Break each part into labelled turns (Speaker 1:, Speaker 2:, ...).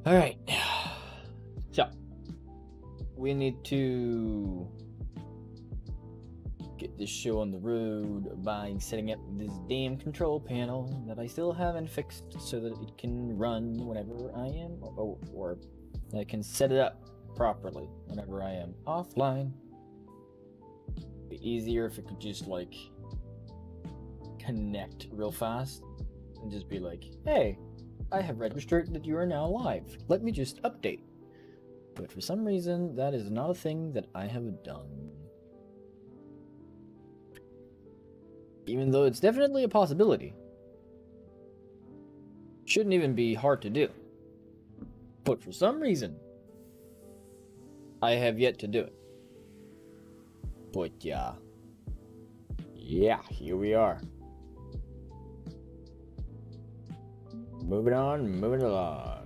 Speaker 1: Alright. So, we need to get this show on the road by setting up this damn control panel that I still haven't fixed so that it can run whenever I am, or I can set it up properly whenever I am offline. It'd be easier if it could just like connect real fast and just be like, hey, I have registered that you are now live. Let me just update. But for some reason, that is not a thing that I have done. Even though it's definitely a possibility. Shouldn't even be hard to do. But for some reason, I have yet to do it. But yeah, here we are. Moving on, moving along.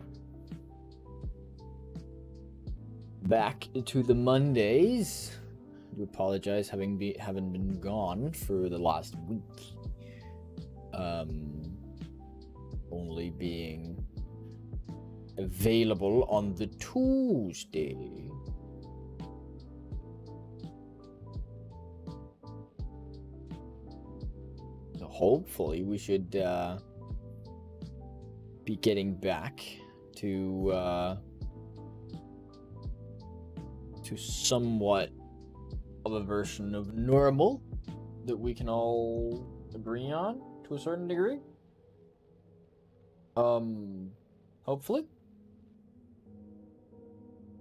Speaker 1: Back to the Mondays. I do apologize having been gone for the last week. Only being available on the Tuesday. So hopefully we should be getting back to somewhat of a version of normal that we can all agree on to a certain degree. Hopefully.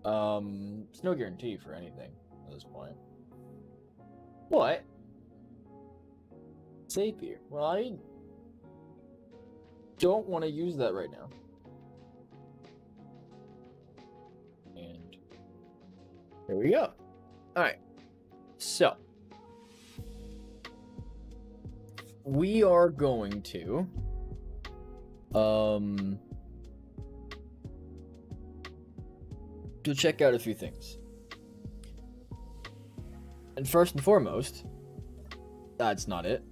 Speaker 1: It's no guarantee for anything at this point. What? Zapier. Well, I don't want to use that right now. And there we go. Alright. So, we are going to check out a few things. And first and foremost, that's not it.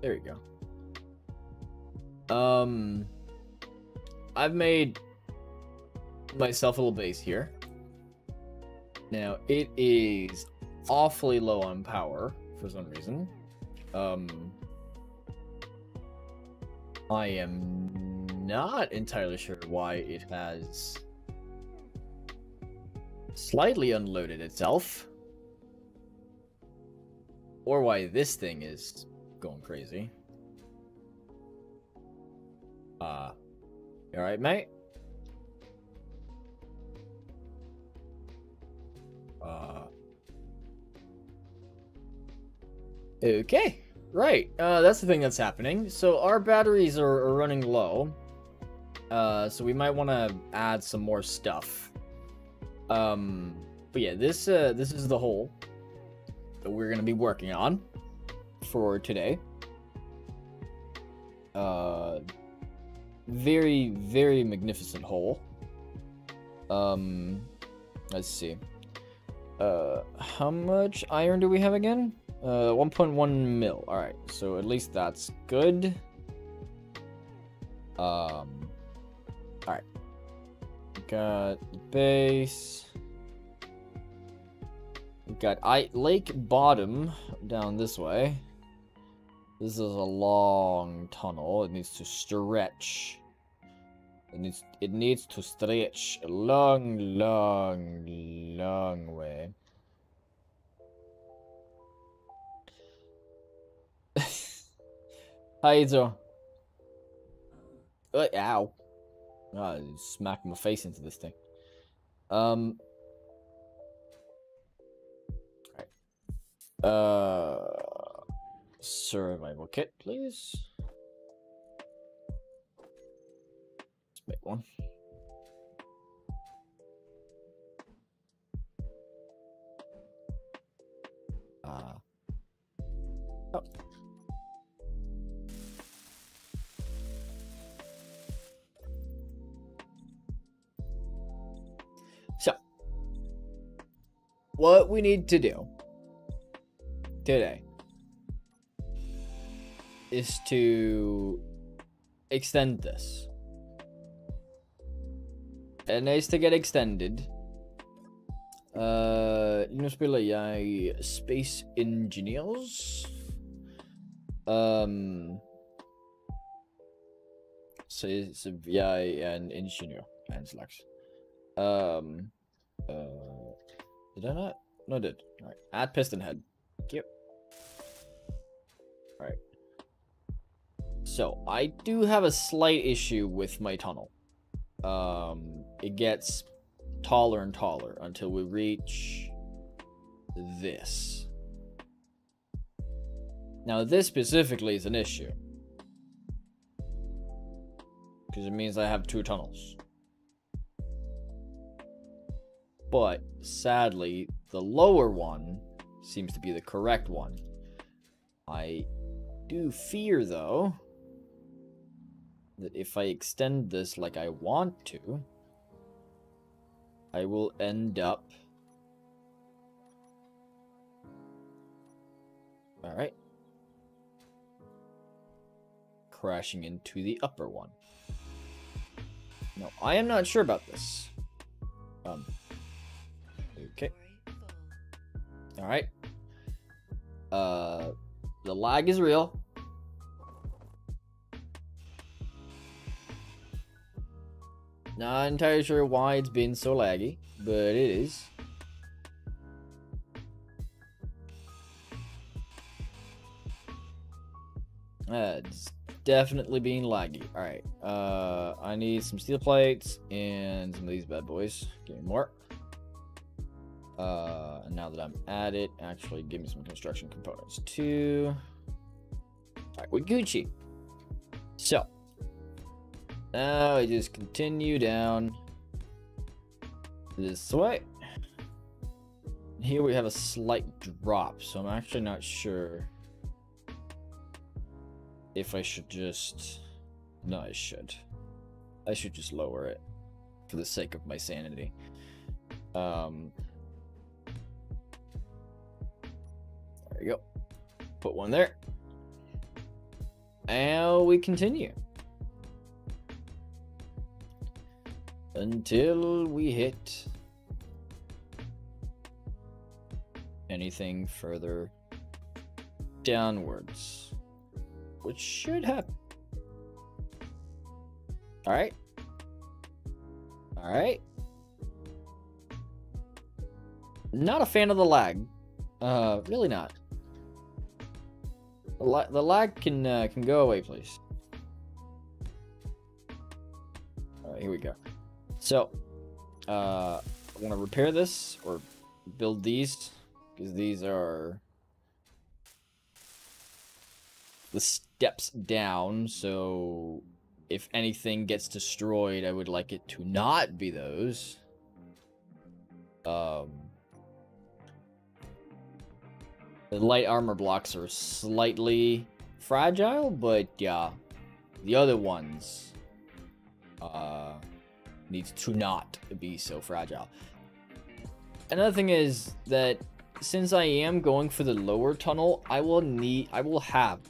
Speaker 1: There we go. I've made myself a little base here. Now, it is awfully low on power for some reason. I am not entirely sure why it has slightly unloaded itself. Or why this thing is going crazy. You alright, mate? Okay, right. That's the thing that's happening. So our batteries are running low. So we might want to add some more stuff. But yeah, this is the hole that we're gonna be working on for today. Very, very magnificent hole. Let's see. How much iron do we have again? 1.1 mil. Alright, so at least that's good. Alright. Got the base. We got lake bottom down this way. This is a long tunnel. It needs to stretch. It needs to stretch a long, long, long way. How you doing? Ow. Oh, I smacked my face into this thing. Alright. Survival kit, please. Let's make one. Oh. So, what we need to do today is to extend this. It needs to get extended. Nu spiller jeg Space Engineers. Så jeg er en ingeniør af en slags. Did I not? No, I did. Alright. Add piston head. Yep. Alright. So, I do have a slight issue with my tunnel. It gets taller and taller until we reach this. Now, this specifically is an issue. Because it means I have 2 tunnels. But, sadly, the lower one seems to be the correct one. I do fear, though, that if I extend this like I want to, I will end up... Alright. Crashing into the upper one. No, I am not sure about this. Okay. Alright. The lag is real. Not entirely sure why it's been so laggy, but it is. It's definitely being laggy. Alright, I need some steel plates and some of these bad boys. Give me more. And now that I'm at it, actually give me some construction components too. Alright, we're Gucci. So, now I just continue down this way. Here we have a slight drop, so I'm actually not sure if I should just... No, I should. I should just lower it for the sake of my sanity. There you go. Put one there. And we continue. Until we hit anything further downwards. Which should happen. Alright. Alright. Not a fan of the lag. Really not. The lag can go away, please. Alright, here we go. So, I want to repair this, or build these, because these are the steps down, so if anything gets destroyed, I would like it to not be those. The light armor blocks are slightly fragile, but yeah, the other ones needs to not be so fragile. Another thing is that since I am going for the lower tunnel, I will have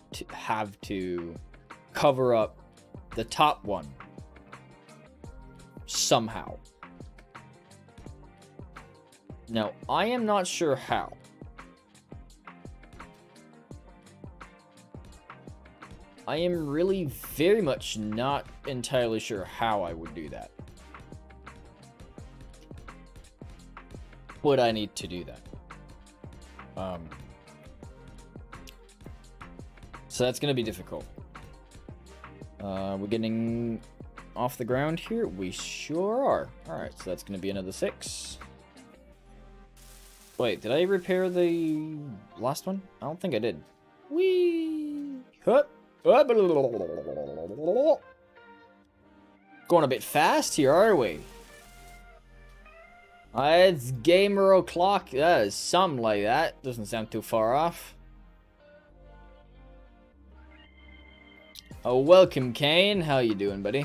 Speaker 1: to cover up the top one somehow. Now, I am not sure how. I am really very much not entirely sure how I would do that. But I need to do that. So that's gonna be difficult. We're getting off the ground here. We sure are. Alright, so that's gonna be another 6. Wait, did I repair the last one? I don't think I did. Whee! Hup! Going a bit fast here, are we? It's gamer o'clock. That is something like that. Doesn't sound too far off. Oh, welcome, Kane. How you doing, buddy?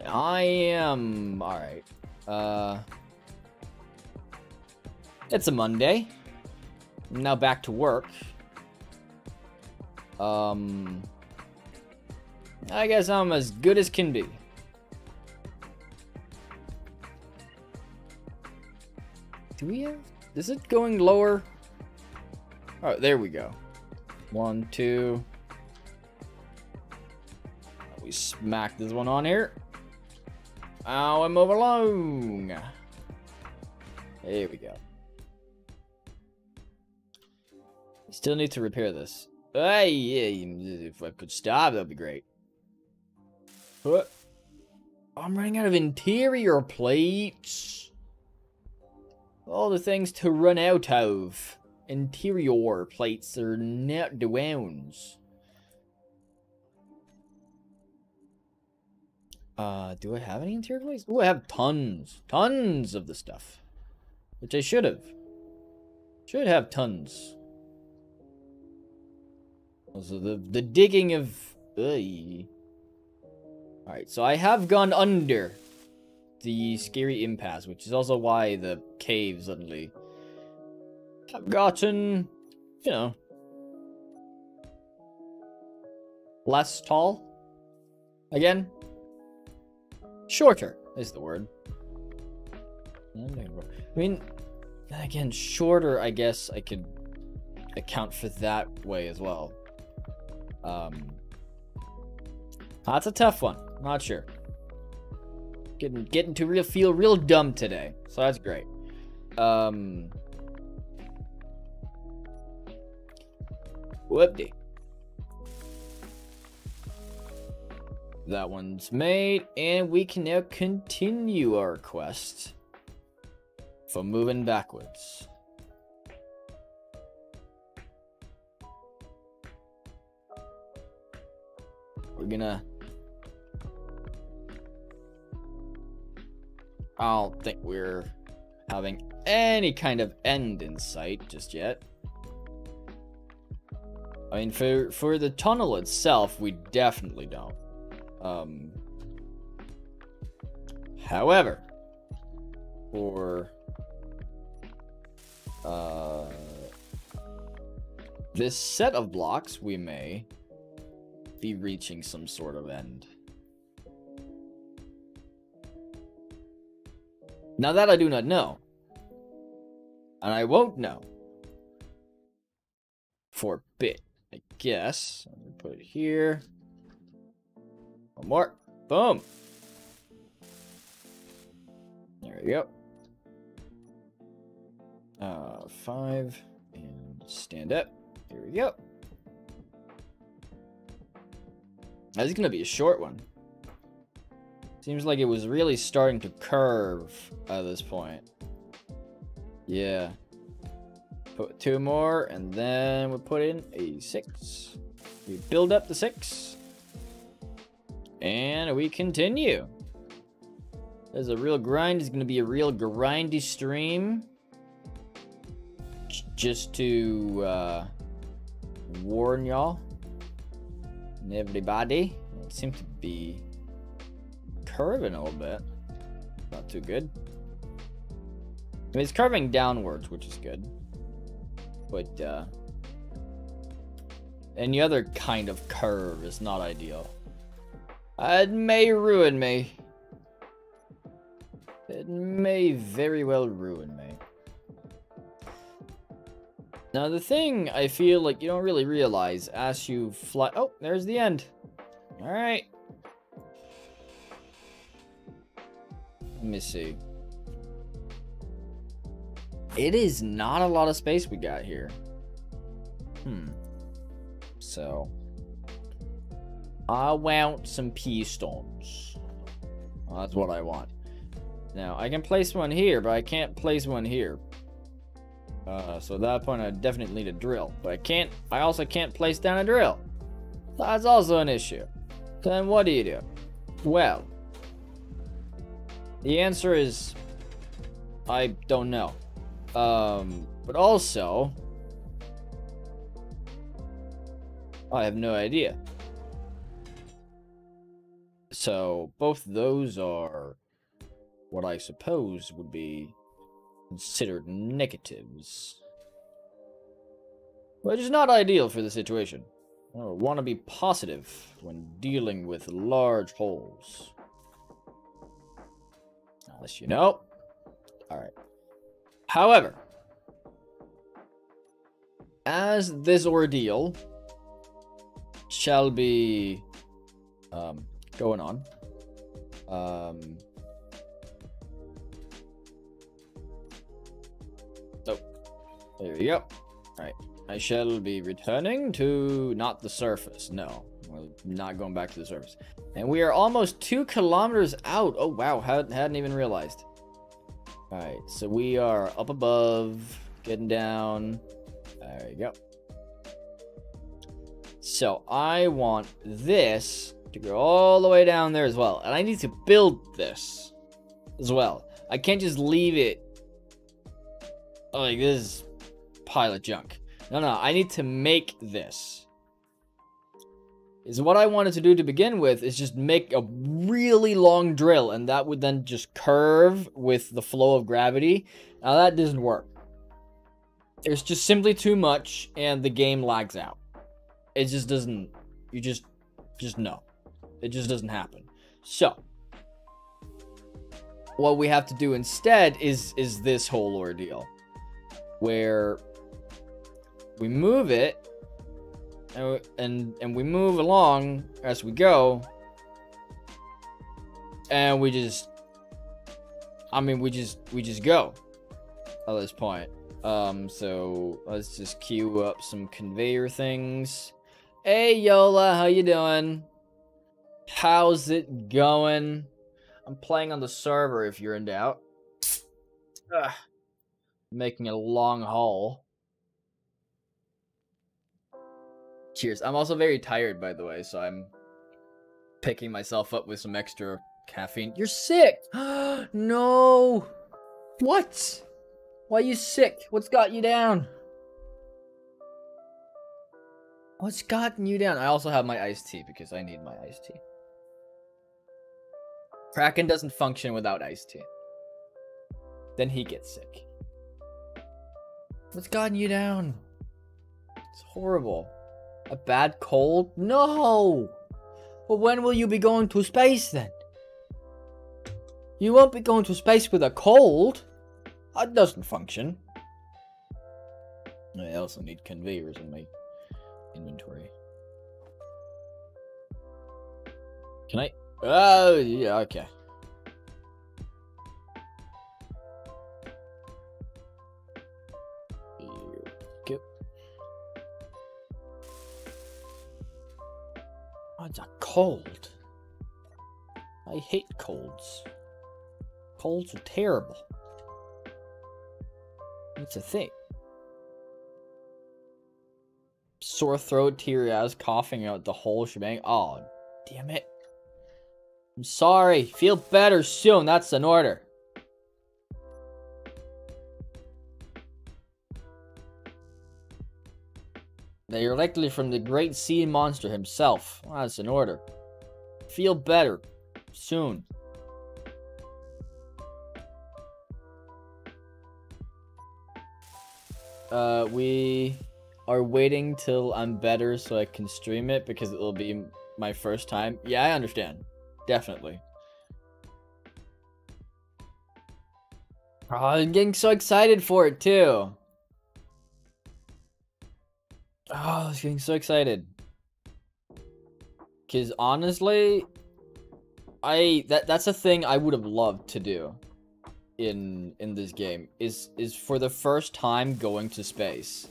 Speaker 1: I am alright. It's a Monday. I'm now back to work. I guess I'm as good as can be. Do we have... Is it going lower? Oh, there we go. 1, 2. We smack this one on here. Oh, and move along. There we go. Still need to repair this. Hey, yeah, if I could stop, that'd be great. But I'm running out of interior plates. All the things to run out of. Interior plates are not the ones. Do I have any interior plates? Oh, I have tons. Tons of the stuff. Which I should have. Should have tons. Also, the digging of... Alright, so I have gone under the scary impasse, which is also why the cave suddenly have gotten, you know, less tall. Again, shorter is the word. I mean, again, shorter, I guess I could account for that way as well. That's a tough one. Not sure. Getting to feel real dumb today, so that's great. Whoopty. That one's made, and we can now continue our quest for moving backwards. We're gonna... I don't think we're having any kind of end in sight just yet. I mean, for the tunnel itself, we definitely don't. However, for this set of blocks, we may be reaching some sort of end. Now that I do not know, and I won't know for a bit, I guess. I'm gonna put it here. One more. Boom. There we go. 5 and stand up. Here we go. This is gonna be a short one. Seems like it was really starting to curve at this point. Yeah. Put 2 more, and then we'll put in a 6. We build up the 6. And we continue. There's a real grind. It's going to be a real grindy stream. Just to warn y'all and everybody. It seems to be curving a little bit. Not too good. I mean, it's curving downwards, which is good. But any other kind of curve is not ideal. It may ruin me. It may very well ruin me. Now, the thing I feel like you don't really realize as you fly... Oh, there's the end. Alright. Let me see. It is not a lot of space we got here. So... I want some pistons. Well, that's what I want. Now, I can place one here, but I can't place one here. So at that point, I definitely need a drill. But I also can't place down a drill. That's also an issue. Then what do you do? Well, the answer is, I don't know. But also, I have no idea. So both those are what I suppose would be considered negatives. Which is not ideal for the situation. I want to be positive when dealing with large holes. Unless you know. Alright. However, as this ordeal shall be going on, oh, there we go. Alright. I shall be returning to not the surface. No, we're not going back to the surface. And we are almost 2 kilometers out. Oh, wow. Hadn't even realized. All right. So we are up above, getting down. There you go. So I want this to go all the way down there as well. And I need to build this as well. I can't just leave it like this pile of junk. No, I need to make this. Is what I wanted to do to begin with is just make a really long drill, and that would then just curve with the flow of gravity. Now that doesn't work. There's just simply too much, and the game lags out. It just doesn't, you just no. It just doesn't happen. So, what we have to do instead is this whole ordeal. Where we move it, and we move along as we go, and we just go at this point. So let's just queue up some conveyor things. Hey Yola, how you doing? How's it going? I'm playing on the server if you're in doubt. Ugh. Making a long haul. Cheers. I'm also very tired, by the way, so I'm picking myself up with some extra caffeine. You're sick! No! What? Why are you sick? What's got you down? What's gotten you down? I also have my iced tea because I need my iced tea. Kraken doesn't function without iced tea. Then he gets sick. What's gotten you down? It's horrible. A bad cold? No! Well, when will you be going to space then? You won't be going to space with a cold. That doesn't function. I also need conveyors in my inventory. Can I? Oh, yeah, okay. It's a cold. I hate colds. Colds are terrible. It's a thing. Sore throat, teary eyes, coughing out the whole shebang. Oh, damn it. I'm sorry. Feel better soon. That's an order. They're likely from the great sea monster himself. Well, that's an order. Feel better. Soon. We are waiting till I'm better so I can stream it because it will be my first time. Yeah, I understand. Definitely. Oh, I'm getting so excited for it too. Oh, I was getting so excited. Cause honestly, that's a thing I would have loved to do in this game is for the first time going to space.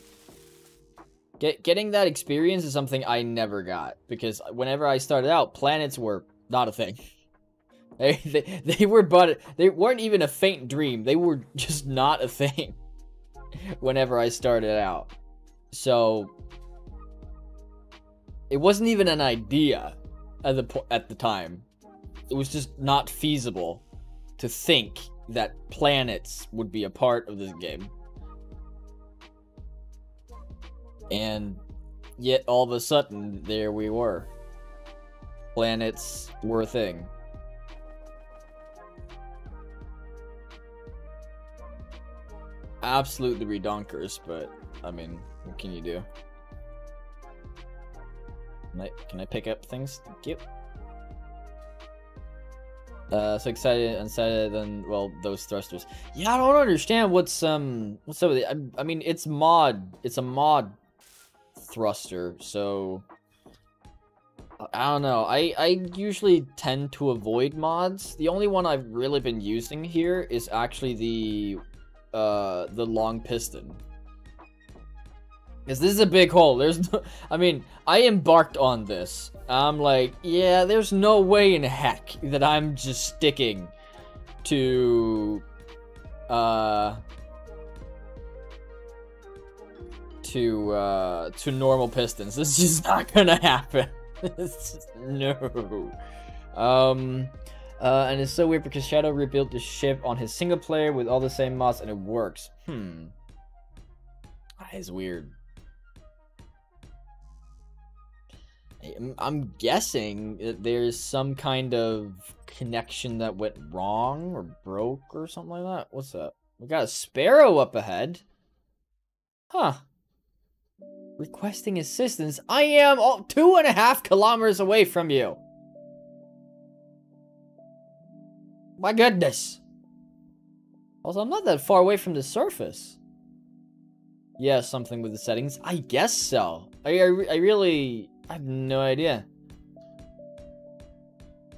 Speaker 1: Getting that experience is something I never got because whenever I started out, planets were not a thing. They weren't even a faint dream. They were just not a thing whenever I started out. So it wasn't even an idea at the time. It was just not feasible to think that planets would be a part of this game. And yet all of a sudden there we were. Planets were a thing. absolutely redonkers, but I mean, what can you do? Can I pick up things? Thank you. So excited, unexcited, and well, those thrusters. Yeah, I don't understand what's up with it. I mean, it's a mod thruster, so I don't know. I usually tend to avoid mods. The only one I've really been using here is actually the long piston. Because this is a big hole. There's no, I mean, I embarked on this. I'm like, yeah, there's no way in heck that I'm just sticking to normal pistons. This is just not gonna happen. It's just, no. And it's so weird because Shadow rebuilt the ship on his single player with all the same mods and it works. That is weird. I'm guessing that there's some kind of connection that went wrong or broke or something like that. What's up? We got a sparrow up ahead. Huh. Requesting assistance. I am 2.5 kilometers away from you. My goodness. Also, I'm not that far away from the surface. Yeah, something with the settings. I guess so. I really... I have no idea.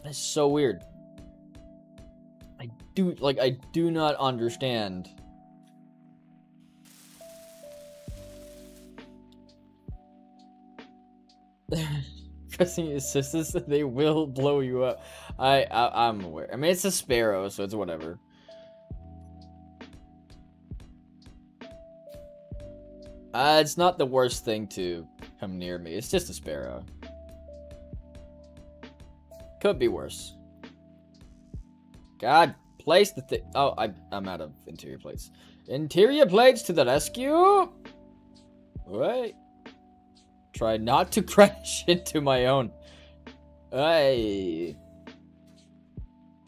Speaker 1: That's so weird. I do not understand. Pressing assistance, they will blow you up. I'm aware. I mean, it's a sparrow, so it's whatever. It's not the worst thing to come near me. It's just a sparrow. Could be worse. God, place the thing. Oh, I'm out of interior plates. Interior plates to the rescue! Wait. Try not to crash into my own. Hey.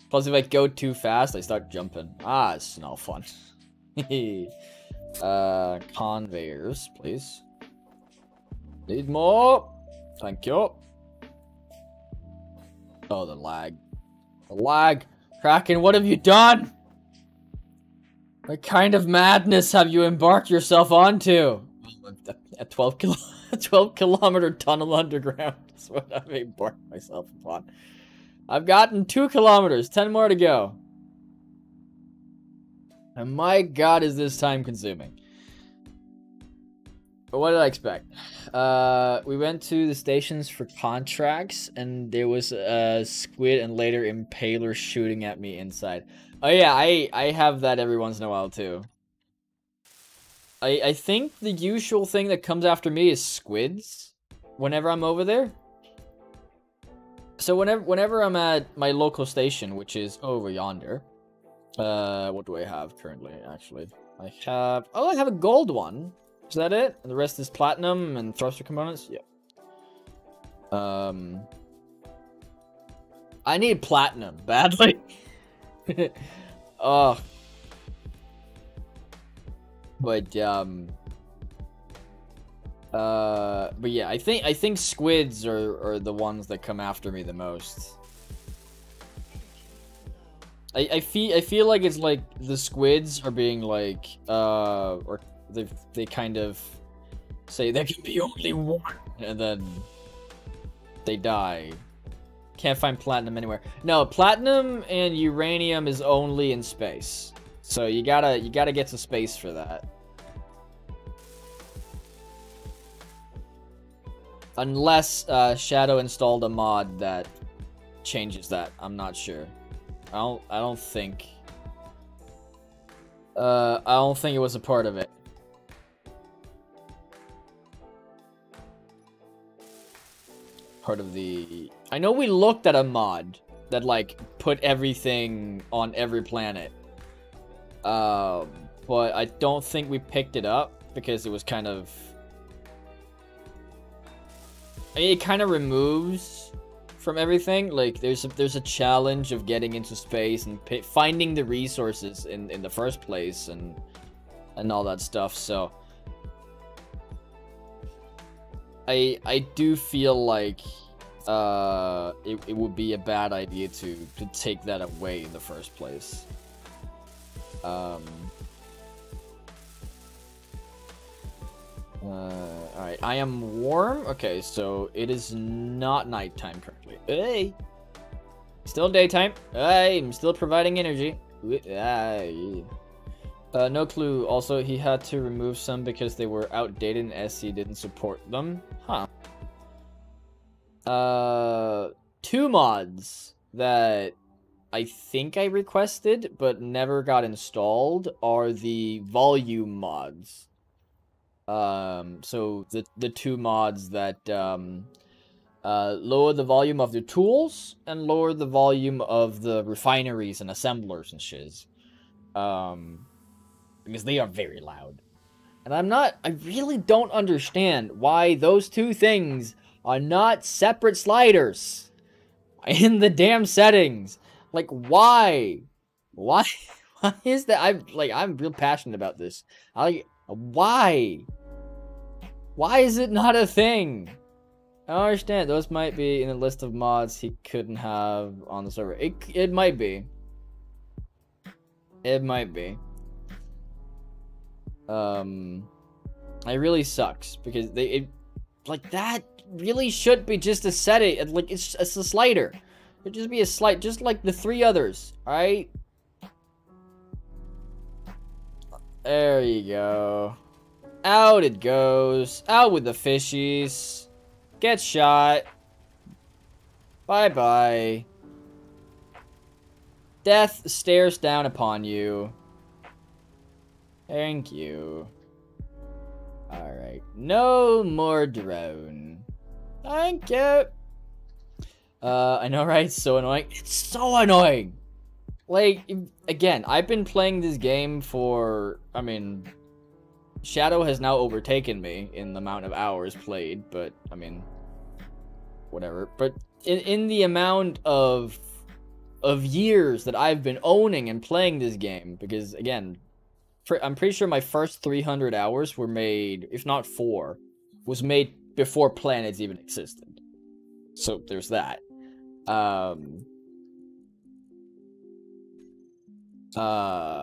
Speaker 1: Plus, if I go too fast, I start jumping. Ah, it's not fun. Conveyors, please. Need more. Thank you. Oh, the lag. The lag. Kraken, what have you done? What kind of madness have you embarked yourself onto? A 12 kilometer tunnel underground is what I've embarked myself upon. I've gotten 2 kilometers, 10 more to go. And my god, is this time consuming. But what did I expect? We went to the stations for contracts, and there was a squid and later impaler shooting at me inside. Oh yeah, I have that every once in a while too. I think the usual thing that comes after me is squids whenever I'm over there. So whenever I'm at my local station, which is over yonder. What do I have currently, actually? I have a gold one. Is that it? And the rest is platinum and thruster components? Yeah. I need platinum badly. Oh. But yeah, I think squids are the ones that come after me the most. I feel like it's like the squids are being like or they kind of say there can be only one and then they die. Can't find platinum anywhere. No, platinum and uranium is only in space. So you gotta get to space for that. Unless Shadow installed a mod that changes that. I'm not sure. I don't think it was a part of it. Part of the... I know we looked at a mod that like put everything on every planet. But I don't think we picked it up because it was kind of... I mean, it kind of removes from everything. Like there's a challenge of getting into space and finding the resources in the first place, and and all that stuff, so I do feel like it would be a bad idea to take that away in the first place. Alright, I am warm. Okay, so it is not nighttime currently. Hey! Still daytime. I'm still providing energy. No clue. Also, he had to remove some because they were outdated and SC didn't support them. Huh. 2 mods that I think I requested but never got installed are the volume mods. So the 2 mods that lower the volume of the tools and lower the volume of the refineries and assemblers and shiz. Because they are very loud. And I really don't understand why those 2 things are not separate sliders in the damn settings. Like, why? Why is that? I'm real passionate about this. Why? Why is it not a thing? I don't understand. Those might be in a list of mods he couldn't have on the server. It might be. It might be. It really sucks because like that really should be just a setting. Like it's a slider. It should just be a slide, just like the 3 others. All right. There you go. Out it goes. Out with the fishies. Get shot. Bye-bye. Death stares down upon you. Thank you. Alright. No more drone. Thank you. I know, right? It's so annoying. It's so annoying! Like, again, I've been playing this game for... I mean... Shadow has now overtaken me in the amount of hours played, but, I mean... Whatever. But in the amount of years that I've been owning and playing this game, because, again... I'm pretty sure my first 300 hours were made, if not 4, was made before planets even existed. So there's that. What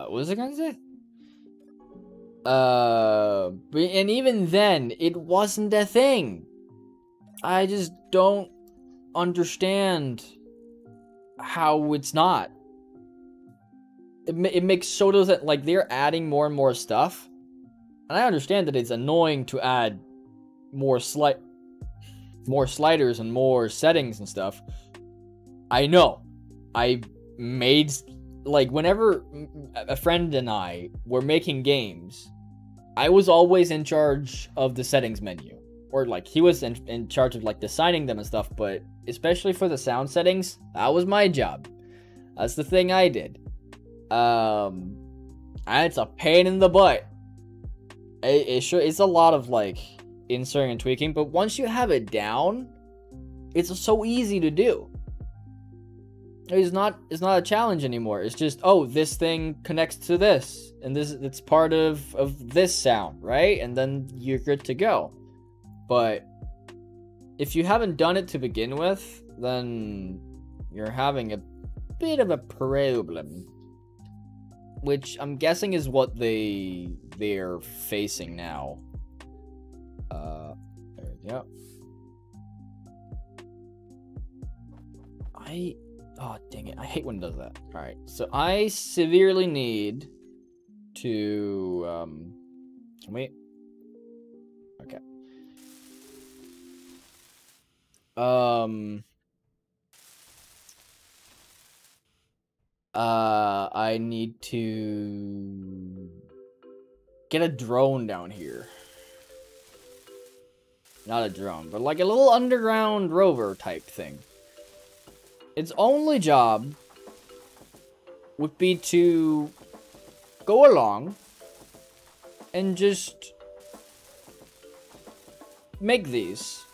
Speaker 1: was I gonna say? And even then, it wasn't a thing. I just don't understand how it's not. It makes so that, like, they're adding more and more stuff. And I understand that it's annoying to add more sliders and more settings and stuff. I know. I made, like, whenever a friend and I were making games, I was always in charge of the settings menu. Or, like, he was in charge of, like, designing them and stuff, but especially for the sound settings, that was my job. That's the thing I did. And it's a pain in the butt. It's a lot of, like, inserting and tweaking, but once you have it down, it's so easy to do. It's not a challenge anymore. It's just, oh, this thing connects to this, and it's part of this sound, right? And then you're good to go. But if you haven't done it to begin with, then you're having a bit of a problem. Which I'm guessing is what they're facing now. There we go. Oh, dang it. I hate when it does that. Alright, so I severely need to, can we? Okay. I need to get a drone down here. Not a drone, but like a little underground rover type thing. Its only job would be to go along and just make these.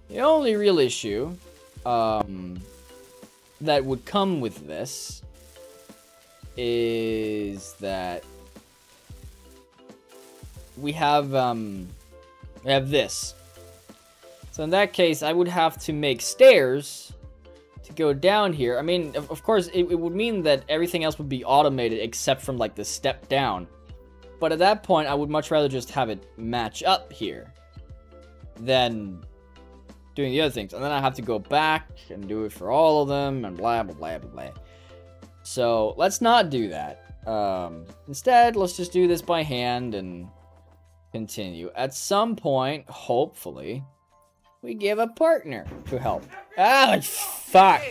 Speaker 1: The only real issue, that would come with this is that we have this. So in that case, I would have to make stairs to go down here. I mean, of course, it would mean that everything else would be automated except from like the step down. But at that point, I would much rather just have it match up here than doing the other things. And then I have to go back and do it for all of them and blah, blah, blah, blah, blah. So let's not do that. Instead, let's just do this by hand and continue. At some point, hopefully, we give a partner to help. Ah, fuck.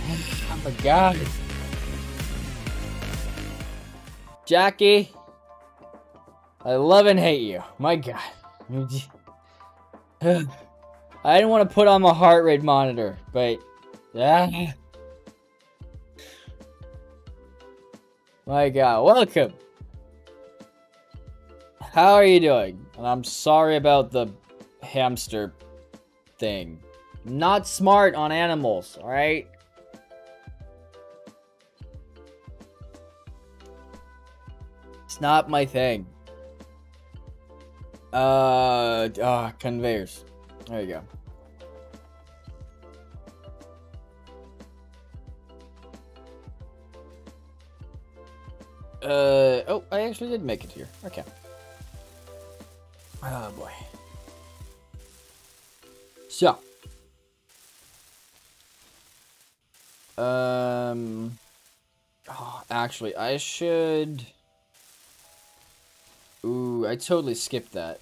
Speaker 1: Oh my god. Jackie, I love and hate you. My god. I didn't want to put on my heart rate monitor, but yeah. My god, welcome. How are you doing? And I'm sorry about the hamster thing. Not smart on animals, alright? It's not my thing. Conveyors. There you go. Oh, I actually did make it here. Okay. Oh boy. So. Oh, actually, I should... Ooh, I totally skipped that.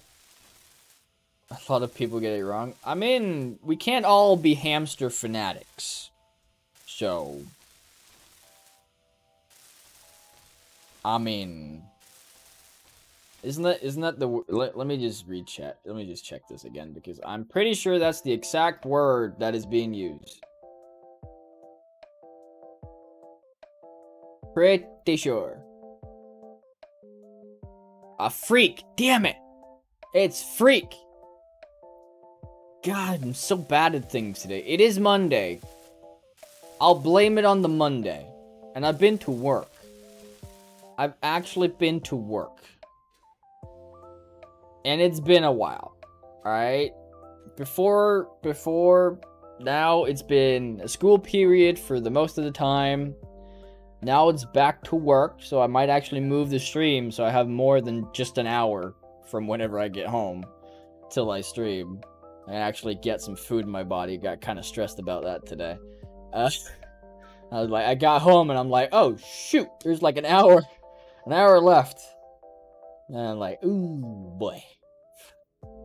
Speaker 1: A lot of people get it wrong. I mean, we can't all be hamster fanatics. So... I mean... Isn't that the... Let me just recheck. Let me just check this again, because I'm pretty sure that's the exact word that is being used. Pretty sure. A freak. Damn it. It's freak. God, I'm so bad at things today. It is Monday. I'll blame it on the Monday. And I've been to work. I've actually been to work. And it's been a while. Alright? Before now, it's been a school period for the most of the time. Now it's back to work, so I might actually move the stream so I have more than just an hour from whenever I get home till I stream. And actually get some food in my body. Got kind of stressed about that today. I was like, I got home and I'm like, oh shoot, there's like an hour left. And I'm like, ooh boy.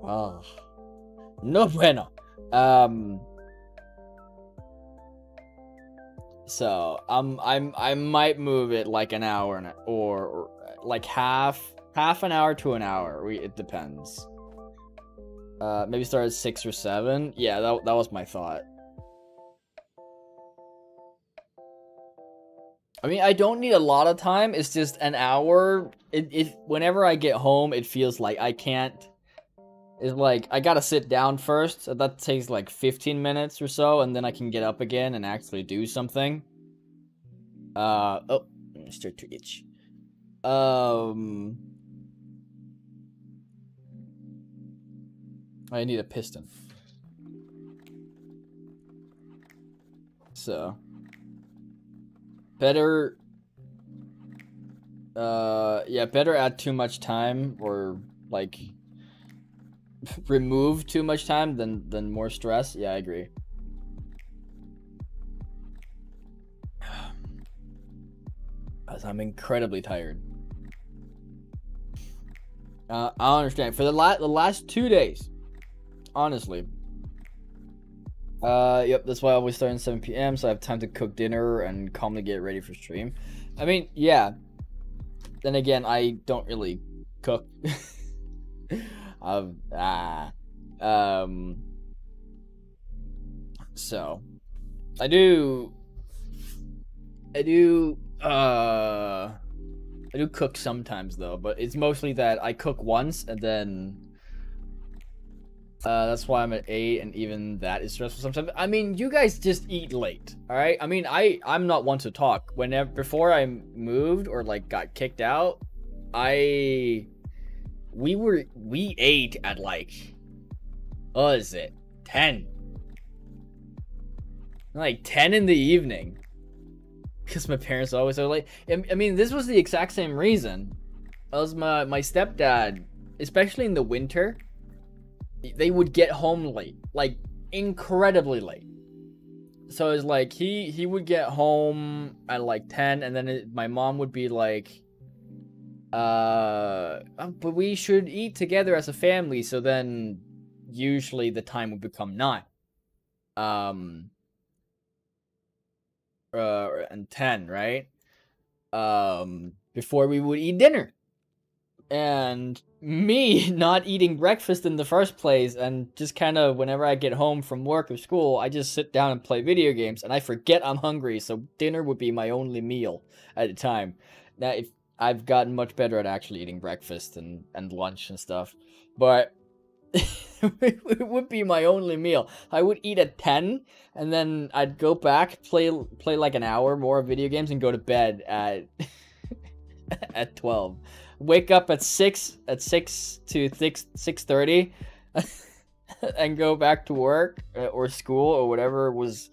Speaker 1: Oh, no bueno. So I might move it like an hour or like half an hour to an hour. It depends. Maybe start at 6 or 7. Yeah, that was my thought. I mean, I don't need a lot of time. It's just an hour. Whenever I get home, it feels like I can't. It's like I gotta sit down first. So that takes like 15 minutes or so, and then I can get up again and actually do something. Oh, start to itch. I need a piston. So. Better... yeah, better add too much time, or, like... remove too much time than more stress. Yeah, I agree. Because I'm incredibly tired. I understand. For the last 2 days... Honestly. Yep, that's why I always start at 7 PM, so I have time to cook dinner and calmly get ready for stream. I mean, yeah. Then again, I don't really cook. So. I do cook sometimes, though, but it's mostly that I cook once, and then... that's why I'm at 8, and even that is stressful sometimes. I mean, you guys just eat late, alright? I mean, I'm not one to talk. Before I moved, or, like, got kicked out, I we ate at like, what is it, 10? Like 10 in the evening. Because my parents always so late. I mean, this was the exact same reason. As my stepdad, especially in the winter, they would get home late, like incredibly late. So it's like he would get home at like 10, and then my mom would be like, but we should eat together as a family. So then usually the time would become 9. And 10, right? Before we would eat dinner. And me not eating breakfast in the first place, and just kind of whenever I get home from work or school, I just sit down and play video games, and I forget I'm hungry, so dinner would be my only meal at the time. Now, if I've gotten much better at actually eating breakfast and lunch and stuff, but it would be my only meal. I would eat at 10, and then I'd go back, play like an hour more video games, and go to bed at at 12. Wake up at 6 to 6:30, and go back to work or school or whatever was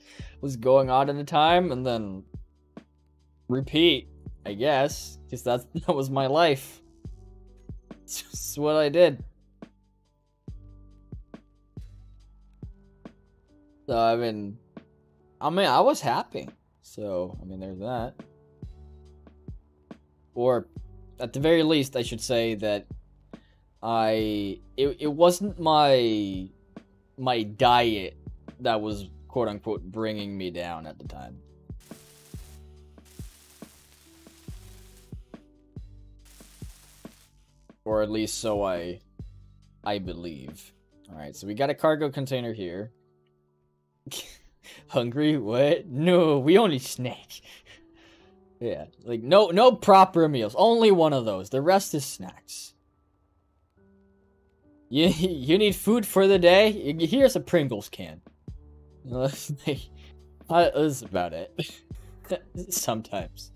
Speaker 1: going on at the time, and then repeat, I guess, because that was my life. It's just what I did. So I mean, I was happy. So I mean, there's that. Or at the very least, I should say that it wasn't my diet that was quote unquote bringing me down at the time. Or at least so I believe. All right, so we got a cargo container here. Hungry? What? No, we only snack. Yeah, like no proper meals. Only one of those. The rest is snacks. You need food for the day? Here's a Pringles can. That's about it. Sometimes.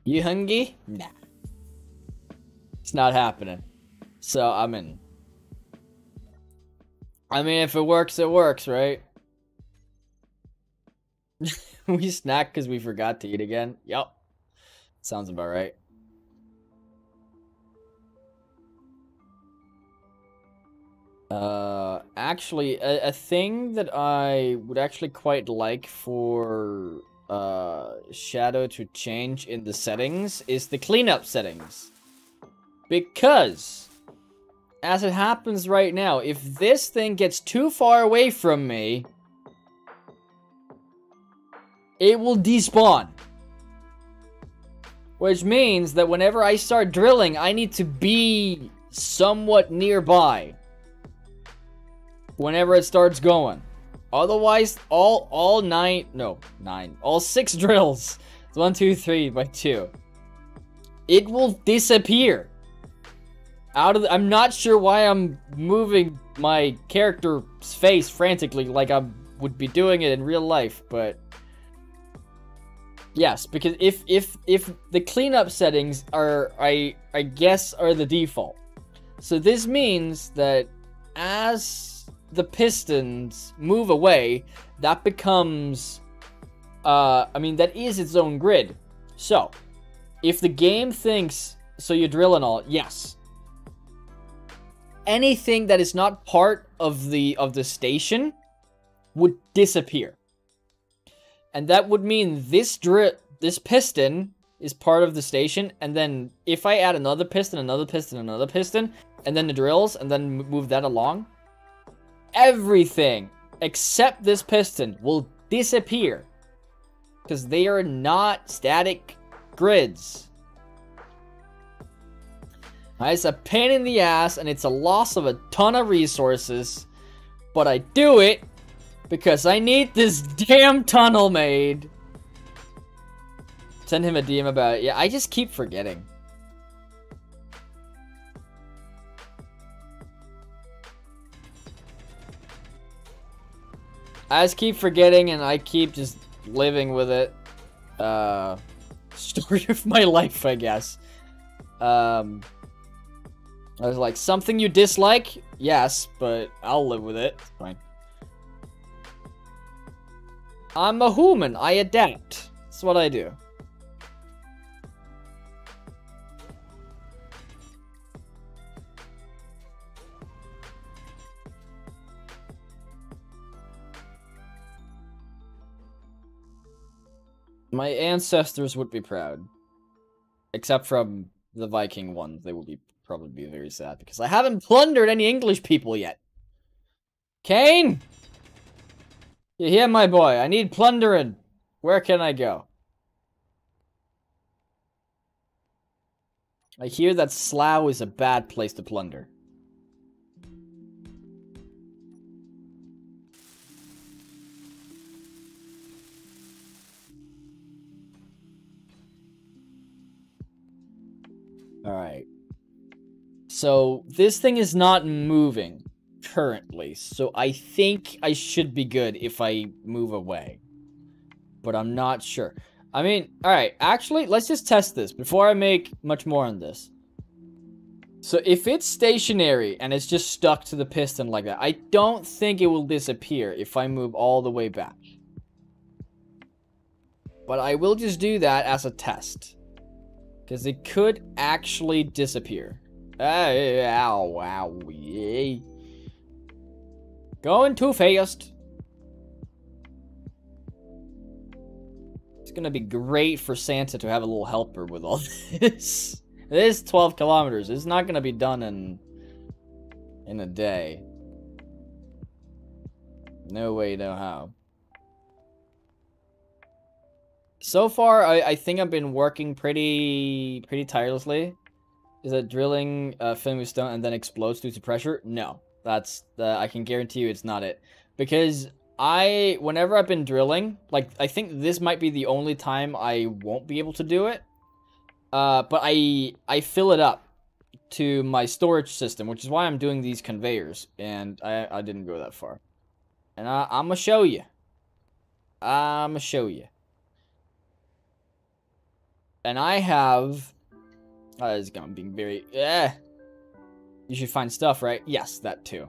Speaker 1: You hungry? Nah. It's not happening. So I mean, if it works, it works, right? We snack because we forgot to eat again. Yup. Sounds about right. Actually, a thing that I would actually quite like for Shadow to change in the settings is the cleanup settings. Because, as it happens right now, if this thing gets too far away from me, it will despawn. Which means that whenever I start drilling, I need to be somewhat nearby whenever it starts going. Otherwise, all 6 drills, 1, 2, 3 by 2, it will disappear. I'm not sure why I'm moving my character's face frantically like I would be doing it in real life, but yes, because if the cleanup settings are, I guess, are the default. So this means that as the pistons move away, that becomes, that is its own grid. So, if the game thinks, so you drill and all, yes. Anything that is not part of the station would disappear. And that would mean this piston is part of the station, and then if I add another piston, another piston, another piston, and then the drills, and then move that along, everything except this piston will disappear. Because they are not static grids. It's a pain in the ass, and it's a loss of a ton of resources, but I do it because I need this damn tunnel made. Send him a DM about it. Yeah, I just keep forgetting. I just keep forgetting, and I keep just living with it. Story of my life, I guess. I was like, something you dislike? Yes, but I'll live with it. It's fine. I'm a human. I adapt. That's what I do. My ancestors would be proud. Except from the Viking ones. They would probably be very sad because I haven't plundered any English people yet. Kane? You hear, my boy? I need plundering. Where can I go? I hear that Slough is a bad place to plunder. Alright. So, this thing is not moving currently, so I think I should be good if I move away. But I'm not sure. I mean, alright, actually, let's just test this before I make much more on this. So, if it's stationary and it's just stuck to the piston like that, I don't think it will disappear if I move all the way back. But I will just do that as a test. Because it could actually disappear. Ow, ow, yay. Going too fast. It's gonna be great for Santa to have a little helper with all this. It is 12 kilometers. It's not gonna be done in a day. No way, no how. So far, I think I've been working pretty tirelessly. Is that drilling filling with stone and then explodes due to pressure? No, that's I can guarantee you it's not it. Because whenever I've been drilling, like I think this might be the only time I won't be able to do it. But I fill it up to my storage system, which is why I'm doing these conveyors, and I didn't go that far. And I'm gonna show you. I'ma show you. And I have... it's gonna be very... You should find stuff, right? Yes, that too.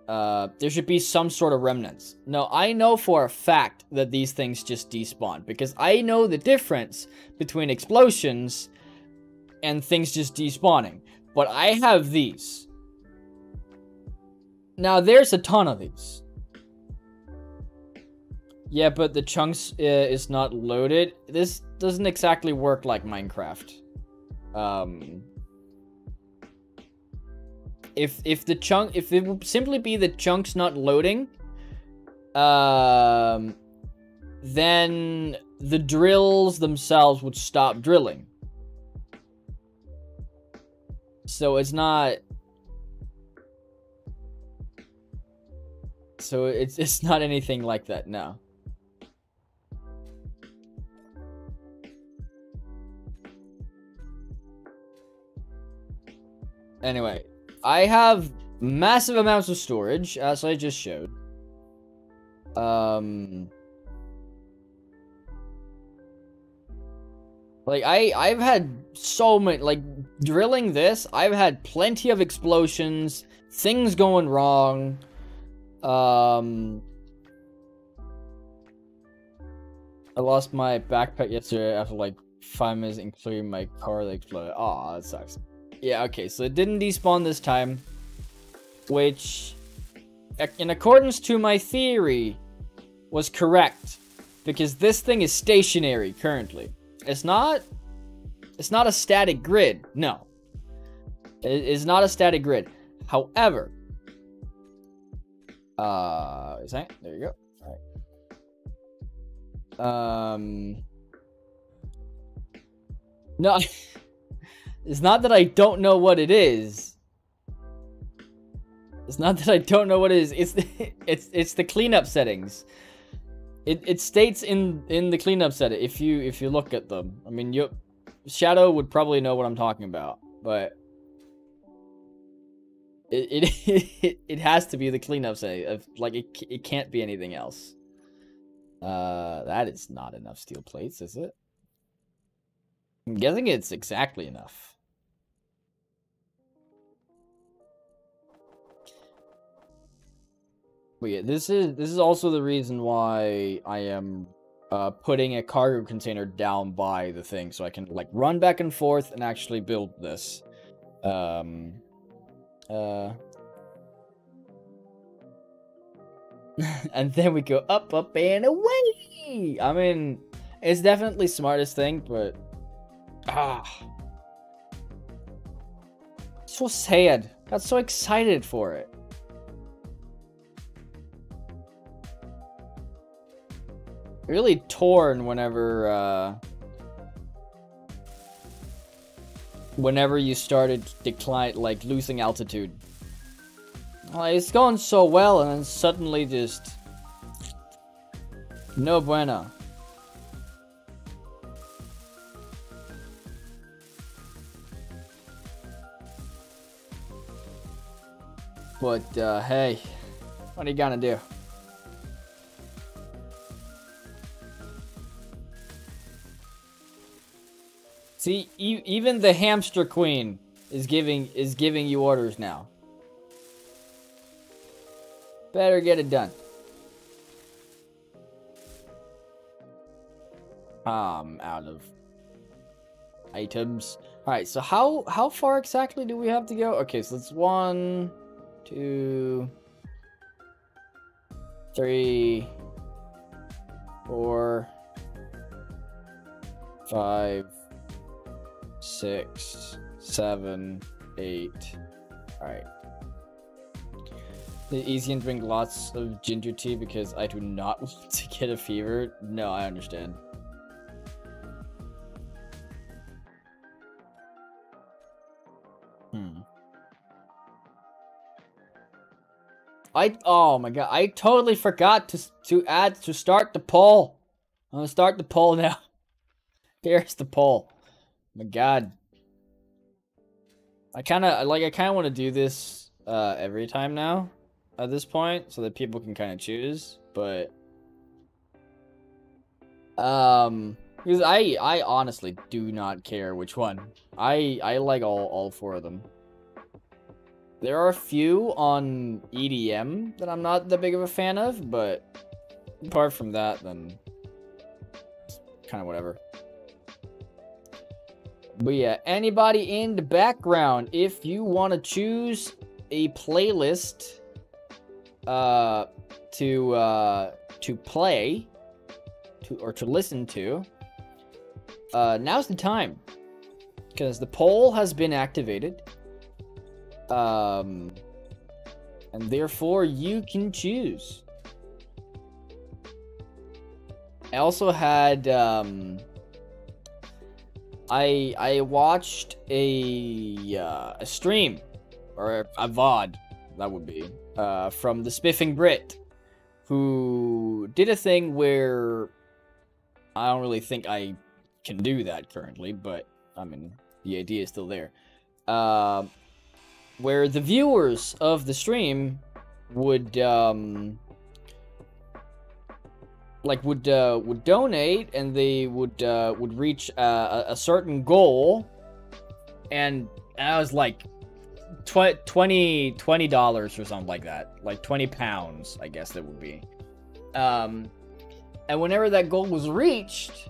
Speaker 1: There should be some sort of remnants. No, I know for a fact that these things just despawn. Because I know the difference between explosions and things just despawning. But I have these. Now, there's a ton of these. Yeah, but the chunks is not loaded. This doesn't exactly work like Minecraft. If it would simply be the chunks not loading, then the drills themselves would stop drilling. So it's not. So it's not anything like that, no. Anyway, I have massive amounts of storage, as I just showed. Like, I've had so many, like, drilling this, I've had plenty of explosions, things going wrong, I lost my backpack yesterday after, like, 5 minutes including my car that exploded. Aw, that sucks. Yeah, okay, so it didn't despawn this time, which, in accordance to my theory, was correct, because this thing is stationary currently. It's not a static grid, no. It is not a static grid. However, is that? There you go. All right. No, it's not that I don't know what it is. It's not that I don't know what it is. It's the cleanup settings. It states in the cleanup setting if you look at them. I mean, Shadow would probably know what I'm talking about, but it has to be the cleanup setting. Like it can't be anything else. That is not enough steel plates, is it? I'm guessing it's exactly enough. But yeah, this is also the reason why I am putting a cargo container down by the thing, so I can like run back and forth and actually build this. And then we go up, up, and away! I mean, it's definitely smartest thing, but... So sad. Got so excited for it. Really torn whenever, whenever you started decline, like, losing altitude. Like, it's going so well, and then suddenly just... no bueno. But, hey, what are you gonna do? See, even the hamster queen is giving you orders now. Better get it done. Out of items. Alright, so how far exactly do we have to go? Okay, so it's 1, 2, 3, 4, 5, 6, 7, 8. Alright. The easy and drink lots of ginger tea because I do not want to get a fever. No, I understand. Oh my god, I totally forgot to start the poll. I'm gonna start the poll now. There's the poll. My god. I kinda want to do this every time now at this point so that people can kind of choose, but because I honestly do not care which one. I like all 4 of them. There are a few on EDM that I'm not that big of a fan of, but apart from that, then kind of whatever. But yeah, anybody in the background, if you want to choose a playlist to play or to listen to, now's the time, because the poll has been activated. And therefore you can choose. I also had I watched a stream, or a VOD, that would be, from the Spiffing Brit, who did a thing where I don't really think I can do that currently, but I mean the idea is still there. Where the viewers of the stream would would donate, and they would reach a certain goal, and I was like $20 or something like that, like 20 pounds, I guess that would be. And whenever that goal was reached,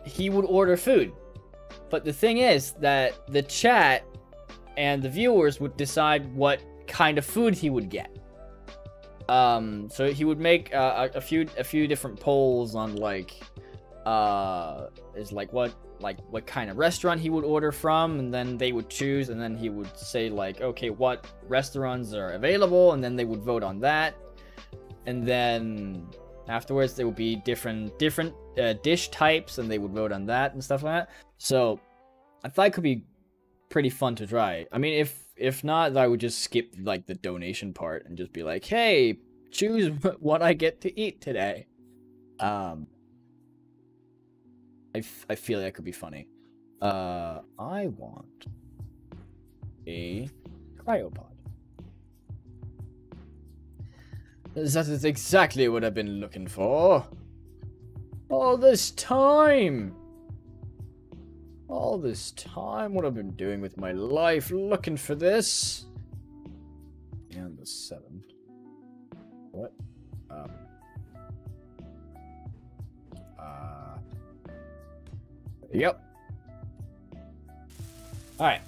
Speaker 1: he would order food. But the thing is that the chat and the viewers would decide what kind of food he would get. So he would make a few different polls on like what kind of restaurant he would order from, and then they would choose, and then he would say like, okay, what restaurants are available, and then they would vote on that, and then afterwards there would be different dish types, and they would vote on that and stuff like that. So I thought it could be pretty fun to try. I mean, if not, I would just skip like the donation part and just be like, hey, choose what I get to eat today. I feel that could be funny. I want a cryopod. That is exactly what I've been looking for all this time. All this time, what I've been doing with my life, looking for this. And the 7. What? Yep. Alright.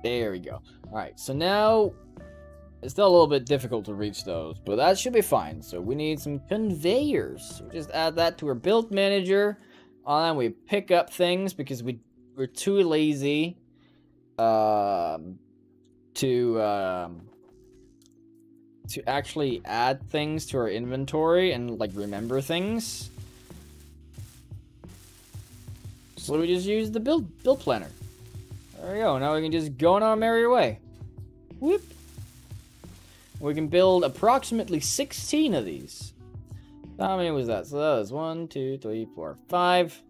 Speaker 1: There we go. Alright, so now it's still a little bit difficult to reach those, but that should be fine. So we need some conveyors. We just add that to our build manager. And then we pick up things because we're too lazy to actually add things to our inventory and like remember things. So we just use the build planner. There we go. Now we can just go on our merry way. Whoop. We can build approximately 16 of these. How many was that? So that was 1, 2, 3, 4, 5.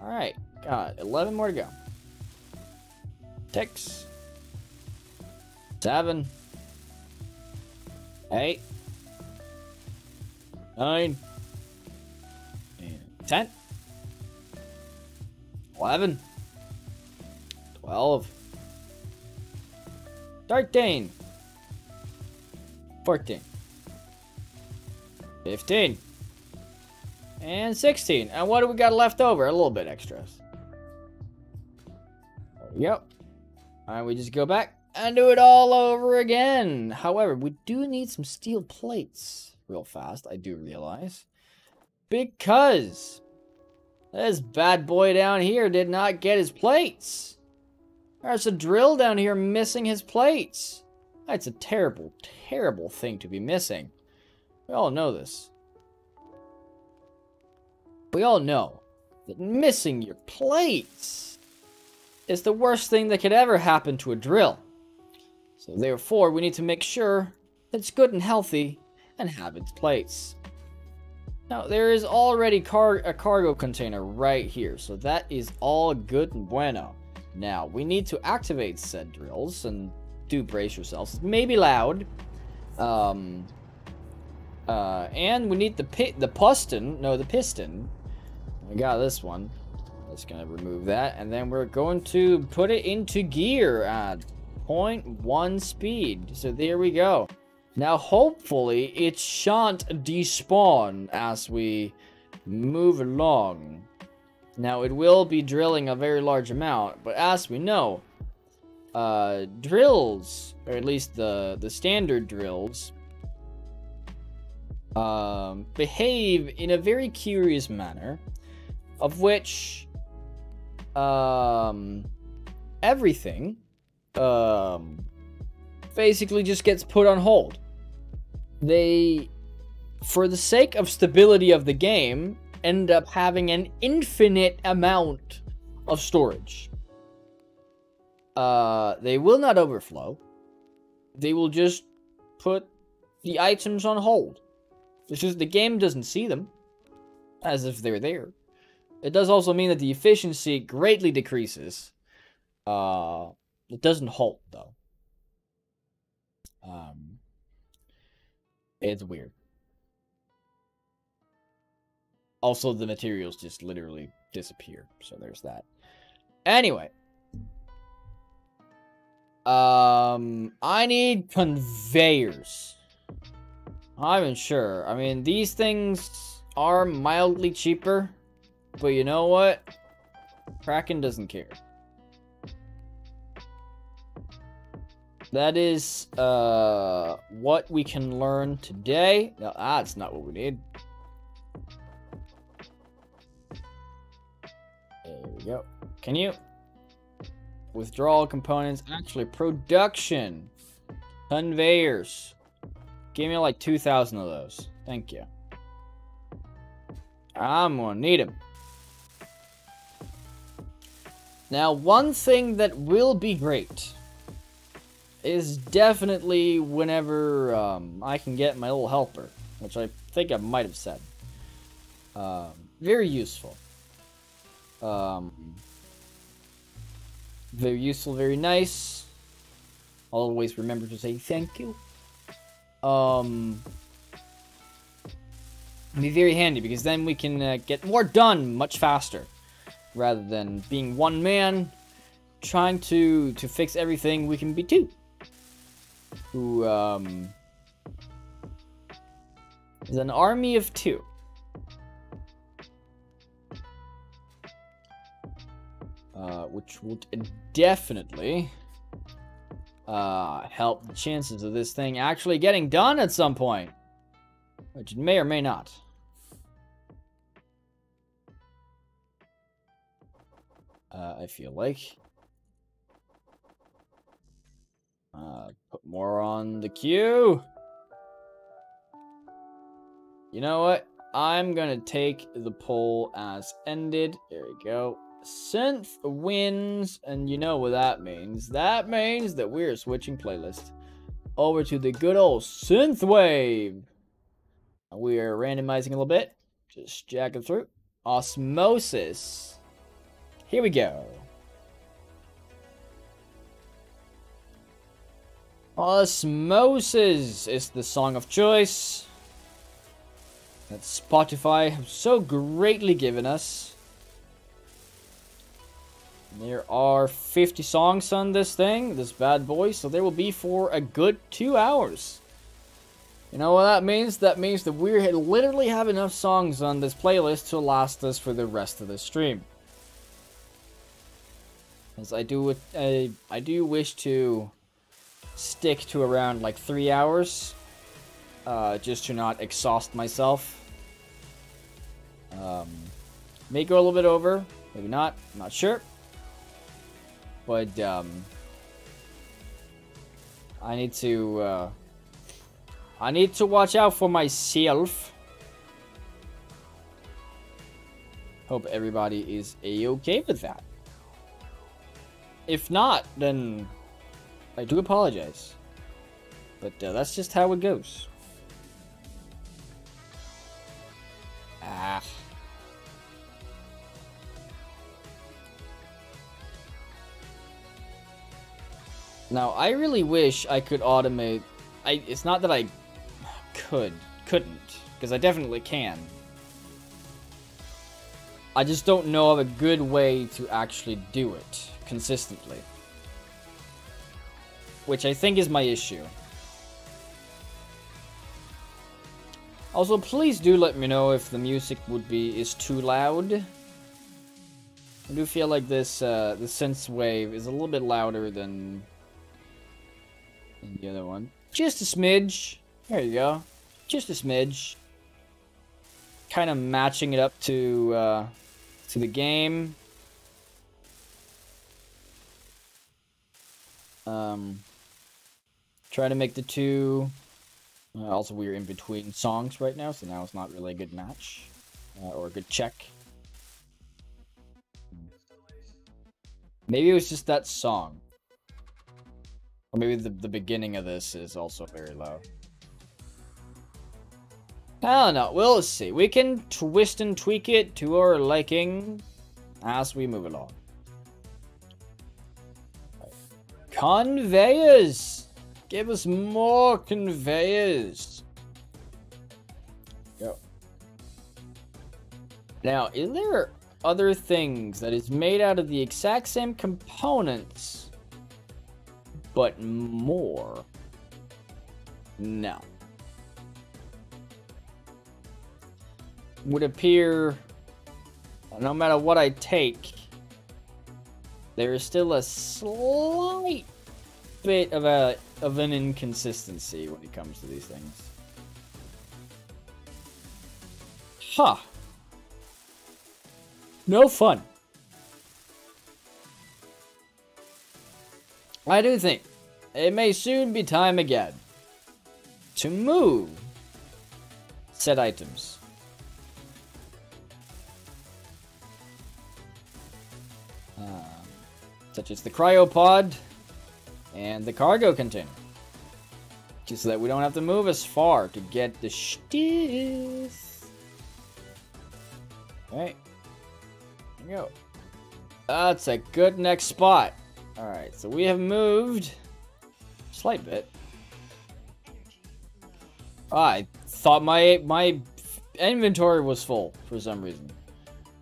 Speaker 1: Alright. Got 11 more to go. 6. 7. 8. 9. And 10. 11. 12. 13. 14. 15. And 16. And what do we got left over? A little bit extras. Yep. Alright, we just go back and do it all over again. However, we do need some steel plates real fast, I do realize. Because this bad boy down here did not get his plates. There's a drill down here missing his plates. That's a terrible, terrible thing to be missing. We all know this. We all know that missing your plates is the worst thing that could ever happen to a drill. So therefore, we need to make sure that it's good and healthy and have its plates. Now, there is already a cargo container right here, so that is all good and bueno. Now, we need to activate said drills, and do brace yourselves. It may be loud. And we need the piston. We got this one. Just gonna remove that, and then we're going to put it into gear at 0.1 speed. So there we go. Now, hopefully, it shan't despawn as we move along. Now, it will be drilling a very large amount, but as we know, drills, or at least the standard drills, behave in a very curious manner, of which everything basically just gets put on hold. They, for the sake of stability of the game, end up having an infinite amount of storage. They will not overflow. They will just put the items on hold. It's just the game doesn't see them as if they're there. It does also mean that the efficiency greatly decreases. It doesn't halt, though. It's weird. Also, the materials just literally disappear. So there's that. Anyway. I need conveyors. I'm not sure. I mean, these things are mildly cheaper. But you know what? Kraken doesn't care. That is, what we can learn today. No, that's not what we need. There we go. Can you? Withdrawal components. Actually, production. Conveyors. Give me like 2,000 of those. Thank you. I'm gonna need them. Now, one thing that will be great is definitely whenever I can get my little helper, which I think I might have said. Very useful. Very useful, very nice. Always remember to say thank you. It'd be very handy, because then we can get more done much faster. Rather than being one man trying to fix everything, we can be two. Who, is an army of two. Which would definitely help the chances of this thing actually getting done at some point. Which it may or may not. I feel like. Put more on the queue. You know what? I'm gonna take the poll as ended. There we go. Synth wins, and you know what that means. That means that we're switching playlist over to the good old synthwave. We are randomizing a little bit. Just jacking through. Osmosis. Here we go. Osmosis is the song of choice that Spotify have so greatly given us. There are 50 songs on this thing, this bad boy, so there will be for a good 2 hours. You know what that means? That means that we literally have enough songs on this playlist to last us for the rest of the stream. As I do wish to stick to around like 3 hours, just to not exhaust myself. May go a little bit over, maybe not, I'm not sure. But I need to watch out for myself. Hope everybody is a-okay with that. If not, then I do apologize. But that's just how it goes. Now, I really wish I could automate. It's not that I couldn't, because I definitely can. I just don't know of a good way to actually do it consistently. Which I think is my issue. Also, please do let me know if the music is too loud. I do feel like this the synth wave is a little bit louder than the other one. Just a smidge. There you go. Just a smidge. Kind of matching it up to the game. Try to make the two. Also, we're in between songs right now, so now it's not really a good match or a good check. Maybe it was just that song. Or maybe the beginning of this is also very low. I don't know. We'll see. We can twist and tweak it to our liking as we move along. Conveyors! Give us more conveyors! Go. Now, is there other things that is made out of the exact same components, but more? No. Would appear, no matter what I take, there is still a slight bit of an inconsistency when it comes to these things. Huh. No fun. I do think it may soon be time again to move said items. Such as the cryopod and the cargo container. Just so that we don't have to move as far to get the stuff. Alright. There we go. That's a good next spot. Alright, so we have moved a slight bit. I thought my inventory was full for some reason.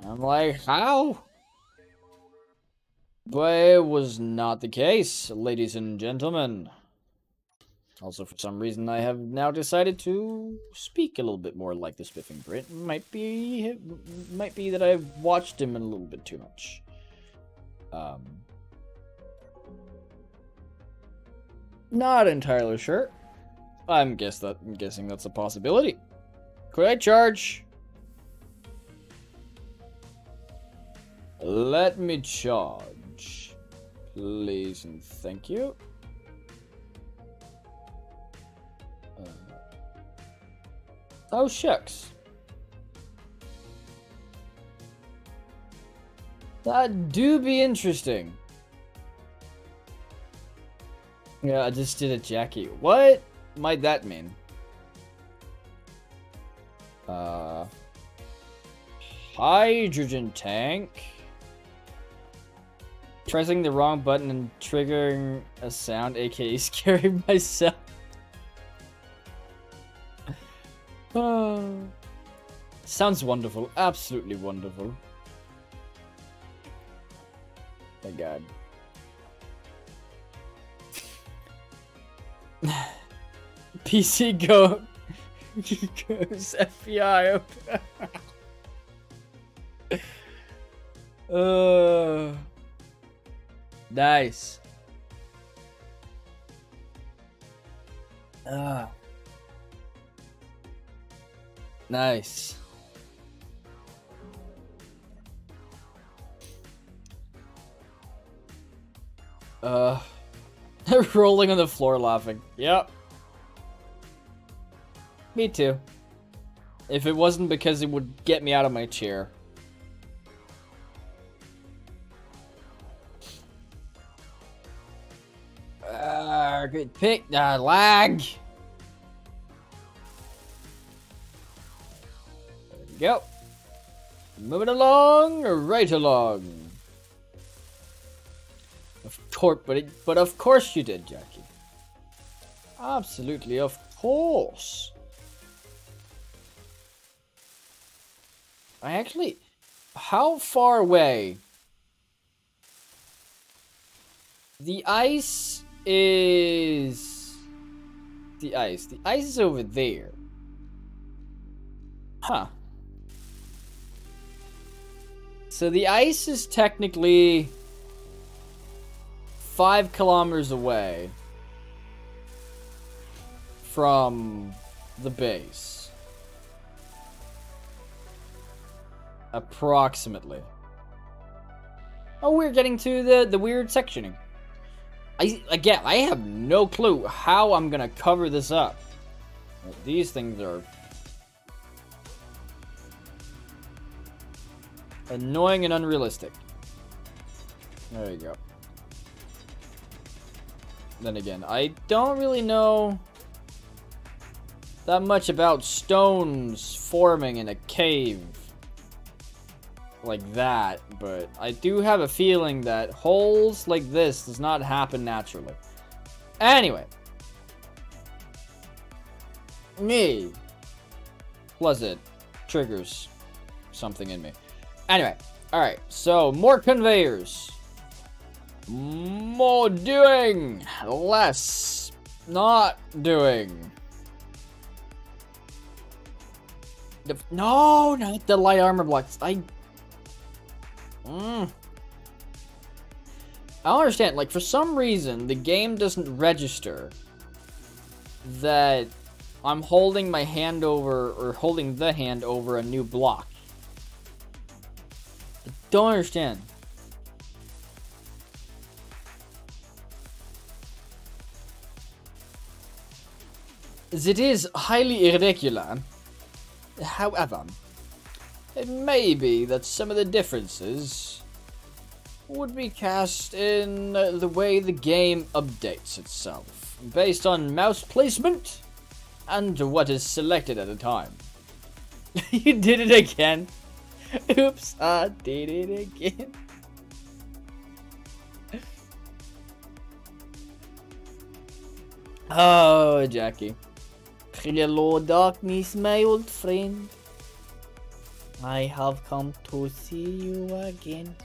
Speaker 1: I'm like, how? But it was not the case, ladies and gentlemen. Also, for some reason, I have now decided to speak a little bit more like the Spiffing Brit. Might be that I've watched him a little bit too much. Not entirely sure. I'm guessing that's a possibility. Could I charge? Let me charge, please and thank you. Oh, shucks. That do be interesting. Yeah, I just did a Jackie. What might that mean? Hydrogen tank. Pressing the wrong button and triggering a sound, aka scaring myself. Sounds wonderful. Absolutely wonderful. Thank God. PC goes FBI. Nice. Nice. Rolling on the floor laughing. Yep. Me too. If it wasn't because it would get me out of my chair. Good pick. Lag. There we go. Moving along, right along. Of course, but of course you did, Jackie. Absolutely, of course. How far away? The ice is... The ice is over there. Huh. So the ice is technically 5 kilometers away from the base. Approximately. Oh, we're getting to the weird sectioning. I have no clue how I'm gonna cover this up. These things are annoying and unrealistic. There you go. Then again, I don't really know that much about stones forming in a cave like that, but I do have a feeling that holes like this does not happen naturally. Anyway. Me. Plus it triggers something in me. Anyway. Alright, so more conveyors. More doing. Less not doing. No, not the light armor blocks. I don't understand. Like, for some reason, the game doesn't register that I'm holding my hand over, or holding the hand over a new block. I don't understand. As it is highly irregular. However, it may be that some of the differences would be cast in the way the game updates itself, based on mouse placement and what is selected at a time. You did it again. Oops, I did it again. Oh, Jackie. Hello, darkness, my old friend.
Speaker 2: I have come to see you again.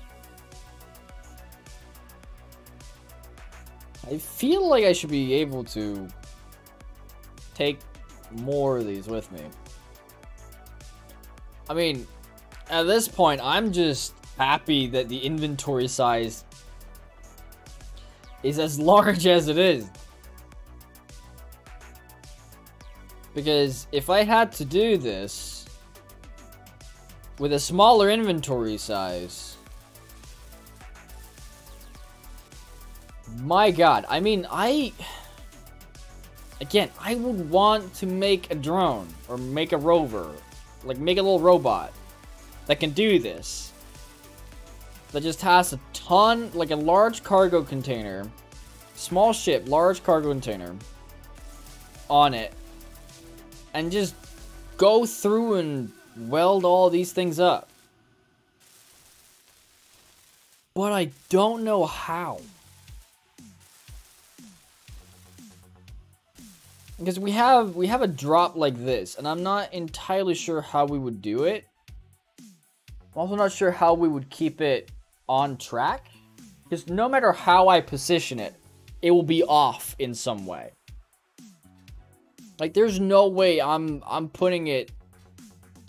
Speaker 1: I feel like I should be able to take more of these with me. I mean, at this point, I'm just happy that the inventory size is as large as it is. Because if I had to do this with a smaller inventory size, my god, I mean, again, I would want to make a drone, or make a rover, like make a little robot that can do this. That just has a ton, like a large cargo container, small ship, large cargo container on it, and just go through and weld all these things up. But I don't know how. Because we have a drop like this, and I'm not entirely sure how we would do it. I'm also not sure how we would keep it on track. Because no matter how I position it, it will be off in some way. Like, there's no way I'm putting it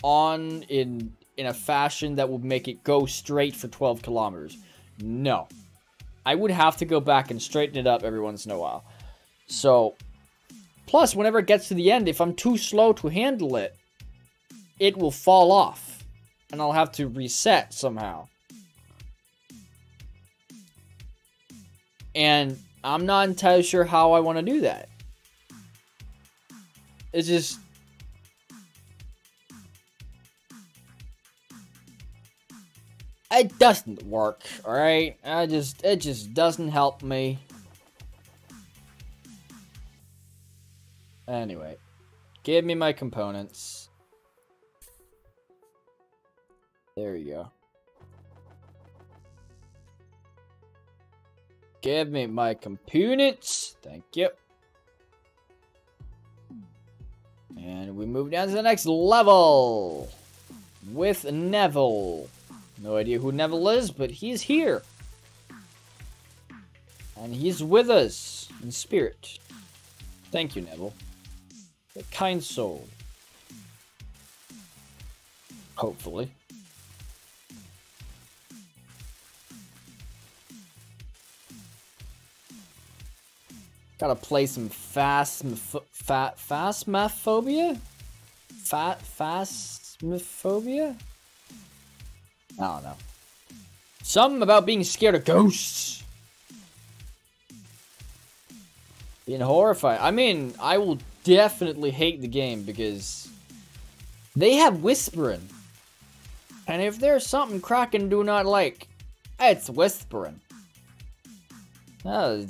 Speaker 1: on in a fashion that would make it go straight for 12 kilometers. No. I would have to go back and straighten it up every once in a while. So, plus, whenever it gets to the end, if I'm too slow to handle it, it will fall off. And I'll have to reset somehow. And I'm not entirely sure how I want to do that. It's just... it doesn't work, alright? It just doesn't help me. Anyway. Give me my components. There you go. Give me my components. Thank you. And we move down to the next level. With Neville. No idea who Neville is, but he's here. And he's with us in spirit. Thank you, Neville. A kind soul. Hopefully. Gotta play some phasmophobia? Phasmophobia? I don't know. Something about being scared of ghosts. Being horrified. I mean, I will definitely hate the game because they have whispering. And if there's something Kraken do not like, it's whispering. No.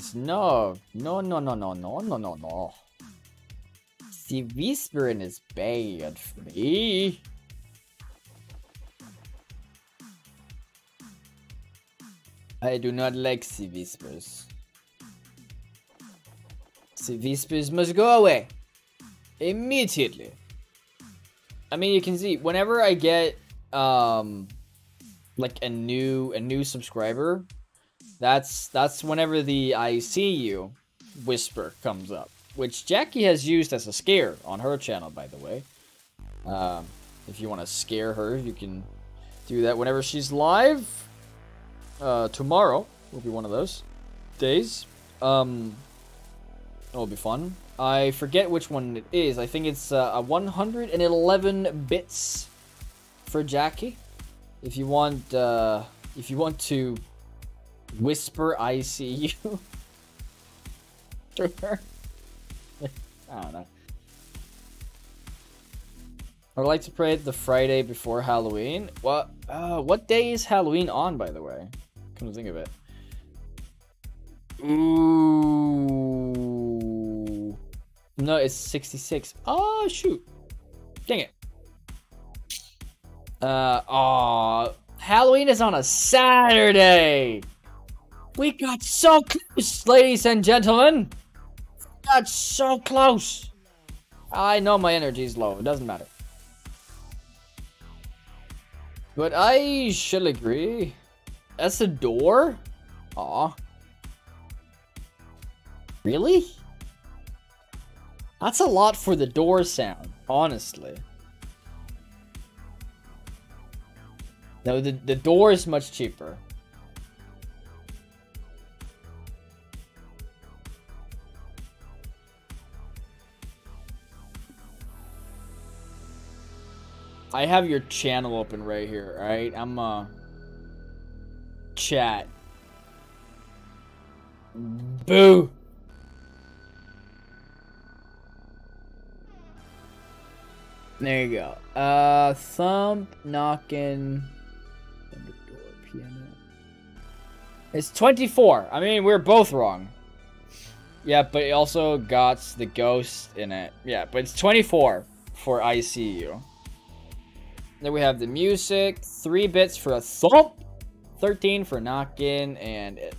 Speaker 1: See, whispering is bad for me. I do not like sea whispers. Sea whispers must go away. Immediately. I mean, you can see, whenever I get, like a new subscriber, that's whenever the I see you whisper comes up, which Jackie has used as a scare on her channel, by the way. If you want to scare her, you can do that whenever she's live. Tomorrow will be one of those days. It'll be fun. I forget which one it is. I think it's a 111 bits for Jackie. If you want to whisper I see you to her. I don't know. I would like to pray the Friday before Halloween. What day is Halloween on, by the way? Come to think of it. Ooh. No, it's 66. Oh, shoot. Dang it. Halloween is on a Saturday. We got so close, ladies and gentlemen. Got so close. I know my energy is low. It doesn't matter. But I shall agree. That's a door? Aw. Really? That's a lot for the door sound, honestly. No, the door is much cheaper. I have your channel open right here, alright? I'm, chat. Boo! There you go. Thump, knocking... Door, piano. It's 24. I mean, we're both wrong. Yeah, but it also got the ghost in it. Yeah, but it's 24 for I See You. Then we have the music, 3 bits for a thump, 13 for knock-in, and it...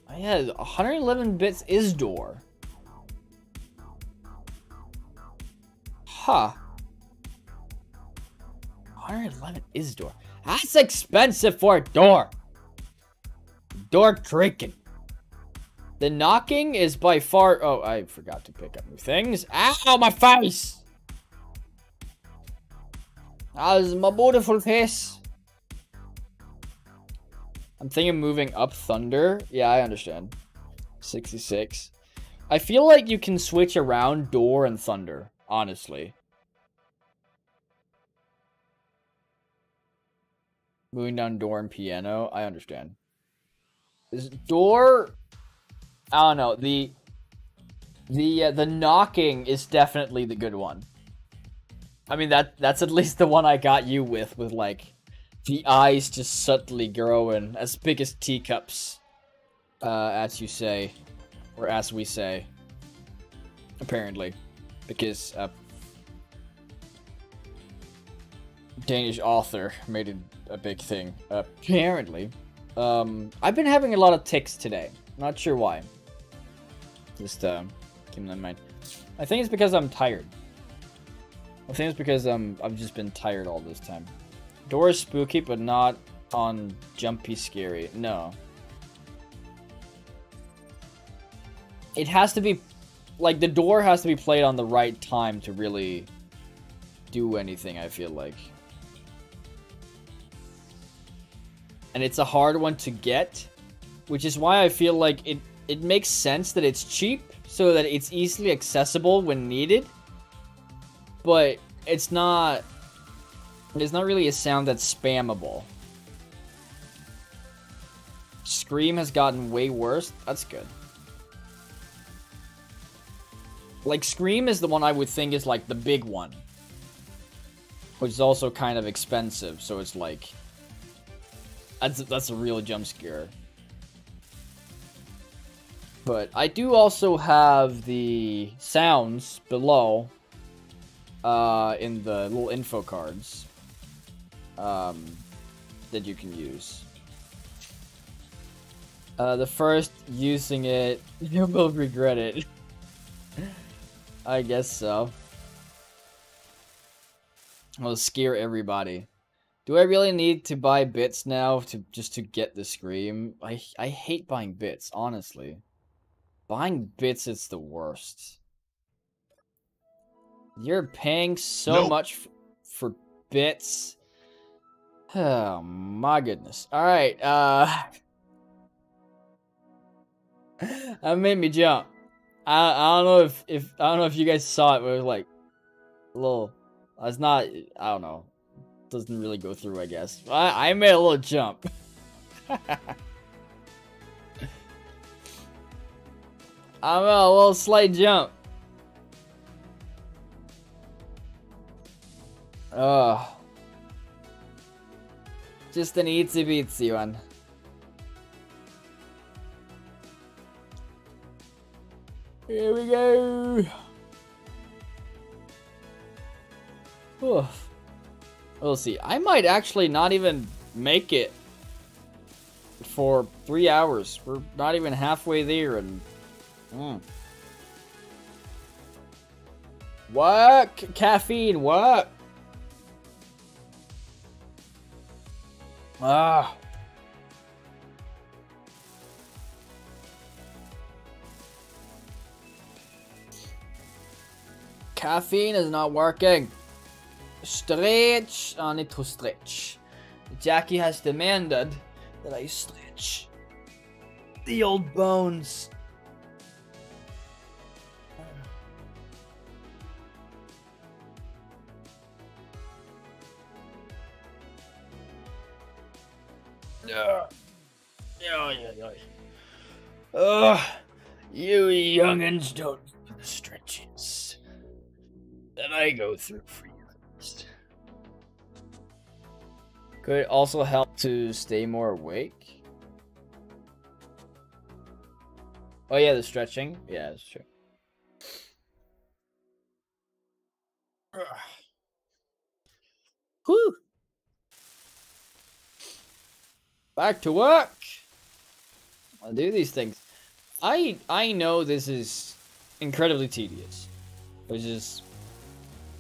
Speaker 1: Oh yeah, 111 bits is door. Huh. 111 is door. That's expensive for a door. Door creaking. The knocking is by far... Oh, I forgot to pick up new things. Ow, my face! That's my beautiful face. I'm thinking moving up Thunder. Yeah, I understand. 66. I feel like you can switch around Door and Thunder, honestly. Moving down Door and Piano, I understand. Is Door... I don't know. The knocking is definitely the good one. I mean, that's at least the one I got you with like, the eyes just subtly growing, as big as teacups, as you say, or as we say, apparently, because Danish author made it a big thing, apparently. I've been having a lot of tics today, not sure why, just keep that in mind. I think it's because I'm tired. I think it's because I've just been tired all this time. Door is spooky, but not on jumpy scary. No. It has to be... Like, the door has to be played on the right time to really do anything, I feel like. And it's a hard one to get, which is why I feel like it makes sense that it's cheap, so that it's easily accessible when needed. But it's not really a sound that's spammable. Scream has gotten way worse. That's good. Like, Scream is the one I would think is like the big one, which is also kind of expensive, so it's like that's a real jump scare. But I do also have the sounds below in the little info cards that you can use. The first using it, you will regret it. I guess so. I'll scare everybody. Do I really need to buy bits now just to get the Scream? I hate buying bits, honestly. Buying bits is the worst. You're paying so much for bits. Oh my goodness. Alright, that made me jump. I don't know if you guys saw it, but it was like a little... It's not... I don't know. It doesn't really go through, I guess. I made a little jump. I'm a little slight jump. Oh. Just an itsy bitsy one. Here we go. Oof. We'll see. I might actually not even make it for 3 hours. We're not even halfway there, and what? Caffeine? What? Ah. Caffeine is not working. Stretch. I need to stretch. Jackie has demanded that I stretch the old bones. You youngins don't do the stretches that I go through for you. Could it also help to stay more awake? Oh yeah, the stretching. Yeah, that's true. Whew. Back to work. I'll do these things. I know this is incredibly tedious, which is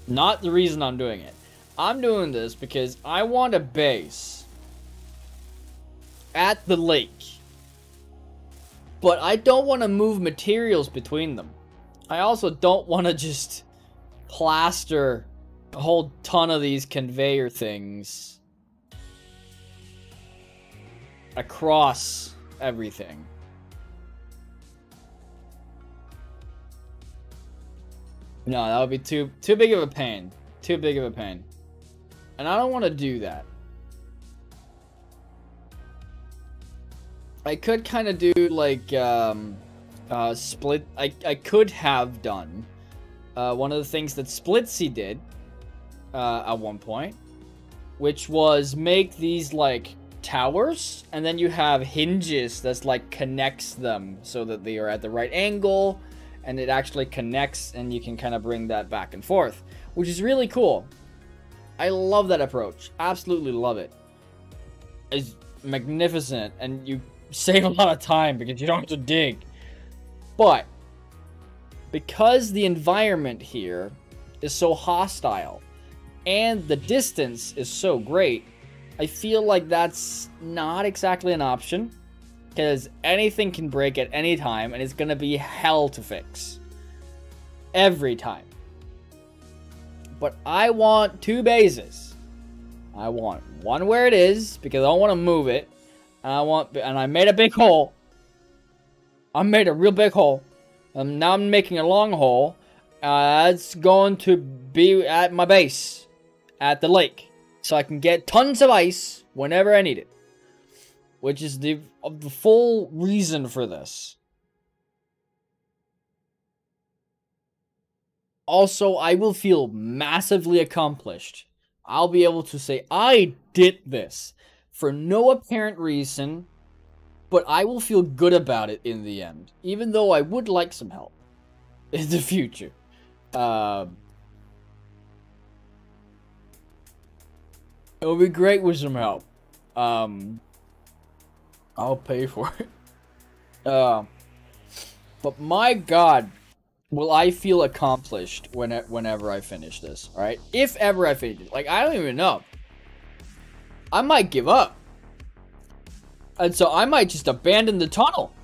Speaker 1: not the reason I'm doing it. I'm doing this because I want a base at the lake, but I don't want to move materials between them. I also don't want to just plaster a whole ton of these conveyor things across everything. No, that would be too big of a pain. Too big of a pain. And I don't want to do that. I could kind of do like split. I could have done one of the things that Splitsy did at one point, which was make these like towers, and then you have hinges that's like connects them so that they are at the right angle, and it actually connects, and you can kind of bring that back and forth, which is really cool. I love that approach. Absolutely love it. It's magnificent, and you save a lot of time because you don't have to dig. But because the environment here is so hostile and the distance is so great, I feel like that's not exactly an option, because anything can break at any time, and it's gonna be hell to fix every time. But I want two bases. I want one where it is, because I don't want to move it. And I made a big hole. I made a real big hole. And now I'm making a long hole. It's going to be at my base, at the lake, so I can get tons of ice whenever I need it. Which is the full reason for this. Also, I will feel massively accomplished. I'll be able to say, I did this for no apparent reason, but I will feel good about it in the end, even though I would like some help in the future. It would be great with some help. I'll pay for it. But my God, will I feel accomplished whenever I finish this, alright? If ever I finish it. Like, I don't even know. I might give up. And so I might just abandon the tunnel.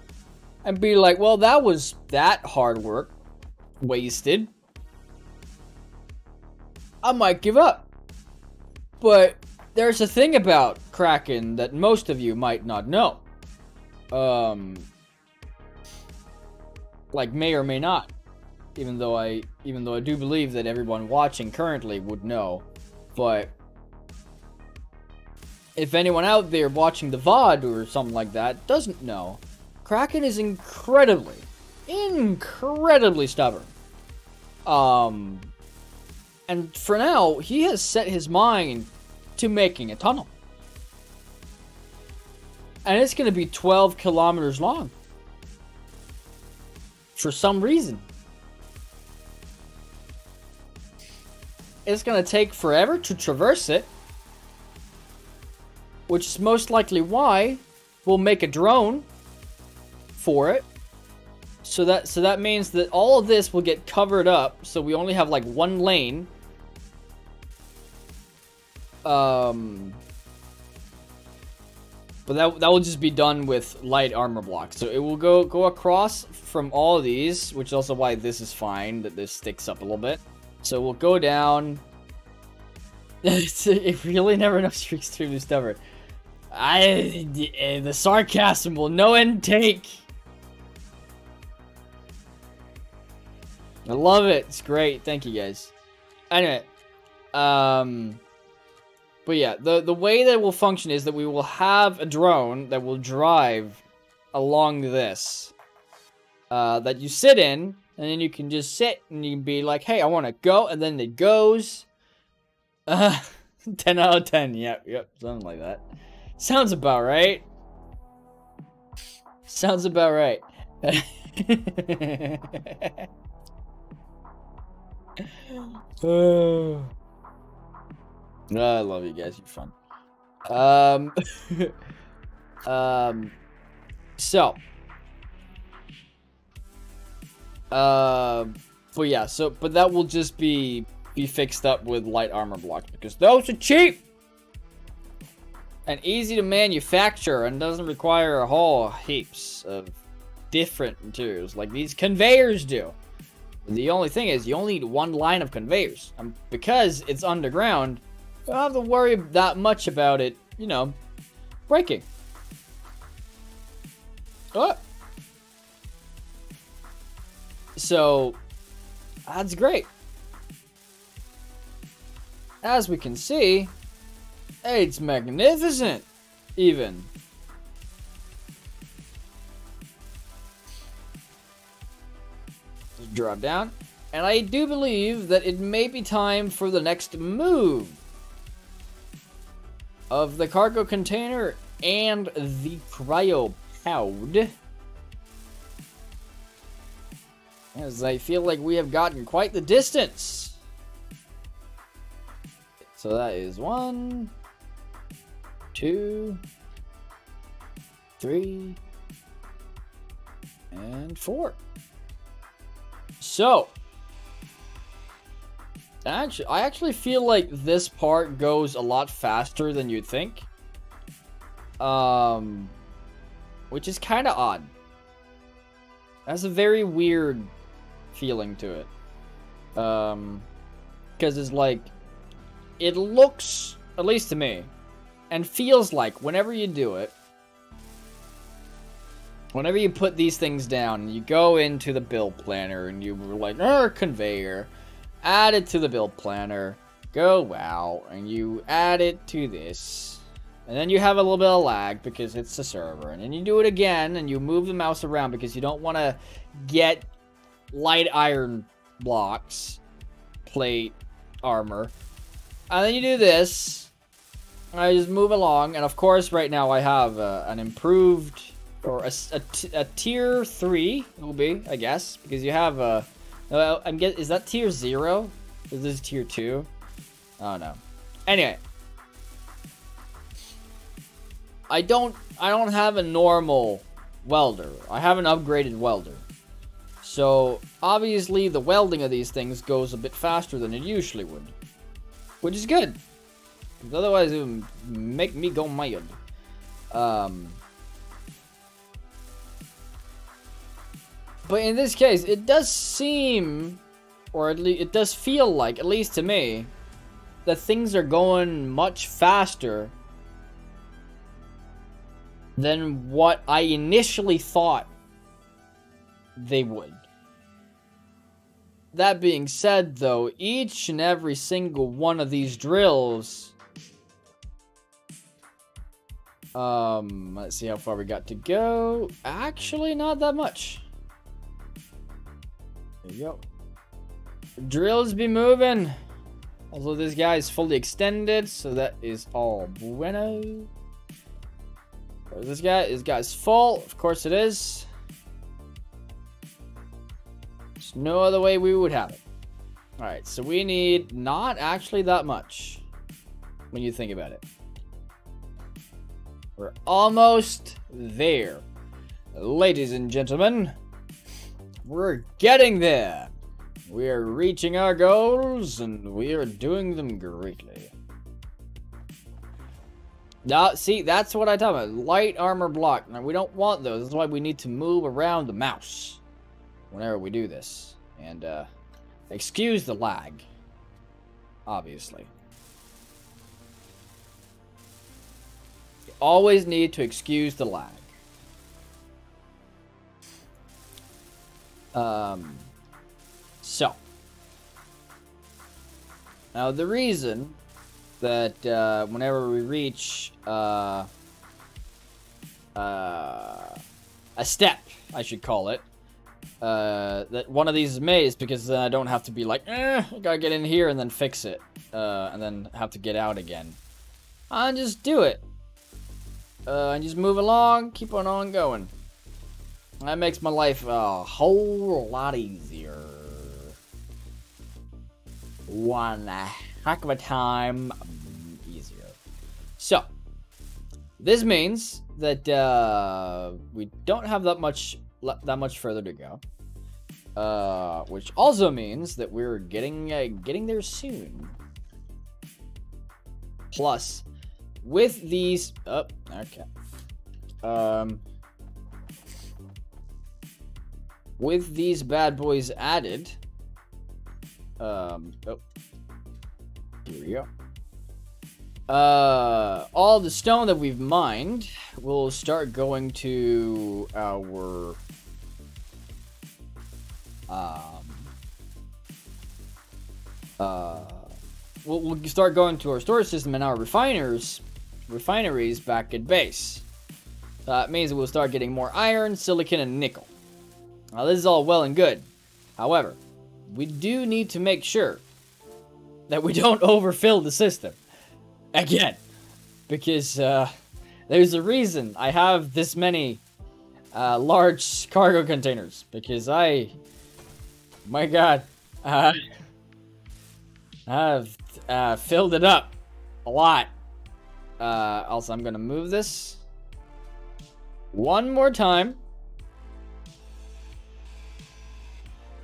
Speaker 1: And be like, well, that was that hard work wasted. I might give up. But there's a thing about Kraken that most of you might not know. Like, may or may not. Even though I do believe that everyone watching currently would know. But if anyone out there watching the VOD or something like that doesn't know, Kraken is incredibly stubborn. And for now, he has set his mind to making a tunnel. And it's going to be 12 kilometers long. For some reason. It's going to take forever to traverse it. Which is most likely why we'll make a drone for it. So that means that all of this will get covered up. So we only have like one lane. But that will just be done with light armor blocks. So it will go across from all of these, which is also why this is fine, that this sticks up a little bit. So we'll go down. It really never enough streaks to be stubborn. The sarcasm will no end take. I love it. It's great. Thank you guys. Anyway, but yeah, the way that it will function is that we will have a drone that will drive along this, that you sit in, and then you can just sit and you can be like, hey, I want to go, and then it goes. 10 out of 10. Yep, something like that. Sounds about right. Sounds about right. I love you guys. You're fun. But yeah, but that will just be fixed up with light armor blocks because those are cheap and easy to manufacture and doesn't require a whole heaps of different materials like these conveyors do. The only thing is you only need one line of conveyors, and because it's underground, you don't have to worry that much about it, you know, breaking. Oh. So, that's great. As we can see, it's magnificent, even. Just drop down. And I do believe that it may be time for the next move of the cargo container and the cryopod. As I feel like we have gotten quite the distance. So that is 1, 2, 3, and 4. So, I actually feel like this part goes a lot faster than you'd think. Which is kind of odd. That's a very weird feeling to it. Because it's like, it looks, at least to me, and feels like whenever you do it, whenever you put these things down and you go into the build planner and you were like, conveyor, add it to the build planner, go out, and you add it to this. And then you have a little bit of lag because it's a server. And then you do it again and you move the mouse around because you don't want to get light iron blocks, plate, armor. And then you do this. And I just move along. And of course, right now I have an improved, or a tier 3, it will be, I guess. Because you have a, is that tier 0? Is this tier 2? Oh no. Anyway. I don't have a normal welder. I have an upgraded welder. So, obviously, the welding of these things goes a bit faster than it usually would. Which is good. Because otherwise, it would make me go mad. But in this case, it does seem, or at least it does feel like, at least to me, that things are going much faster than what I initially thought they would. That being said, though, each and every single one of these drills... let's see how far we got to go. Actually, not that much. There you go. Drills be moving. Also, this guy is fully extended, so that is all bueno. This guy's full. Of course it is. There's no other way we would have it. Alright, so we need not actually that much when you think about it. We're almost there. Ladies and gentlemen, we're getting there. We are reaching our goals and we are doing them greatly. No, see, that's what I talk about. Light armor block. Now, we don't want those. That's why we need to move around the mouse whenever we do this. And, excuse the lag. Obviously. You always need to excuse the lag. So. Now, the reason that whenever we reach a step, I should call it, that one of these is made is because then I don't have to be like, I gotta get in here and then fix it, and then have to get out again. I just do it, and just move along, keep on going. That makes my life a whole lot easier. One heck of a time easier. So, this means that we don't have that much further to go. Which also means that we're getting there soon. Plus, with these, with these bad boys added, here we go. All the stone that we've mined will start going to our we'll start going to our storage system and our refineries back at base. That means we'll start getting more iron, silicon, and nickel. Now this is all well and good. However, we do need to make sure that we don't overfill the system again, because there's a reason I have this many large cargo containers, because my god, I've filled it up a lot. Also, I'm gonna move this one more time.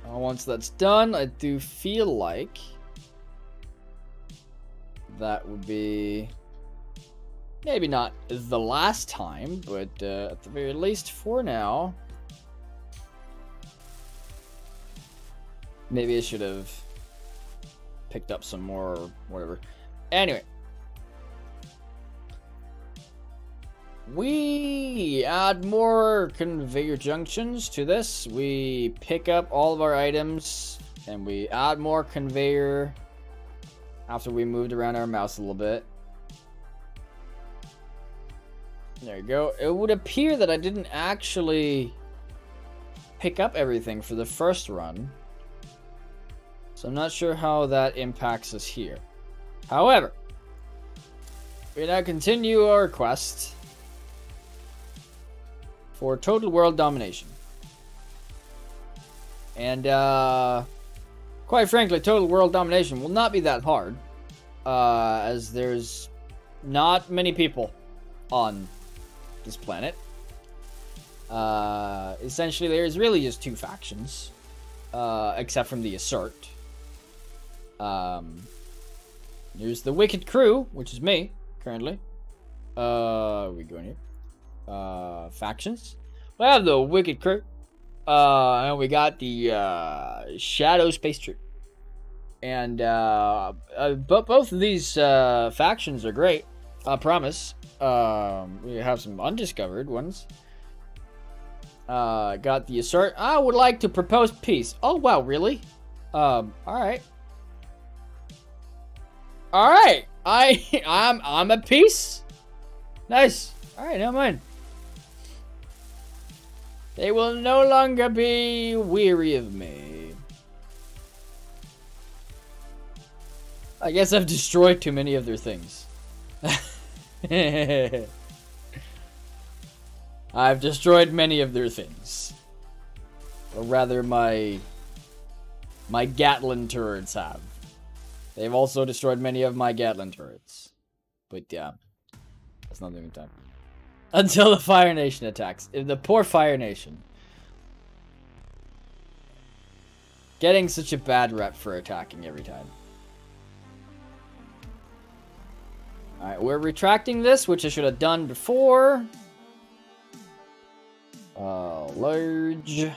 Speaker 1: Once that's done, I do feel like that would be maybe not the last time, but at the very least for now. Maybe I should have picked up some more or whatever. Anyway. We add more conveyor junctions to this. We pick up all of our items and we add more conveyor after we moved around our mouse a little bit. There you go. It would appear that I didn't actually pick up everything for the first run, so I'm not sure how that impacts us here. However, we now continue our quest for total world domination. And, quite frankly, total world domination will not be that hard, as there's not many people on this planet. Essentially, there's really just two factions, except from the Assert. Here's the Wicked Crew, which is me, currently. We going here? Factions. We have the Wicked Crew, and we got the Shadow Space Troop, and but both of these factions are great. I promise. We have some undiscovered ones. Got the Assert. I would like to propose peace. Oh wow, really? All right. All right. I'm at peace. Nice. All right, never mind. They will no longer be weary of me. I guess I've destroyed too many of their things. I've destroyed many of their things. Or rather, my Gatlin turrets have. They've also destroyed many of my Gatlin turrets. But yeah, that's not even time. Until the Fire Nation attacks. The poor Fire Nation. Getting such a bad rep for attacking every time. Alright, we're retracting this, which I should have done before. Large.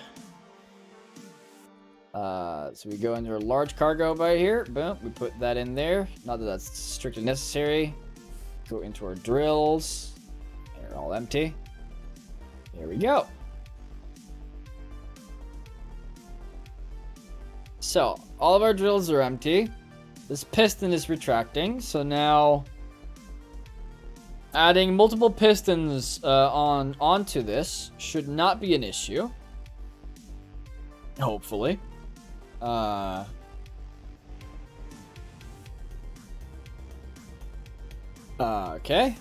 Speaker 1: So we go into a large cargo by here. Boom, we put that in there. Not that that's strictly necessary. Go into our drills. They're all empty. There we go. So, all of our drills are empty. This piston is retracting, so now adding multiple pistons onto this should not be an issue. Hopefully. Okay.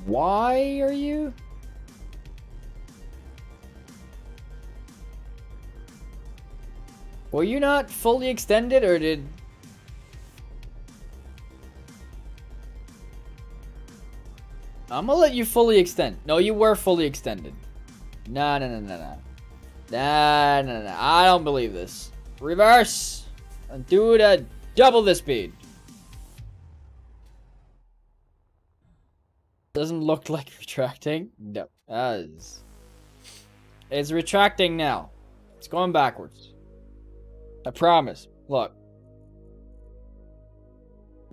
Speaker 1: Why are you? Were you not fully extended, or did... I'm gonna let you fully extend. No, you were fully extended. No. Nah. I don't believe this. Reverse! And do it double the speed. Doesn't look like retracting. No. It's retracting now. It's going backwards. I promise. Look.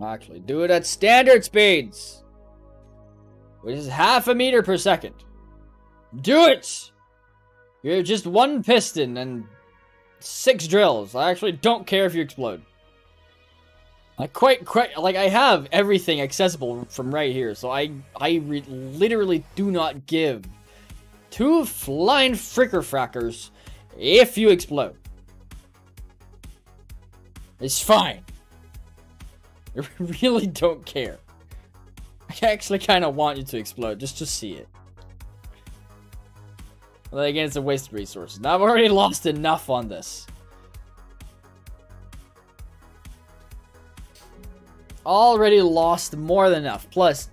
Speaker 1: Actually, do it at standard speeds. Which is 0.5 meter per second. Do it! You have just one piston and 6 drills. I actually don't care if you explode. I like, I have everything accessible from right here, so I literally do not give 2 flying fricker frackers if you explode. It's fine. I really don't care. I actually kind of want you to explode, just to see it. But again, it's a waste of resources. Now I've already lost enough on this. Already lost more than enough. Plus,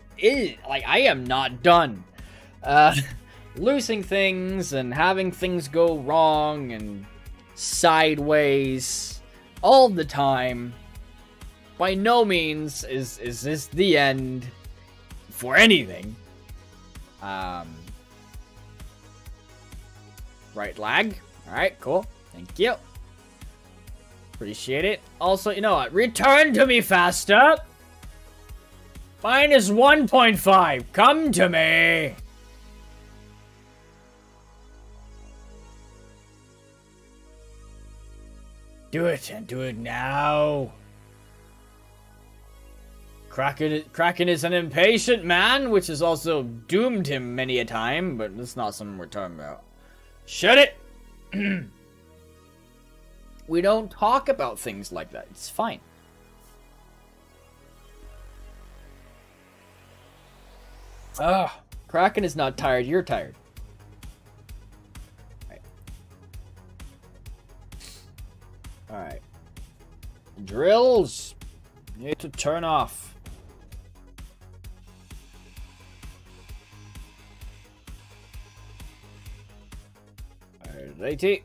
Speaker 1: like, I am not done. Losing things and having things go wrong and sideways all the time. By no means is this the end for anything. Right lag. Alright, cool. Thank you. Appreciate it. Also, you know what? Return to me faster. Minus 1.5. Come to me. Do it, and do it now. Kraken is an impatient man, which has also doomed him many a time, but that's not something we're talking about. Shut it! We don't talk about things like that. It's fine. Kraken is not tired. You're tired. Alright. Drills! Need to turn off. Alrighty.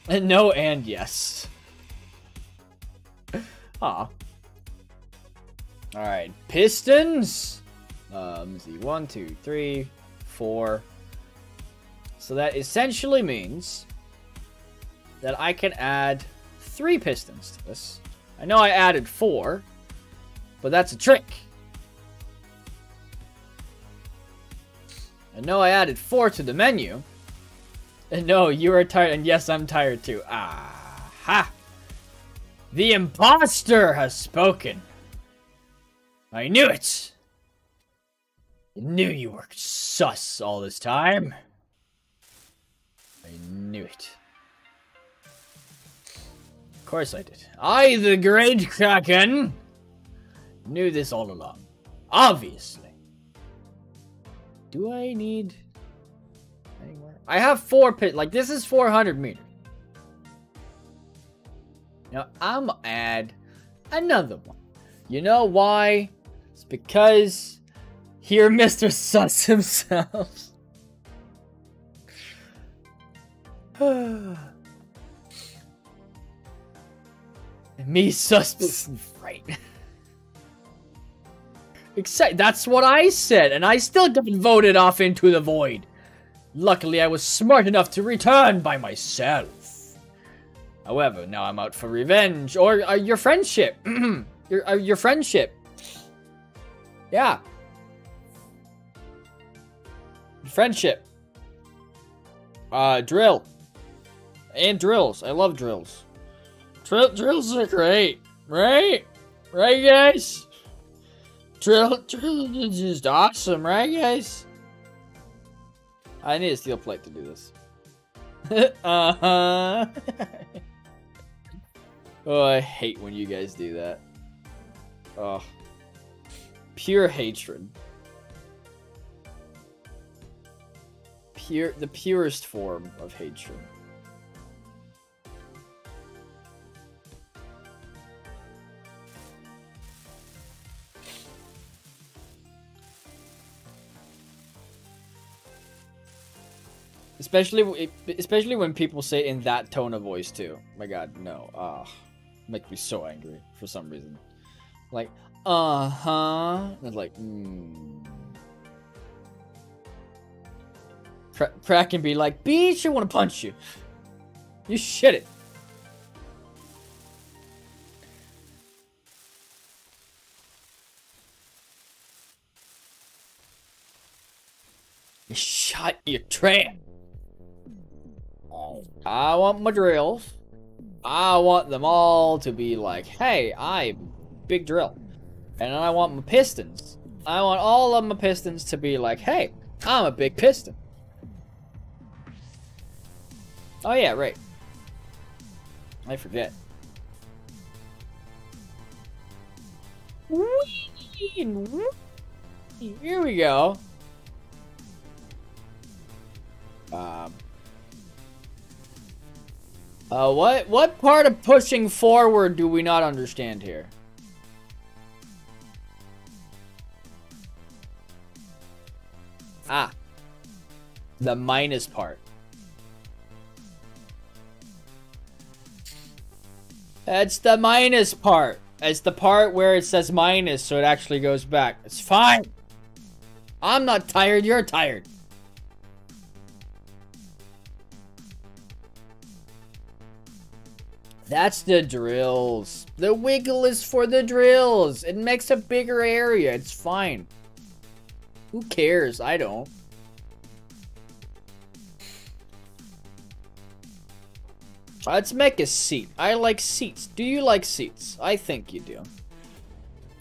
Speaker 1: And no and yes. Aw. Alright, pistons. Let's see, 1, 2, 3, 4. So that essentially means that I can add 3 pistons to this. I know I added 4, but that's a trick. I know I added 4 to the menu. And no, you are tired, and yes, I'm tired too. Aha! The imposter has spoken. I knew it! I knew you were sus all this time. I knew it. Of course I did. I, the great Kraken, knew this all along. Obviously. Do I need anywhere? I have 4 pit. Like, this is 400 meters. Now, I'm gonna add another one. You know why? It's because here Mr. Sus himself. Me sus. Right. That's what I said, and I still got voted off into the void. Luckily, I was smart enough to return by myself. However, now I'm out for revenge, or your friendship. your friendship. Yeah. Friendship. Drill. And drills. I love drills. Drills are great. Right? Right, guys? Drill is just awesome, right, guys? I need a steel plate to do this. Uh-huh. Oh, I hate when you guys do that. Oh. Pure hatred. The purest form of hatred. Especially when people say it in that tone of voice too. My god, no. Makes me so angry for some reason. Like, It's like, Kraken be like, bitch, I want to punch you. You shit it. You shut your trap. I want my drills. I want them all to be like, hey, I'm big drill. And I want my pistons. I want all of my pistons to be like, hey, I'm a big piston. Oh yeah, right. I forget. Here we go. What part of pushing forward do we not understand here? Ah. The minus part. That's the minus part. It's the part where it says minus, so it actually goes back. It's fine. I'm not tired, you're tired. That's the drills. The wiggle is for the drills. It makes a bigger area. It's fine. Who cares? I don't. Let's make a seat. I like seats. Do you like seats? I think you do.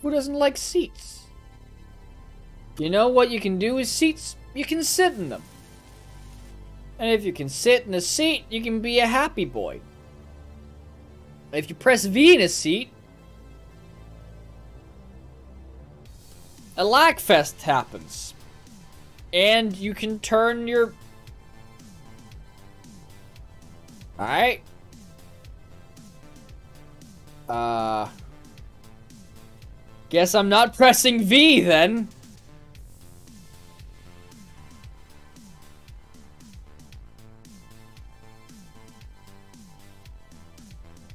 Speaker 1: Who doesn't like seats? You know what you can do with seats? You can sit in them. And if you can sit in a seat, you can be a happy boy. If you press V in a seat, a lagfest happens. And you can turn your... Alright. Guess I'm not pressing V then.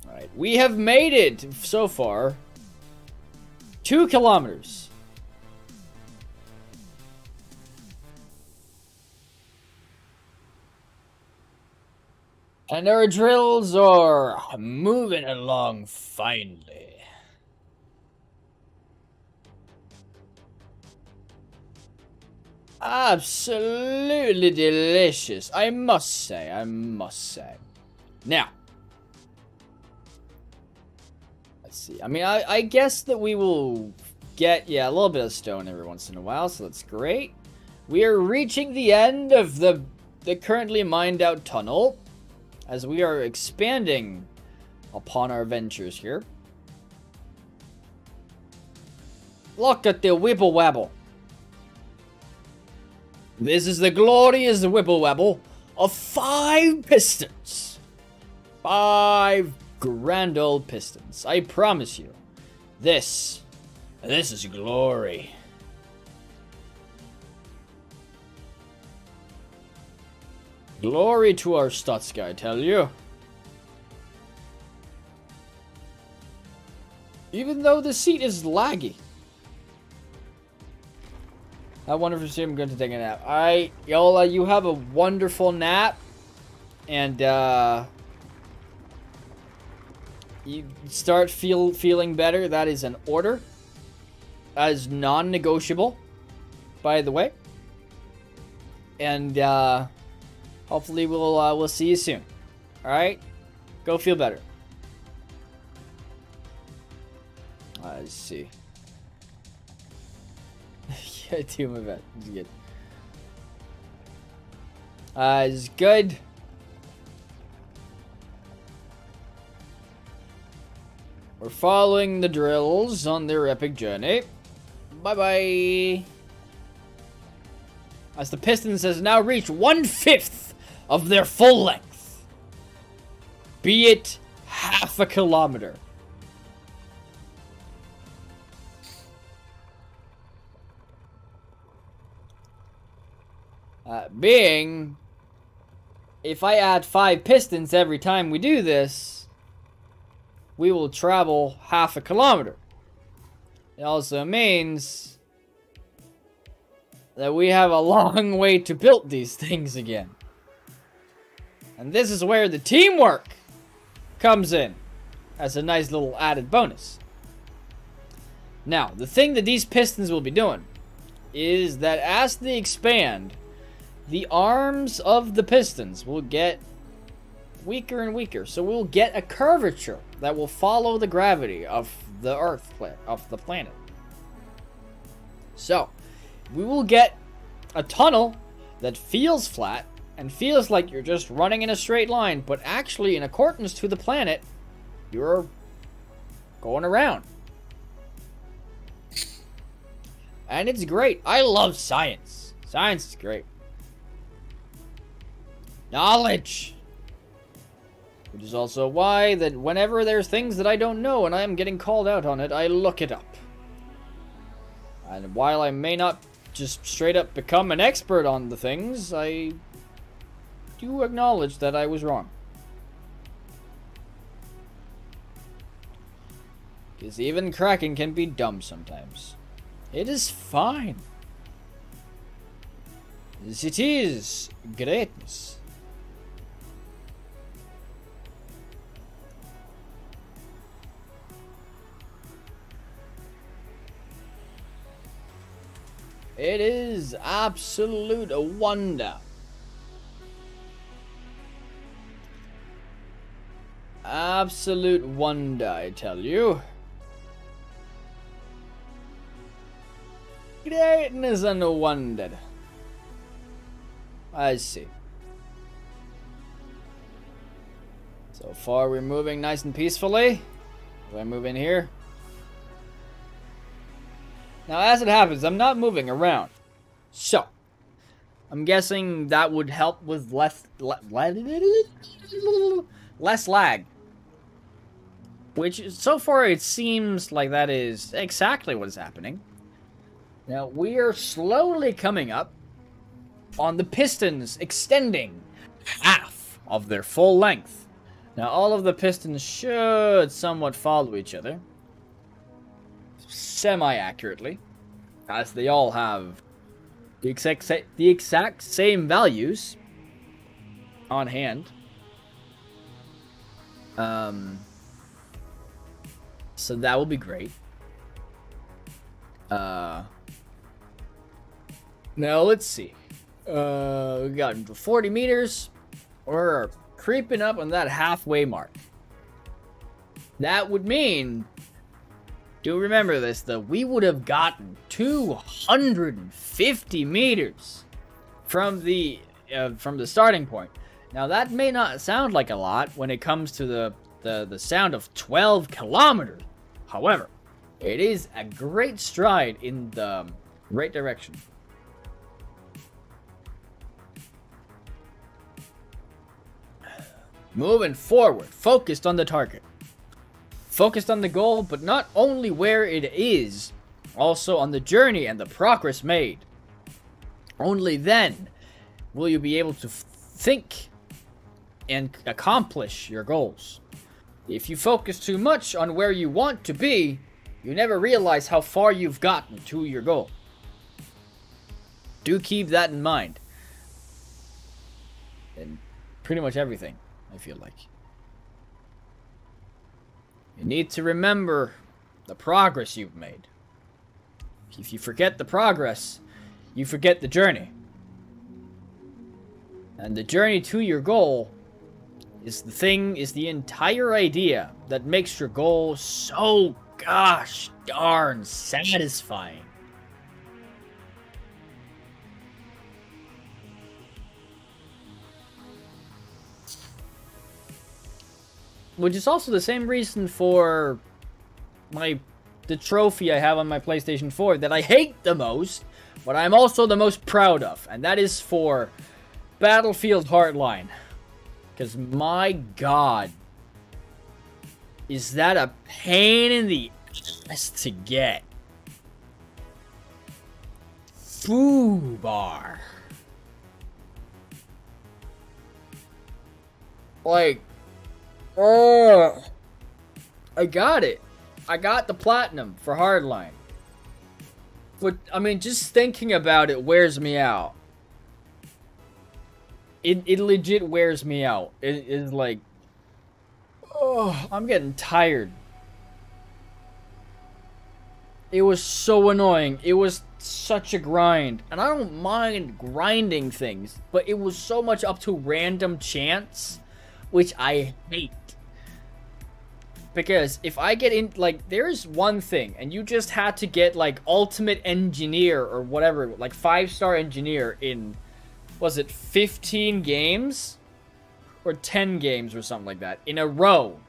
Speaker 1: Alright, we have made it so far. 2 kilometers. And our drills are moving along finely. Absolutely delicious, I must say, Now, let's see. I mean, I guess that we will get, yeah, a little bit of stone every once in a while, so that's great. We are reaching the end of the currently mined out tunnel, as we are expanding upon our ventures here. Look at the wibble wabble. This is the glorious wibble wabble of 5 pistons. 5 grand old pistons. I promise you. This is glory. Glory to our Stutska, I tell you. Even though the seat is laggy. I wonder if I'm going to take a nap. Alright, Yola, you have a wonderful nap. And, you start feeling better. That is an order. That is non-negotiable, by the way. And, hopefully we'll see you soon. Alright? Go feel better. Let's see. Yeah, do my best. It's good. It's good. We're following the drills on their epic journey. Bye-bye. As the Pistons has now reached 1/5 of their full length. Be it half a kilometer. Being, if I add 5 pistons every time we do this, we will travel half a kilometer. It also means that we have a long way to build these things again. And this is where the teamwork comes in as a nice little added bonus. Now, the thing that these pistons will be doing is that as they expand, the arms of the pistons will get weaker and weaker. So we'll get a curvature that will follow the gravity of the Earth, of the planet. So, we will get a tunnel that feels flat and feels like you're just running in a straight line, but actually, in accordance to the planet, you're going around. And it's great. I love science. Science is great. Knowledge! Which is also why that whenever there's things that I don't know and I am getting called out on it, I look it up. And while I may not just straight up become an expert on the things, I do acknowledge that I was wrong. Because even Kraken can be dumb sometimes. It is fine. It is greatness. It is absolute wonder. Absolute wonder, I tell you. Greatness and wonder. I see. So far we're moving nice and peacefully. If I move in here. Now, as it happens, I'm not moving around. So, I'm guessing that would help with less lag. Which, so far, it seems like that is exactly what is happening. Now, we are slowly coming up on the pistons extending half of their full length. Now, all of the pistons should somewhat follow each other. Semi-accurately, as they all have the exact same values on hand. So that will be great. Now let's see. We got 40 meters. We're creeping up on that halfway mark. That would mean, do remember this, that we would have gotten 250 meters from the starting point. Now that may not sound like a lot when it comes to the sound of 12 kilometers. However, it is a great stride in the right direction. Moving forward, focused on the target. Focused on the goal, but not only where it is, also on the journey and the progress made. Only then will you be able to think and accomplish your goals. If you focus too much on where you want to be, you never realize how far you've gotten to your goal. Do keep that in mind. And pretty much everything, I feel like. You need to remember the progress you've made. If you forget the progress, you forget the journey. And the journey to your goal is the entire idea that makes your goal so gosh darn satisfying. Which is also the same reason for the trophy I have on my PlayStation 4 that I hate the most, but I'm also the most proud of. And that is for Battlefield Hardline. Because my god, is that a pain in the ass to get. Foobar. Like, oh, I got it. I got the platinum for Hardline. But, I mean, just thinking about it wears me out. It legit wears me out. It is like, oh, I'm getting tired. It was so annoying. It was such a grind. And I don't mind grinding things, but it was so much up to random chance, which I hate. Because if I get in, like, there's one thing, and you just had to get, like, Ultimate Engineer or whatever, like, 5-star Engineer in, was it 15 games? Or 10 games or something like that, in a row.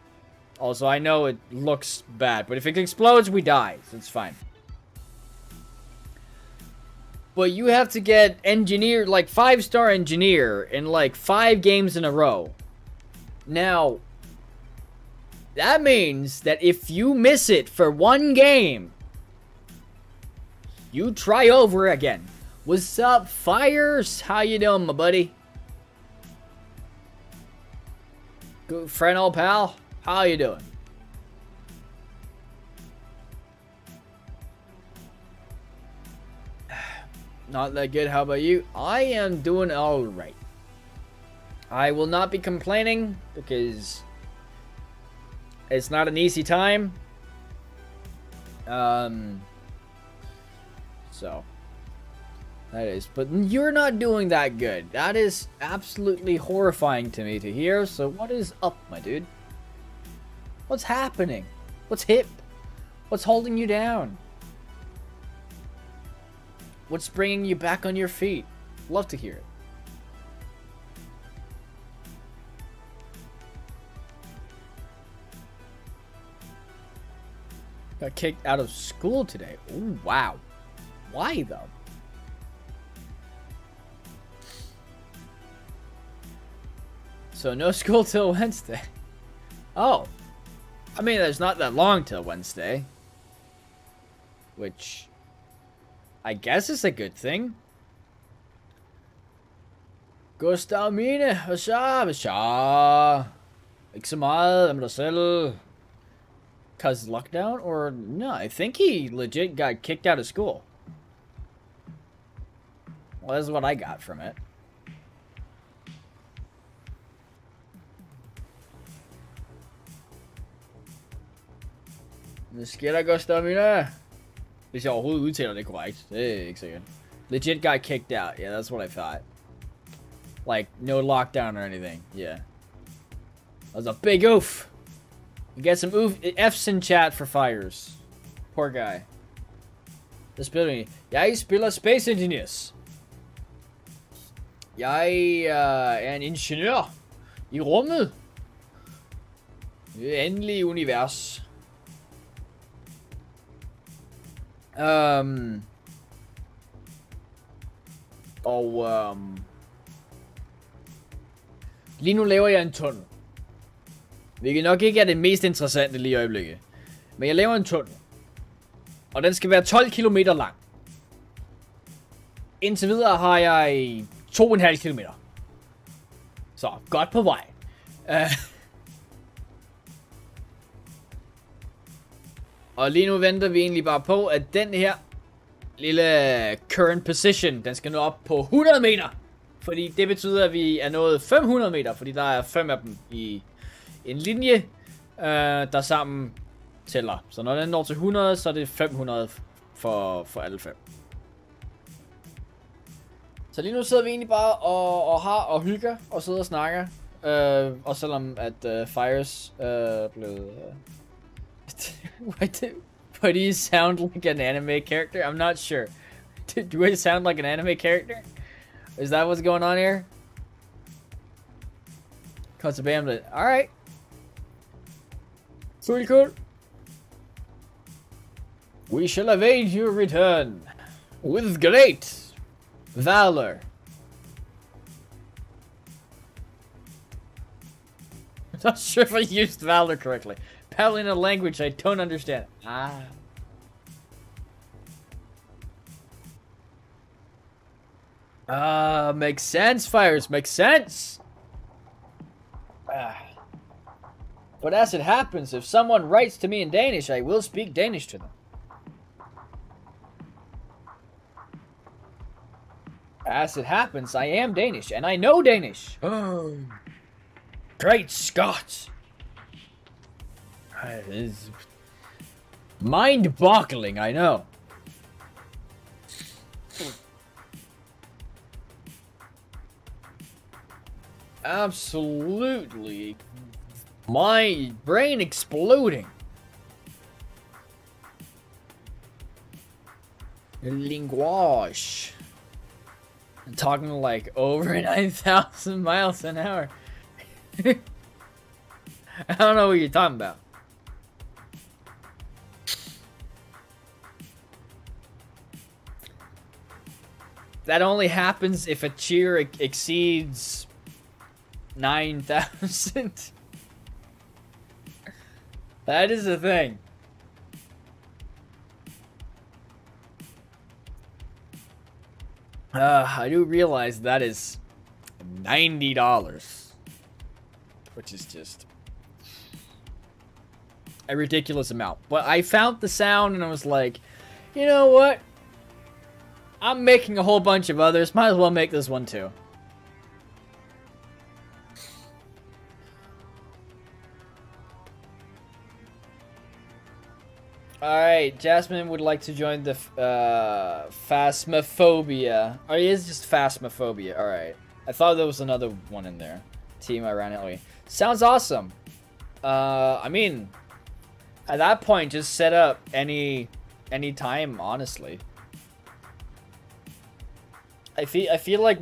Speaker 1: Also, I know it looks bad, but if it explodes, we die, so it's fine. But you have to get Engineer, like, 5-star Engineer in, like, 5 games in a row. Now, that means that if you miss it for one game, you try over again. What's up, Fires? How you doing, my buddy? Good friend, old pal. How you doing? Not that good. How about you? I am doing all right. I will not be complaining because it's not an easy time. So that is, but you're not doing that good. That is absolutely horrifying to me to hear. So what is up, my dude? What's happening? What's hip? What's holding you down? What's bringing you back on your feet? Love to hear it. Got kicked out of school today. Ooh, wow. Why, though? So, no school till Wednesday. Oh. I mean, there's not that long till Wednesday. Which, I guess is a good thing. Gustav Mine, hvad så? Ikke så meget, hvad med dig selv? Cause lockdown? Or, no, I think he legit got kicked out of school. Well, that's what I got from it. Hvad sker der, Gustav Mine? Hvis jeg overhovedet udtaler det korrekt. Det er ikke sikkert. Legit got kicked out. Yeah, that's what I thought. Like, no lockdown or anything. Yeah. That was a big oof. You get some oof F's in chat for Fires. Poor guy. Det spiller vi. Jeg spiller Space Engineers. Jeg er en ingeniør i rummet. Det endelige univers. Lige nu laver jeg en tunnel. Hvilket nok ikke er det mest interessante lige i øjeblikket. Men jeg laver en tunnel. Og den skal være 12 km lang. Indtil videre har jeg 2,5 km. Så, godt på vej. Og lige nu venter vi egentlig bare på, at den her lille current position, den skal nå op på 100 meter. Fordi det betyder, at vi er nået 500 meter, fordi der er 5 af dem i en linje, der sammen tæller. Så når den når til 100, så er det 500 for alle 5. Så lige nu sidder vi egentlig bare og hygger og sidder og snakker. Og selvom at Fires blevet... Why do you sound like an anime character? I'm not sure. Do I sound like an anime character? Is that what's going on here? Alright. Cool. We shall await your return with great valor. I'm not sure if I used valor correctly. Paddling a language I don't understand. Makes sense, Fires. Makes sense. But as it happens, if someone writes to me in Danish, I will speak Danish to them. As it happens, I am Danish, and I know Danish. Oh, great Scott! It is mind-boggling, I know. Absolutely. My brain exploding. Linguage. I'm talking like over 9,000 miles an hour. I don't know what you're talking about. That only happens if a cheer exceeds 9,000. That is the thing. I do realize that is $90, which is just a ridiculous amount. But I found the sound and I was like, you know what? I'm making a whole bunch of others. Might as well make this one too. Alright, Jasmine would like to join the Phasmophobia. Oh, it is just Phasmophobia. Alright. I thought there was another one in there. Team ironically. Sounds awesome. I mean, at that point, just set up any time, honestly. I feel like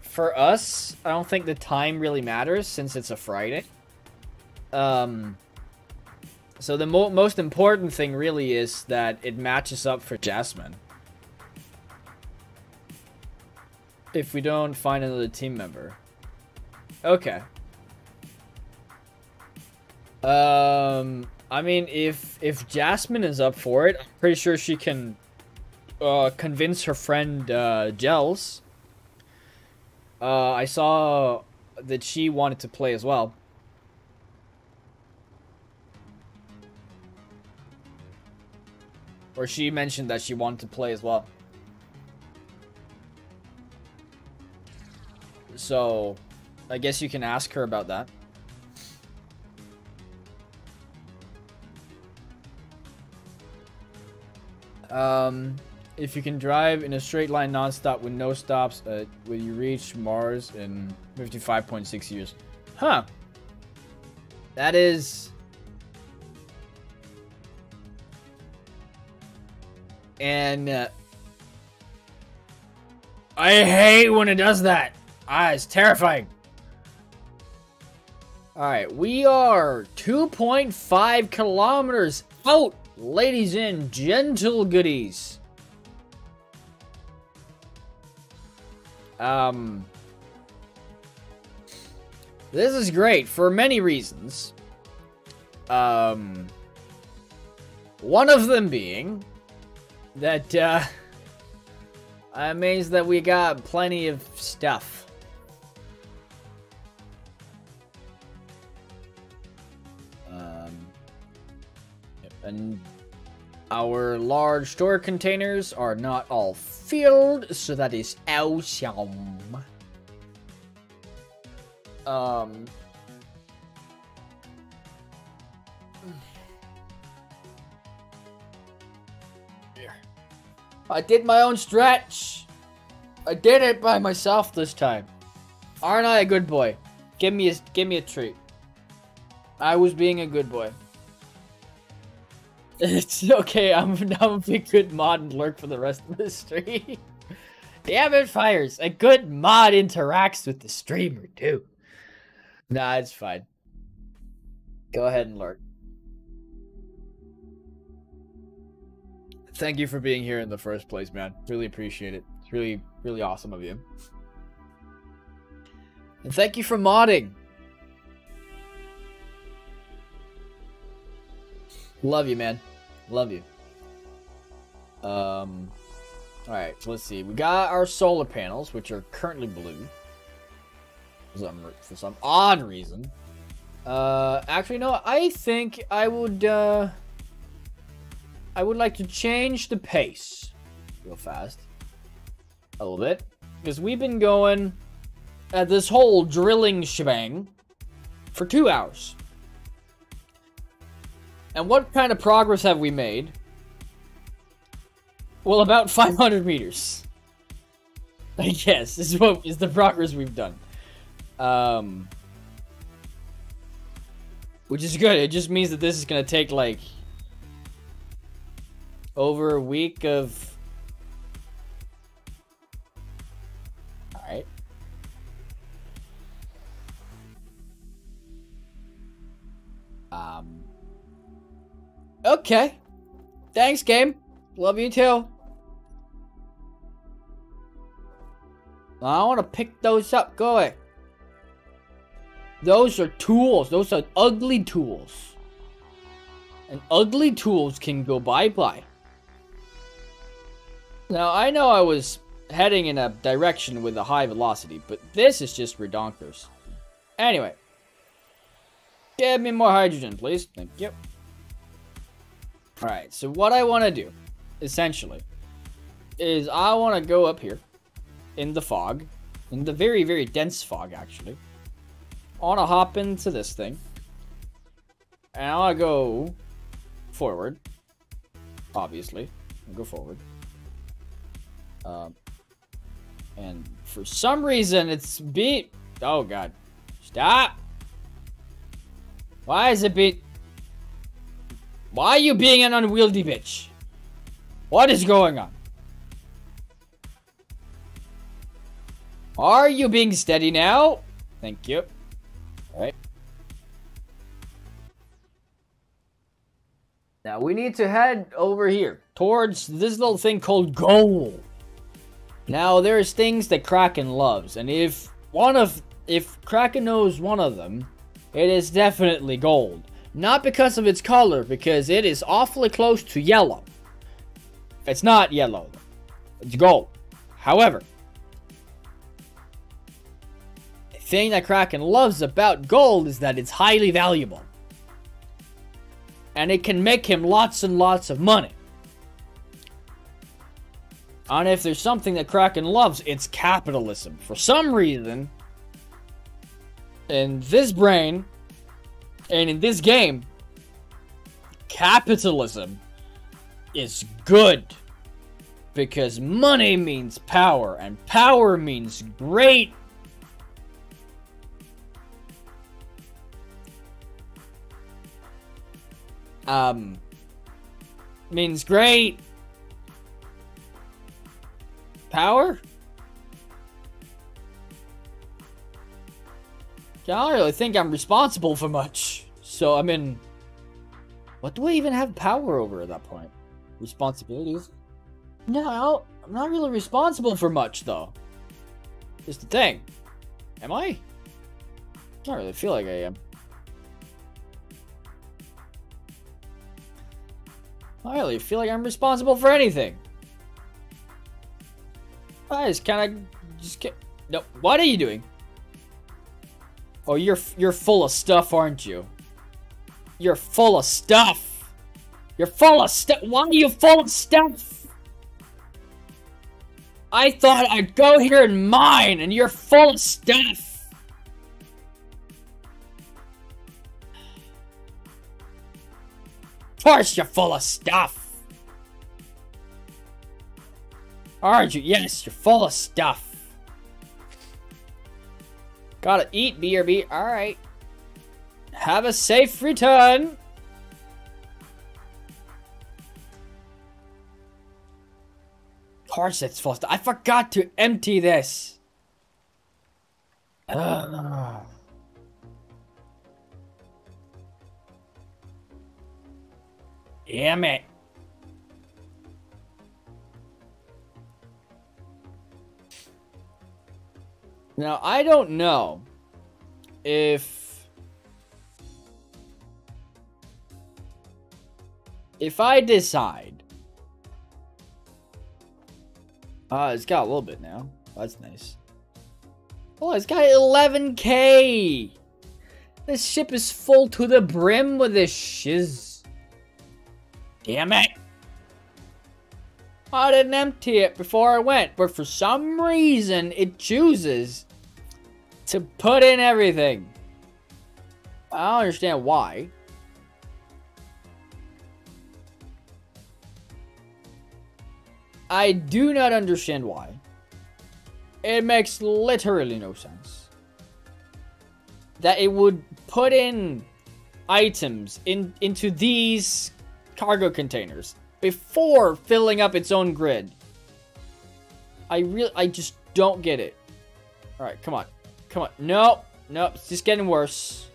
Speaker 1: for us, I don't think the time really matters since it's a Friday. So the most important thing really is that it matches up for Jasmine. If we don't find another team member. Okay. I mean, if Jasmine is up for it, I'm pretty sure she can convince her friend Gels. I saw that she wanted to play as well. Or she mentioned that she wanted to play as well. So, I guess you can ask her about that. If you can drive in a straight line non-stop with no stops, will you reach Mars in 55.6 years? Huh. That is... And I hate when it does that. It's terrifying. Alright, we are 2.5 kilometers out, ladies and gentle goodies. This is great for many reasons. One of them being that means that we got plenty of stuff. Yep. And our large store containers are not all filled, so that is awesome. Here. I did my own stretch. I did it by myself this time. Aren't I a good boy? Give me a treat. I was being a good boy. It's okay, I'm a big good mod and lurk for the rest of the stream. Damn it, Fires. A good mod interacts with the streamer, too. Nah, it's fine. Go ahead and lurk. Thank you for being here in the first place, man. Really appreciate it. It's really, really awesome of you. And thank you for modding. Love you, man. Love you. Alright, so let's see. We got our solar panels, which are currently blue. For some odd reason. Actually, no, I think I would like to change the pace real fast. A little bit. Because we've been going at this whole drilling shebang for 2 hours. And what kind of progress have we made? Well, about 500 meters. I guess is the progress we've done. Which is good. It just means that this is gonna take like over a week of. All right. Okay. Thanks, game. Love you too. I want to pick those up. Go away. Those are tools. Those are ugly tools. And ugly tools can go bye-bye. Now, I know I was heading in a direction with a high velocity, but this is just redonkers. Anyway. Give me more hydrogen, please. Thank you. Alright, so what I want to do, essentially, is I want to go up here in the fog, in the very, very dense fog, actually. I want to hop into this thing, and I want to go forward, obviously. I'll go forward. And for some reason, it's beat. Oh, God. Stop! Why is it beat? Why are you being an unwieldy bitch? What is going on? Are you being steady now? Thank you. Alright. Now we need to head over here towards this little thing called gold. Now there's things that Kraken loves, and if Kraken knows one of them, it is definitely gold. Not because of its color, because it is awfully close to yellow. It's not yellow, it's gold. However, the thing that Kraken loves about gold is that it's highly valuable. And it can make him lots and lots of money. And if there's something that Kraken loves, it's capitalism. For some reason, in this brain, and in this game, capitalism is good. Because money means power, and power means great. Means great power? I don't really think I'm responsible for much. So, I mean, what do I even have power over at that point? Responsibilities? No, I'm not really responsible for much, though. Is the thing. Am I? I don't really feel like I am. I don't really feel like I'm responsible for anything. I just kind of just get. No, what are you doing? Oh, you're full of stuff, aren't you? You're full of stuff. You're full of stuff. Why are you full of stuff? I thought I'd go here and mine, and you're full of stuff. Of course you're full of stuff. Aren't you? Yes, you're full of stuff. Gotta eat, BRB. Alright. Have a safe return. Of course it's full of stuff. I forgot to empty this. Damn it. Now, I don't know if I decide. It's got a little bit now. That's nice. Oh, it's got 11K. This ship is full to the brim with this shiz. Damn it. I didn't empty it before I went, but for some reason, it chooses to put in everything. I don't understand why. I do not understand why. It makes literally no sense. That it would put in items into these cargo containers before filling up its own grid. I just don't get it. Alright, come on. Come on. Nope. Nope. It's just getting worse.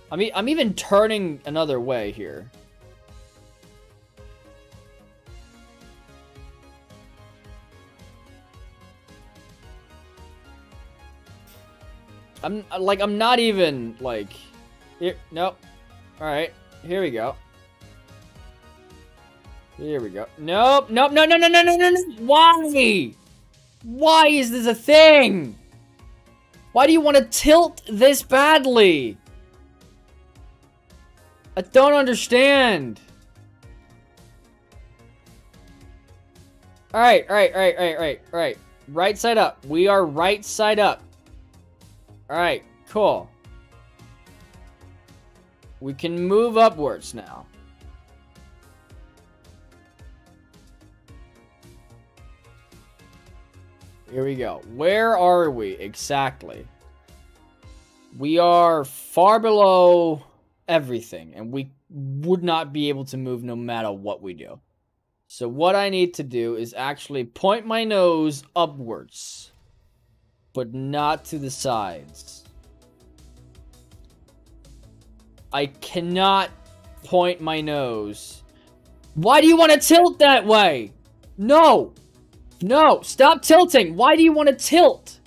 Speaker 1: I'm even turning another way here. I'm not even, like... Here, nope. Alright. Here we go. Here we go. Nope, nope, no, no, no, no, no, no, no. Why? Why is this a thing? Why do you want to tilt this badly? I don't understand. Alright, alright. Right side up. We are right side up. Alright, cool. We can move upwards now. Here we go. Where are we exactly? We are far below everything, and we would not be able to move no matter what we do. So what I need to do is actually point my nose upwards, but not to the sides. I cannot point my nose. Why do you want to tilt that way? No! No, stop tilting. Why do you want to tilt?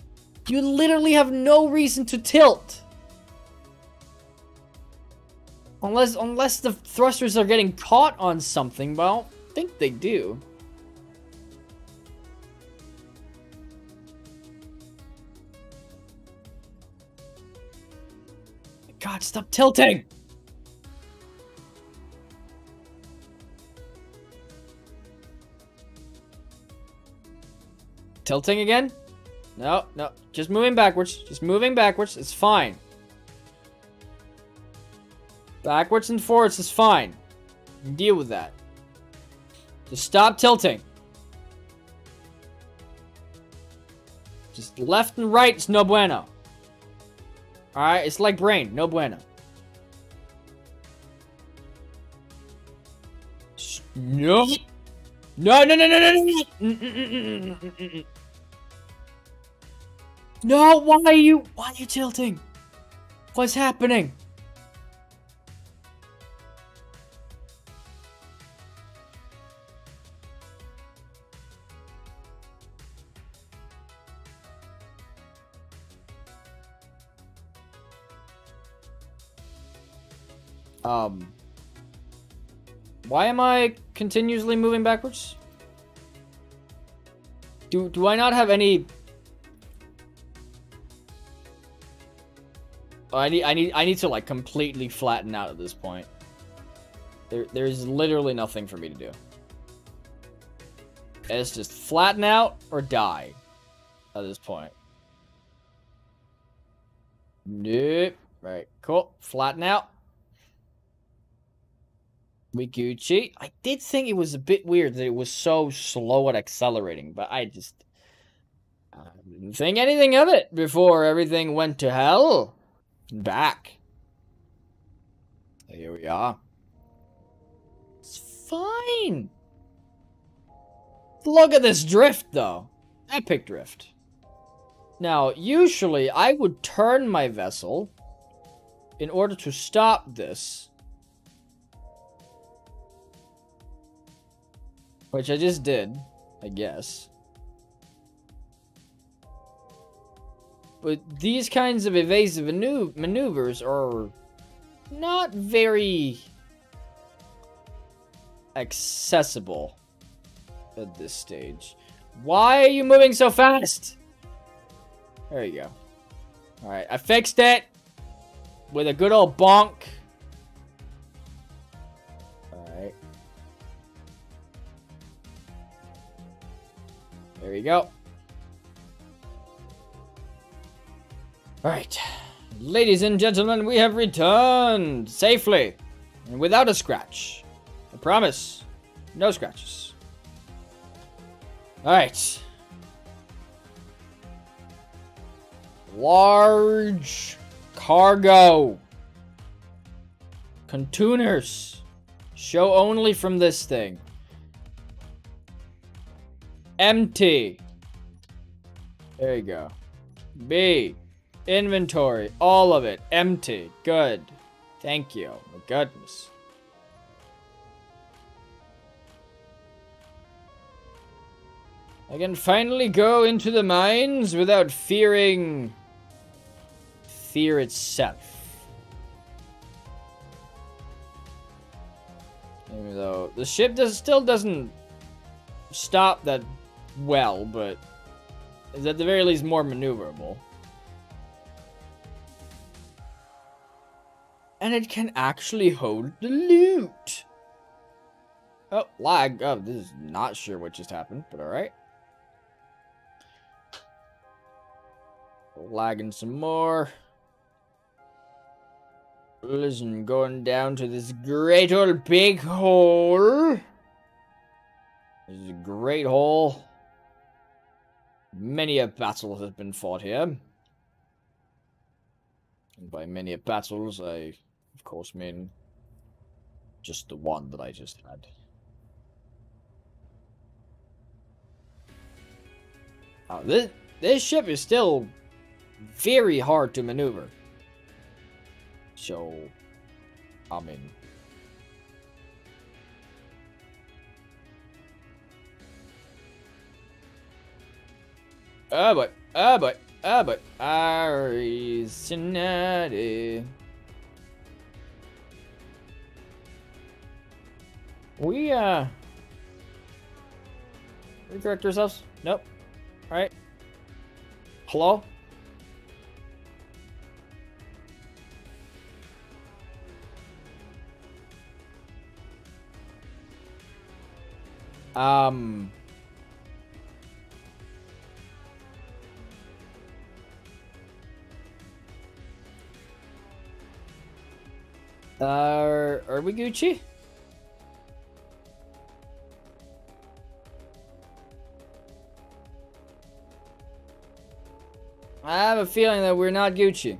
Speaker 1: You literally have no reason to tilt. Unless the thrusters are getting caught on something, but I don't think they do. God, stop tilting! Tilting again? No, no. Just moving backwards. Just moving backwards. It's fine. Backwards and forwards is fine. You can deal with that. Just stop tilting. Just left and right is no bueno. Alright, it's like brain. No bueno. No. No, no, no, no, no, no. No, why are you tilting? What's happening? Why am I continuously moving backwards? Do I not have any... I need to like completely flatten out at this point. There's literally nothing for me to do. It's just flatten out or die at this point. Nope. Right, cool. Flatten out. We Gucci. I did think it was a bit weird that it was so slow at accelerating, but I didn't think anything of it before everything went to hell. Back. Here we are. It's fine. Look at this drift, though. Epic drift. Now, usually, I would turn my vessel in order to stop this. Which I just did, I guess. But these kinds of evasive maneuvers are not very accessible at this stage. Why are you moving so fast? There you go. Alright, I fixed it with a good old bonk. Alright. There you go. Alright. Ladies and gentlemen, we have returned safely and without a scratch. I promise. No scratches. Alright. Large cargo. Containers. Show only from this thing. Empty. There you go. B. Inventory. All of it. Empty. Good. Thank you. My goodness. I can finally go into the mines without fearing fear itself. Even though the ship still doesn't stop that well, but is at the very least more maneuverable. And it can actually hold the loot. Oh, lag. Oh, this is not sure what just happened, but alright. Lagging some more. Listen, going down to this great old big hole. This is a great hole. Many a battle has been fought here. And by many a battles, I, of course, mean just the one that I just had. Oh, this ship is still very hard to maneuver. So, I mean, but Cincinnati. We correct ourselves? Nope. Alright. Hello? Are we Gucci? I have a feeling that we're not Gucci.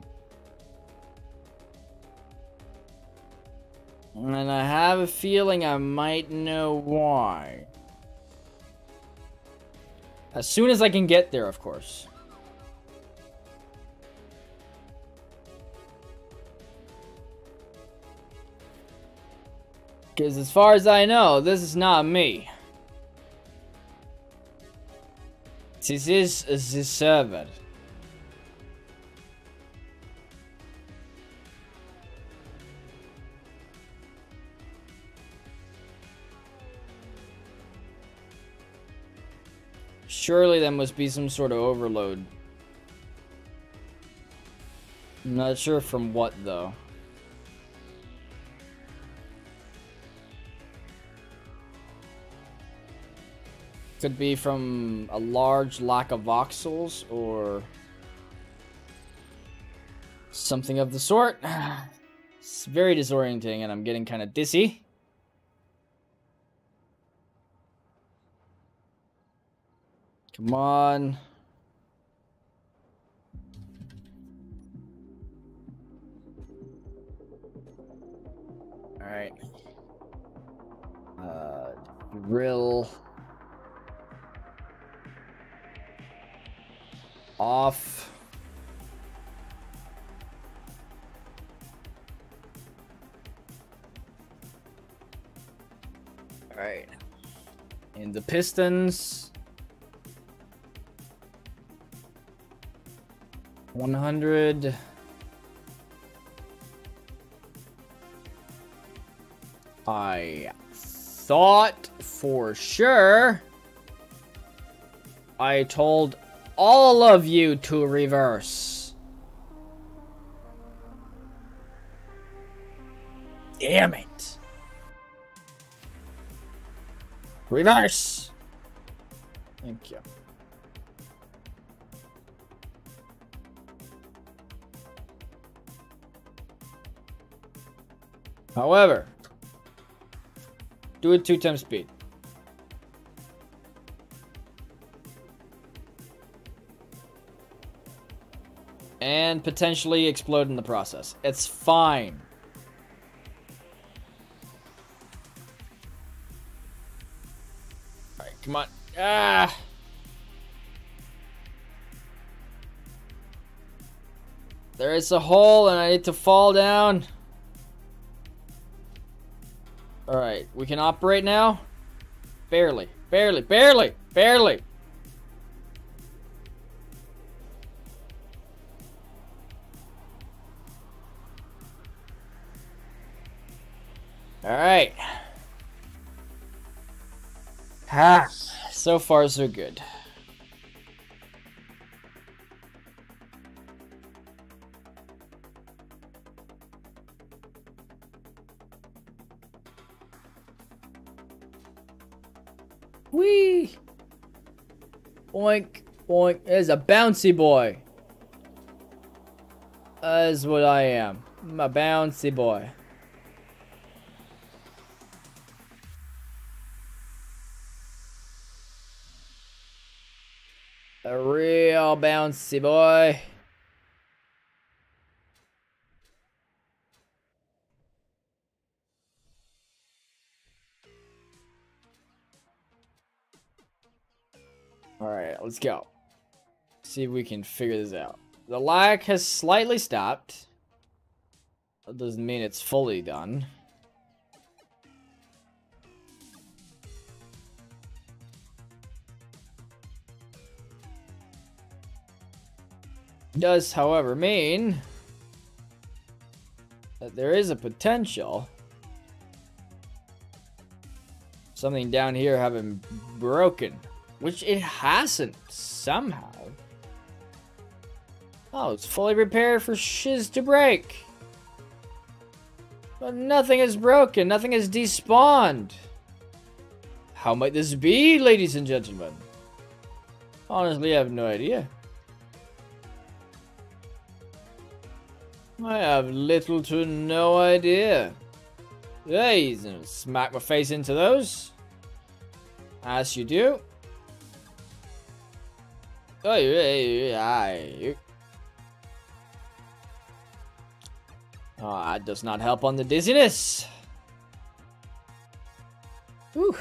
Speaker 1: And I have a feeling I might know why. As soon as I can get there, of course. Because as far as I know, this is not me. This is the server. Surely there must be some sort of overload. I'm not sure from what, though. Could be from a large lack of voxels or something of the sort. It's very disorienting and I'm getting kind of dizzy. Come on. Alright. Drill. Off. Alright. And the pistons. 100. I thought for sure I told all of you to reverse. Damn it. Reverse. Thank you. However, do it 2 times speed. And potentially explode in the process. It's fine. Alright, come on. Ah! There is a hole and I need to fall down. Alright, we can operate now? Barely. Barely. Barely. Barely. Alright. Ah, so far so good. Whee! Boink, boink. There's a bouncy boy. That's what I am. I'm a bouncy boy. A real bouncy boy. Alright, let's go. See if we can figure this out. The lag has slightly stopped. That doesn't mean it's fully done. Does, however, mean that there is a potential something down here having broken, which it hasn't somehow. Oh, it's fully repaired for shiz to break. But nothing is broken, nothing is despawned. How might this be, ladies and gentlemen? Honestly, I have no idea. I have little to no idea. Hey, he's gonna smack my face into those. As you do. Oh, that does not help on the dizziness. Whew.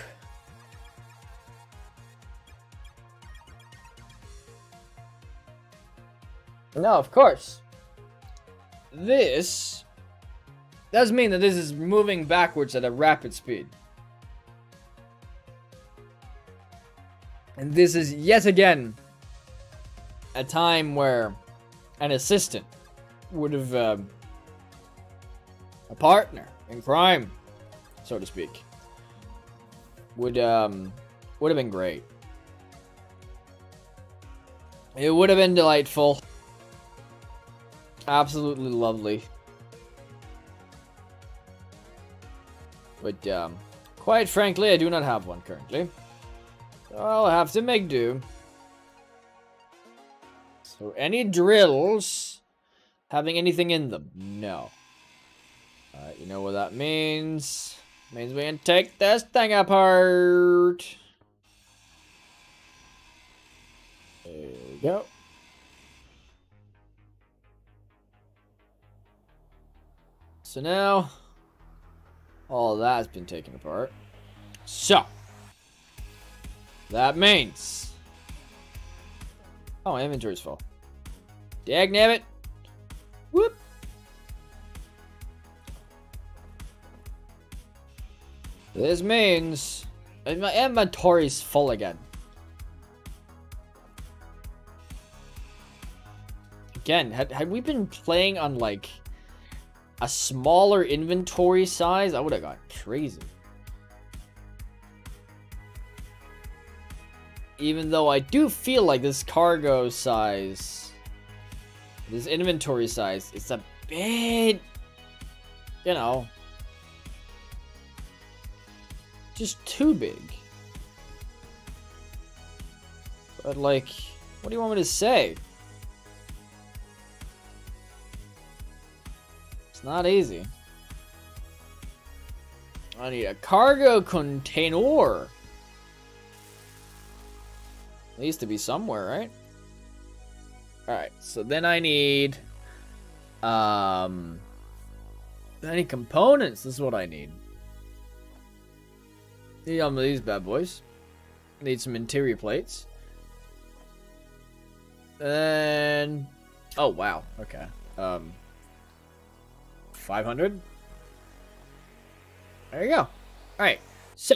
Speaker 1: No, of course. This does mean that this is moving backwards at a rapid speed. And this is yet again a time where an assistant would have a partner in crime, so to speak, would have been great. It would have been delightful. Absolutely lovely. But quite frankly, I do not have one currently. I'll have to make do. So any drills having anything in them? No. You know what that means? Means we can take this thing apart. There we go. So now, all that's been taken apart. So, that means... Oh, inventory's full. Dagnabbit. Whoop. This means my inventory's full again. Again, had we been playing on like a smaller inventory size, I would have gone crazy. Even though I do feel like this cargo size, this inventory size, it's a bit, you know, just too big. But like, what do you want me to say? It's not easy. I need a cargo container. Needs to be somewhere, right? Alright, so then I need any components. This is what I need. Need some of these bad boys. Need some interior plates. And oh wow, okay. 500. There you go. Alright, so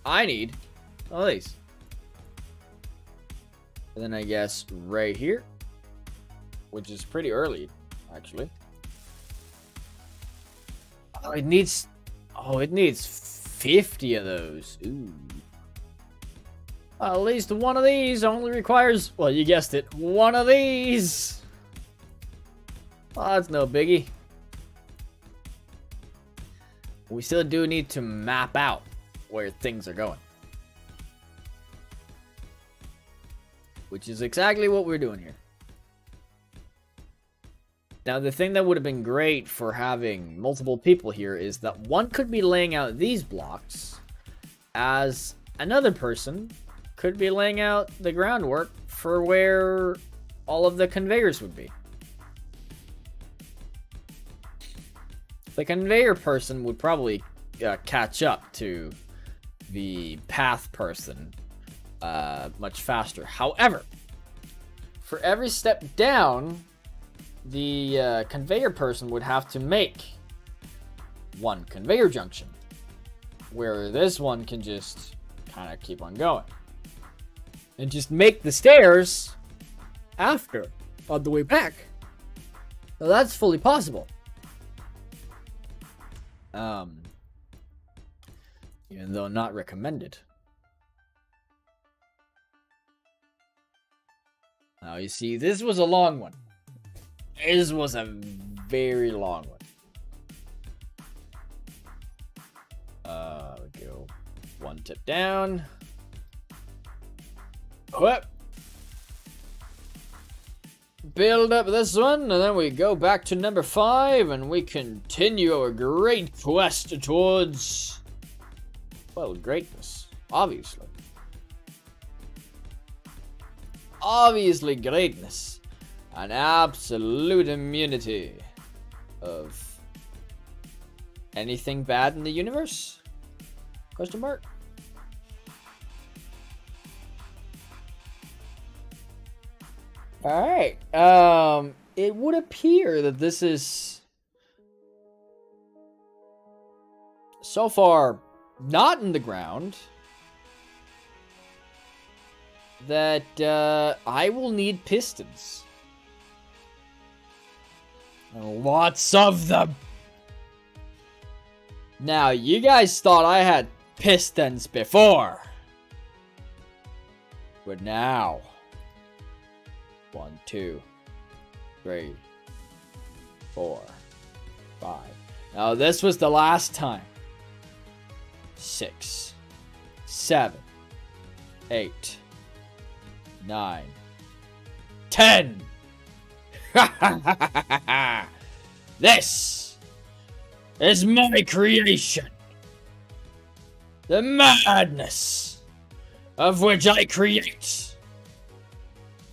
Speaker 1: I need all these. And then I guess right here, which is pretty early, actually. Oh, it needs 50 of those. Ooh. At least one of these only requires, well, you guessed it, one of these. Well, that's no biggie. We still do need to map out where things are going. Which is exactly what we're doing here. Now, the thing that would have been great for having multiple people here is that one could be laying out these blocks, as another person could be laying out the groundwork for where all of the conveyors would be. The conveyor person would probably catch up to the path person much faster. However, for every step down, the conveyor person would have to make one conveyor junction, where this one can just kind of keep on going and just make the stairs after on the way back. So that's fully possible. Even though not recommended. Now, you see, this was a long one. This was a very long one. We go one tip down. Whoop. Build up this one, and then we go back to number 5, and we continue our great quest towards, well, greatness, obviously. Obviously greatness. An absolute immunity of anything bad in the universe? Question mark? Alright. It would appear that this is so far not in the ground. That I will need pistons. Lots of them. Now, you guys thought I had pistons before. But now. 1, 2, 3, 4, 5. Now, this was the last time. 6, 7, 8, 9, 10. This is my creation. The madness of which I create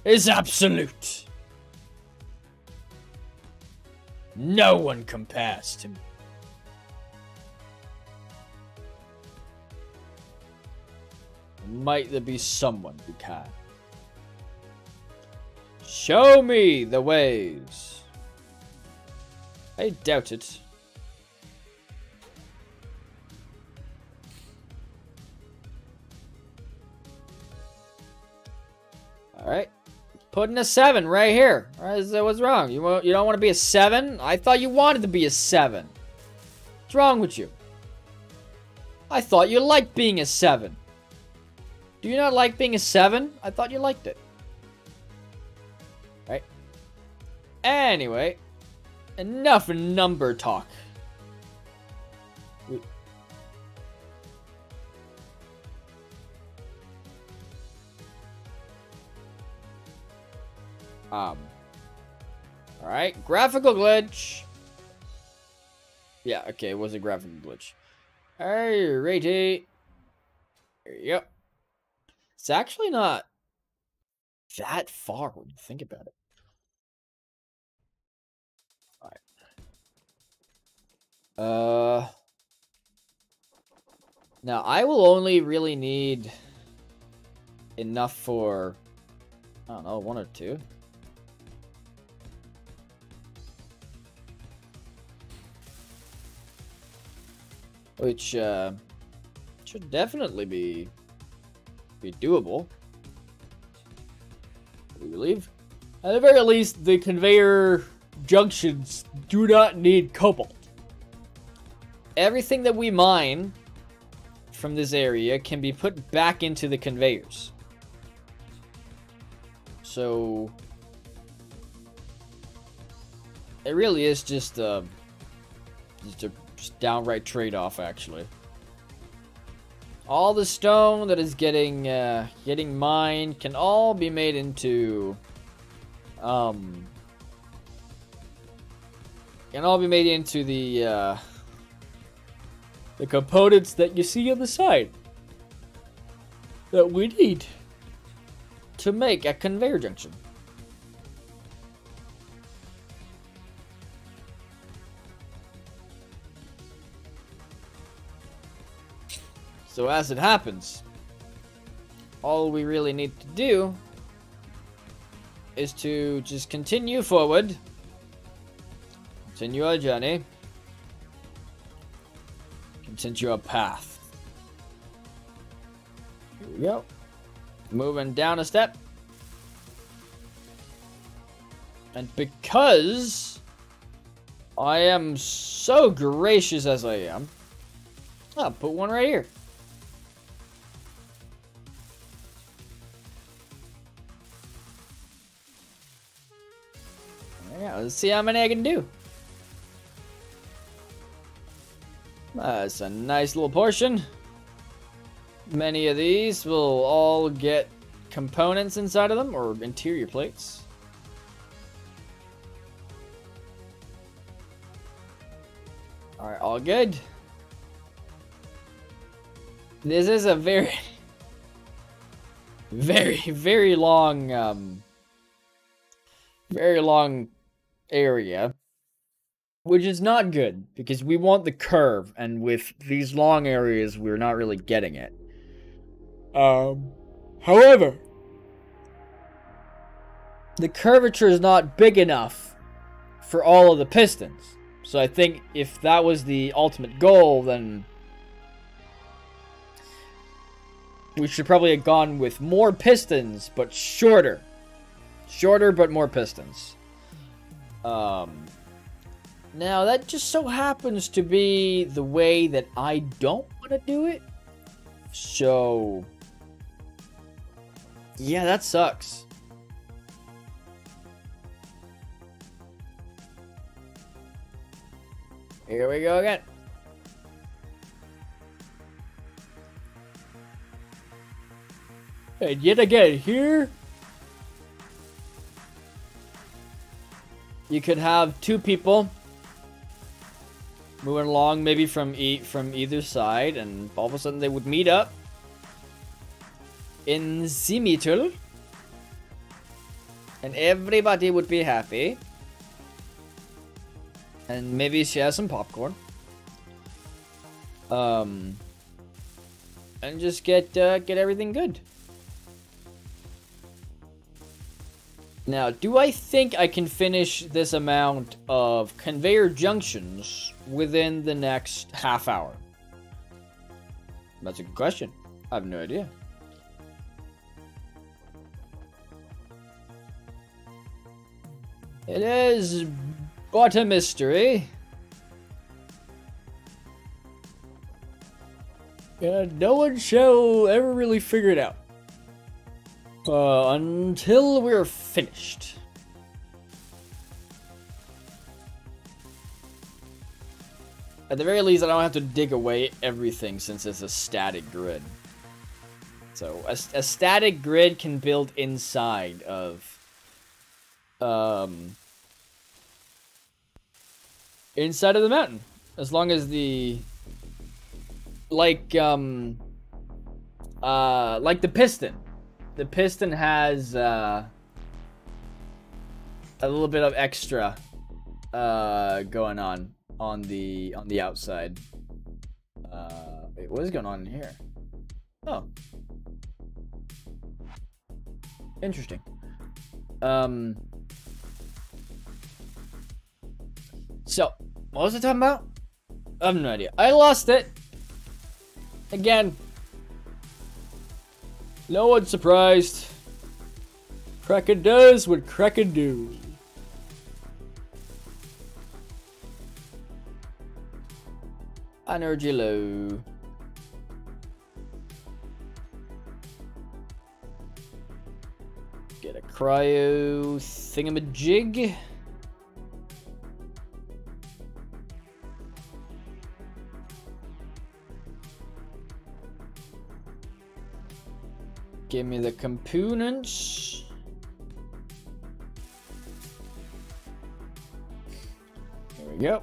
Speaker 1: is absolute. No one compares to me. Might there be someone who can? Show me the ways. I doubt it. Alright. Putting a 7 right here. What's wrong? You don't want to be a 7? I thought you wanted to be a 7. What's wrong with you? I thought you liked being a 7. Do you not like being a 7? I thought you liked it. Right. Anyway. Enough number talk. Alright. Graphical glitch. Yeah, okay. It was a graphical glitch. Alrighty. There you go. It's actually not that far when you think about it. Alright. Now, I will only really need enough for, I don't know, 1 or 2. Which, should definitely be doable. I believe. At the very least, the conveyor junctions do not need cobalt. Everything that we mine from this area can be put back into the conveyors. So it really is just a downright trade-off, actually. All the stone that is getting mined can all be made into the components that you see on the side that we need to make a conveyor junction. So as it happens, all we really need to do is to just continue forward, continue our journey, continue our path. Here we go. Moving down a step. And because I am so gracious as I am, I'll put one right here. Yeah, let's see how many I can do. That's a nice little portion. Many of these will all get components inside of them, or interior plates. Alright, all good. This is a very, very long, area, which is not good because we want the curve, and with these long areas we're not really getting it. However, the curvature is not big enough for all of the pistons, so I think if that was the ultimate goal, then we should probably have gone with more pistons but shorter but more pistons. Now that just so happens to be the way that I don't want to do it. So yeah, that sucks. Here we go again. And yet again, here you could have two people moving along, maybe from either side, and all of a sudden they would meet up in the middle, and everybody would be happy, and maybe share some popcorn, and just get everything good. Now, do I think I can finish this amount of conveyor junctions within the next half hour? That's a good question. I have no idea. It is but a mystery. No one shall ever really figure it out. Until we're finished. At the very least, I don't have to dig away everything since it's a static grid. So, a static grid can build inside of... inside of the mountain. As long as the... Like the piston. The piston has a little bit of extra going on the outside. Wait, what is going on here? Oh, interesting. So what was I talking about? I have no idea. I lost it again. No one's surprised. Kraken does what Kraken do. Energy low. Get a cryo thingamajig. Give me the components. There we go.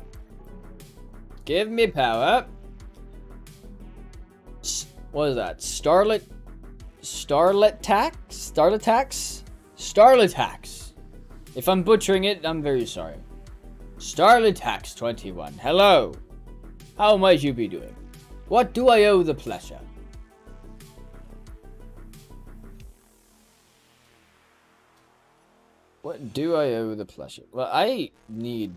Speaker 1: Give me power. What is that? Starlit tax. If I'm butchering it, I'm very sorry. Starlit tax 21. Hello. How might you be doing? What do I owe the pleasure? What do I owe the pleasure? Well, I need...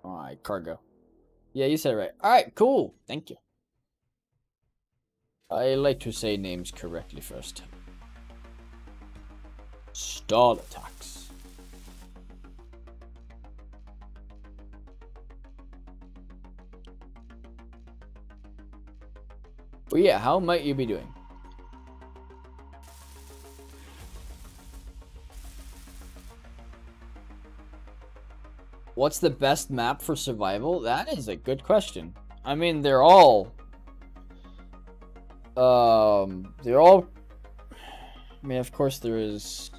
Speaker 1: Alright, cargo. Yeah, you said it right. Alright, cool. Thank you. I like to say names correctly first. Stall attacks. But yeah, how might you be doing? What's the best map for survival? That is a good question. I mean, they're all... I mean, of course there is...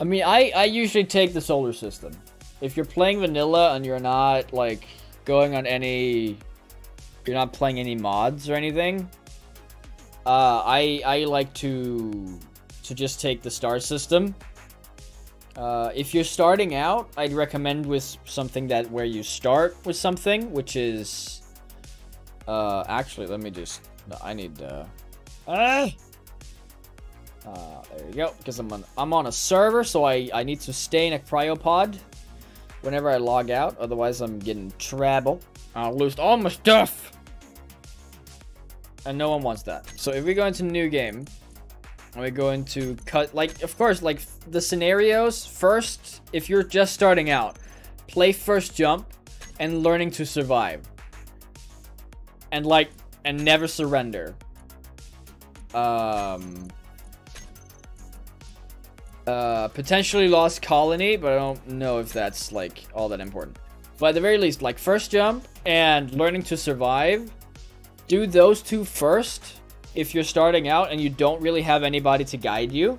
Speaker 1: I mean, I usually take the solar system. If you're playing vanilla and you're not, like, going on any... You're not playing any mods or anything. I like to just take the star system. If you're starting out, I'd recommend with something where you start with something, which is, actually, let me just, I need, there you go, because I'm on a server, so I need to stay in a cryopod whenever I log out, otherwise I'm getting trouble. I'll lose all my stuff, and no one wants that. So if we go into new game, and we're going to cut, like, of course, like, the scenarios, first, if you're just starting out, play first jump, and learning to survive. And, like, and never surrender. Potentially lost colony, but I don't know if that's, like, all that important. But at the very least, like, first jump, and learning to survive, do those two first. if you're starting out and you don't really have anybody to guide you.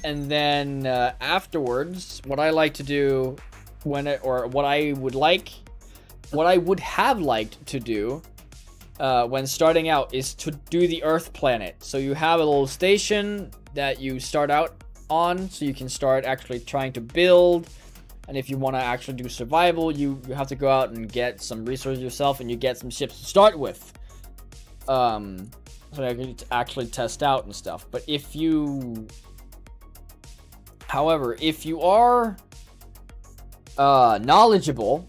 Speaker 1: And then afterwards, what I like to do what I would have liked to do when starting out is to do the Earth planet. So you have a little station that you start out on, so you can start actually trying to build. And if you want to actually do survival, you have to go out and get some resources yourself, and you get some ships to start with. So that you can actually test out and stuff. But if you... However, if you are knowledgeable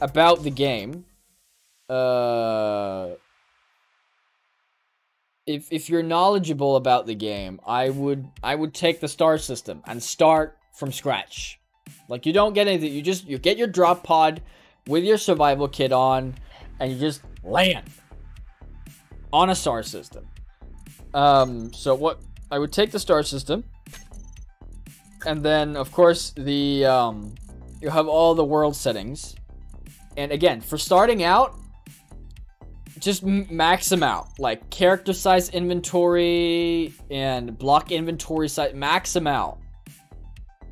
Speaker 1: about the game, if you're knowledgeable about the game, I would take the star system and start from scratch. Like, you don't get anything, you get your drop pod with your survival kit on, and you just land on a star system. So what I would take the star system, and then of course the you have all the world settings, and again, for starting out, just max them out. Like character size inventory and block inventory size, max them out.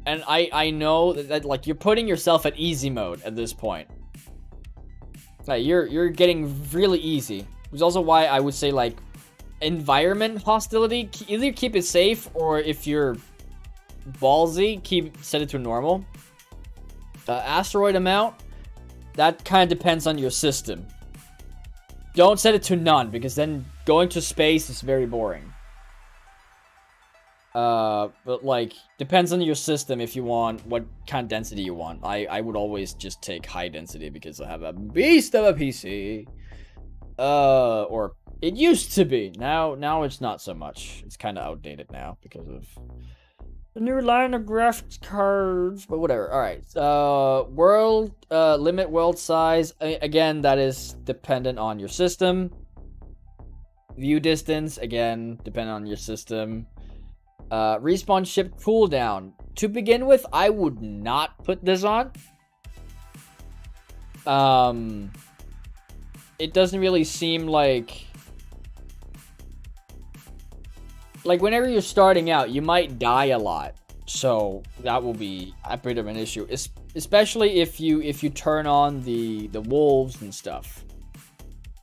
Speaker 1: And I know that like you're putting yourself at easy mode at this point. Like you're getting really easy. Which is also why I would say like environment hostility, either keep it safe, or if you're ballsy, set it to normal. Asteroid amount, that kind of depends on your system. Don't set it to none, because then going to space is very boring. But like, depends on your system if you want, what kind of density you want. I would always just take high density because I have a beast of a PC. Or it used to be. Now it's not so much. It's kind of outdated now because of the new line of graphics cards, but whatever. All right. Limit world size. Again, that is dependent on your system. View distance, again, dependent on your system. Respawn ship cooldown. To begin with, I would not put this on. It doesn't really seem like whenever you're starting out, you might die a lot, so that will be a bit of an issue, especially if you turn on the wolves and stuff.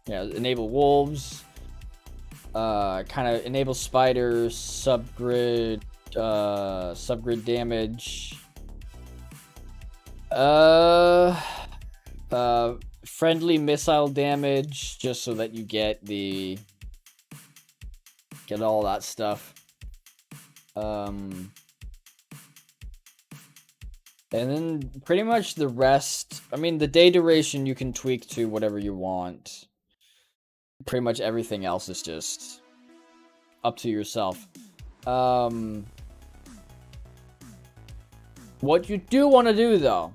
Speaker 1: Yeah, enable wolves, kind of enable spiders, subgrid damage, friendly missile damage, just so that you get all that stuff. And then pretty much the rest, I mean, the day duration you can tweak to whatever you want. Pretty much everything else is just up to yourself. What you do want to do though,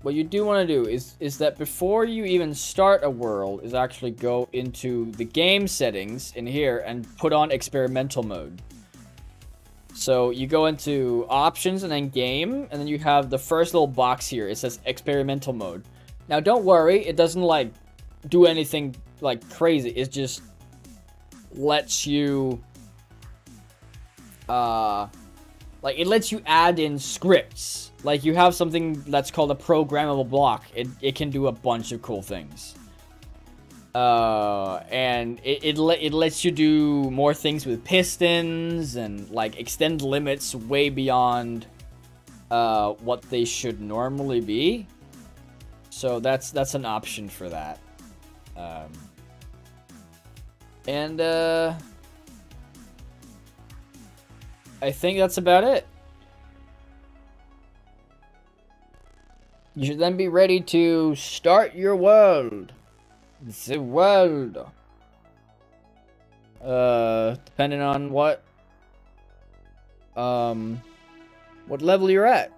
Speaker 1: is that before you even start a world, is actually go into the game settings in here and put on experimental mode. So you go into options and then game, and then you have the first little box here. It says experimental mode. Now don't worry, it doesn't like do anything like crazy. It just lets you it lets you add in scripts. Like, you have something that's called a programmable block. It can do a bunch of cool things. And it lets you do more things with pistons and, like, extend limits way beyond what they should normally be. So that's an option for that. I think that's about it. You should then be ready to start your world. The world. Depending on what level you're at.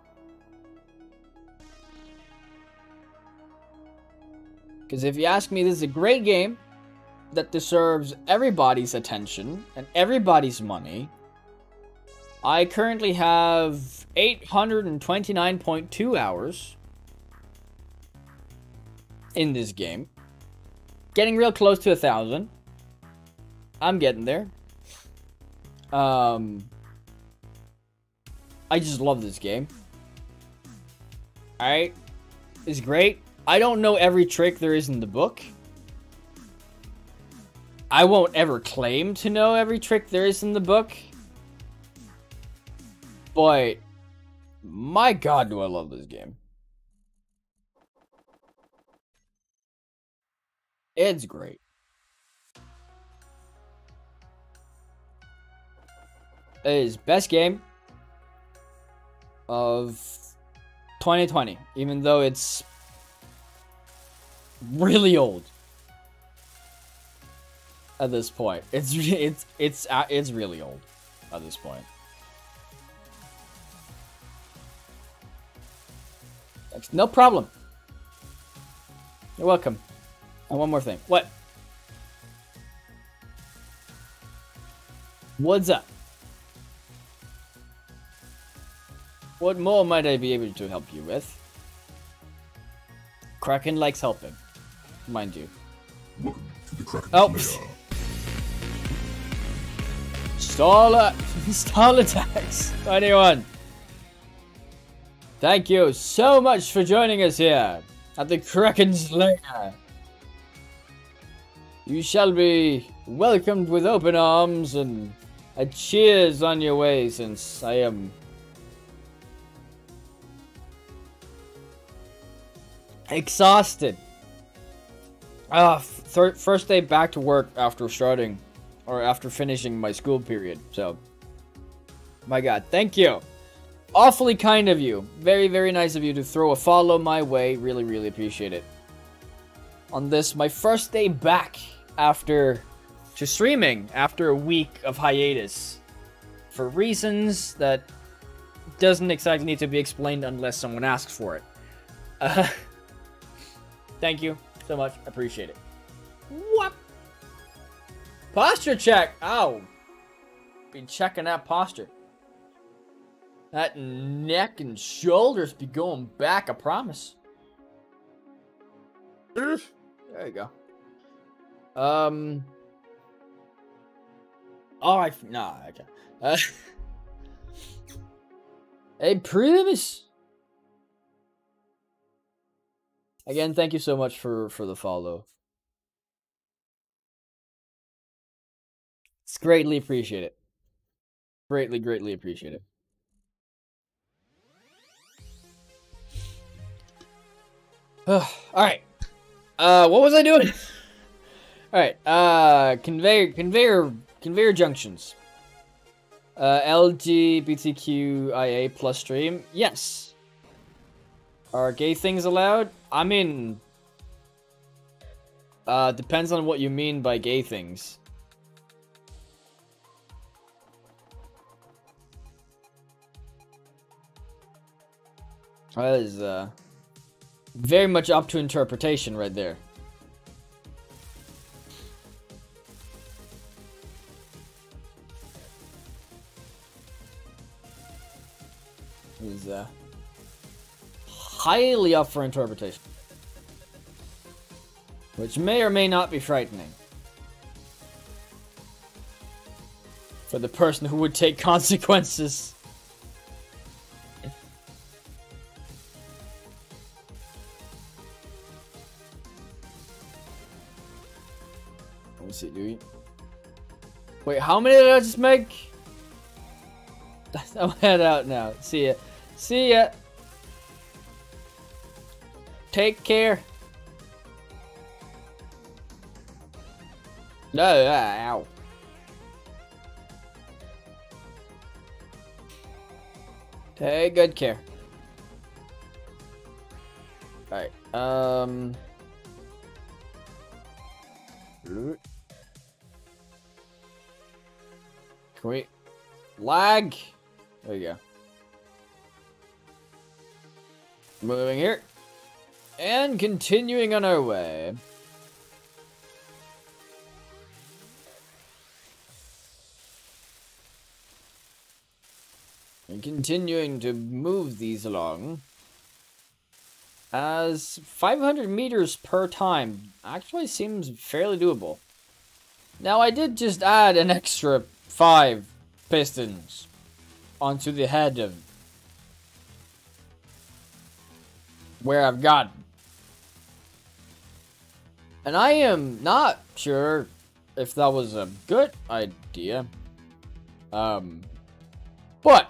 Speaker 1: Because if you ask me, this is a great game that deserves everybody's attention and everybody's money. I currently have 829.2 hours in this game. Getting real close to 1,000. I'm getting there. I just love this game. Alright. It's great. I don't know every trick there is in the book. I won't ever claim to know every trick there is in the book. But, my god, do I love this game. It's great. It is best game of 2020, even though it's really old at this point. It's really old at this point. Thanks. No problem. You're welcome. And one more thing. What? What's up? What more might I be able to help you with? Kraken likes helping, mind you.
Speaker 3: Welcome to the Kraken
Speaker 1: Stall attacks. 21. Thank you so much for joining us here at the Kraken's lair. You shall be welcomed with open arms and a cheers on your way, since I am exhausted. First day back to work after starting, or after finishing my school period, so my god, thank you. Awfully kind of you. Very, very nice of you to throw a follow my way. Really, really appreciate it. On this, my first day back after streaming after a week of hiatus. For reasons that doesn't exactly need to be explained unless someone asks for it. Thank you so much. Appreciate it. What? Posture check. Ow. Been checking that posture. That neck and shoulders be going back, I promise. There you go. Oh, nah, okay. I promise. Again, thank you so much for the follow. It's greatly appreciate it. Greatly, greatly appreciate it. Alright. What was I doing? Alright, conveyor junctions. LGBTQIA plus stream. Yes. Are gay things allowed? I mean, depends on what you mean by gay things. That is, very much up to interpretation right there. Is highly up for interpretation. Which may or may not be frightening. For the person who would take consequences. What's it doing? Wait, how many did I just make? I'll head out now. See ya. See ya. Take care. No, ow. Take good care. Alright, Can we... Lag! There you go. Moving here. And continuing on our way. And continuing to move these along. As 500 meters per time actually seems fairly doable. Now I did just add an extra 5 pistons onto the head of where I've got. And I am not sure if that was a good idea. But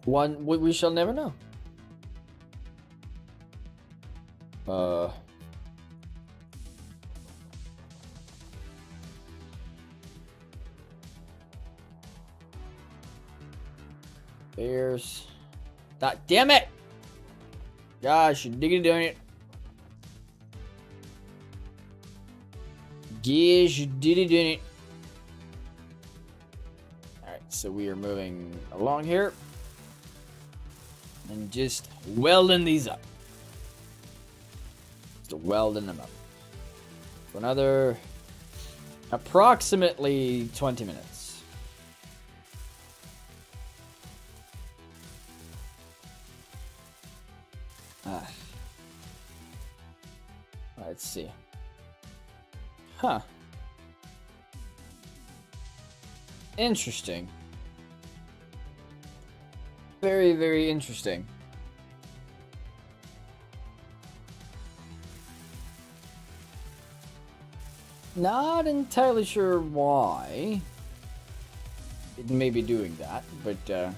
Speaker 1: we shall never know. There's that. Damn it! Gosh, you diggity doing it. Yes, you did it, doing it. Alright, so we are moving along here. And just welding these up. Just welding them up. For another approximately 20 minutes. Let's see. Huh. Interesting. Very, very interesting. Not entirely sure why it may be doing that, but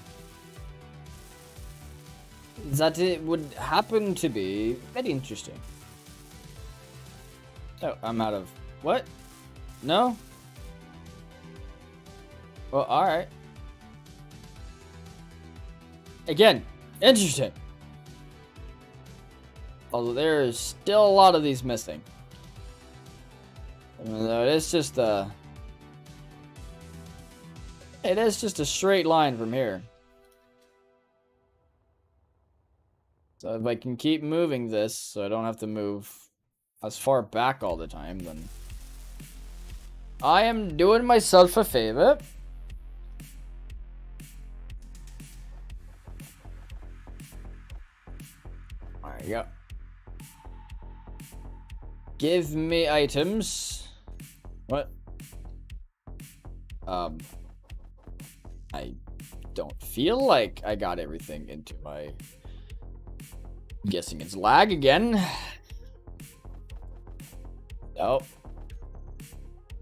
Speaker 1: that it would happen to be very interesting. Oh, I'm out of... What? No? Well, alright. Again, interesting. Although there is still a lot of these missing. It's just a... It is just a straight line from here. So if I can keep moving this, so I don't have to move as far back all the time, then I am doing myself a favor. There you go. Give me items. What? I don't feel like I got everything into my... I'm guessing it's lag again. No.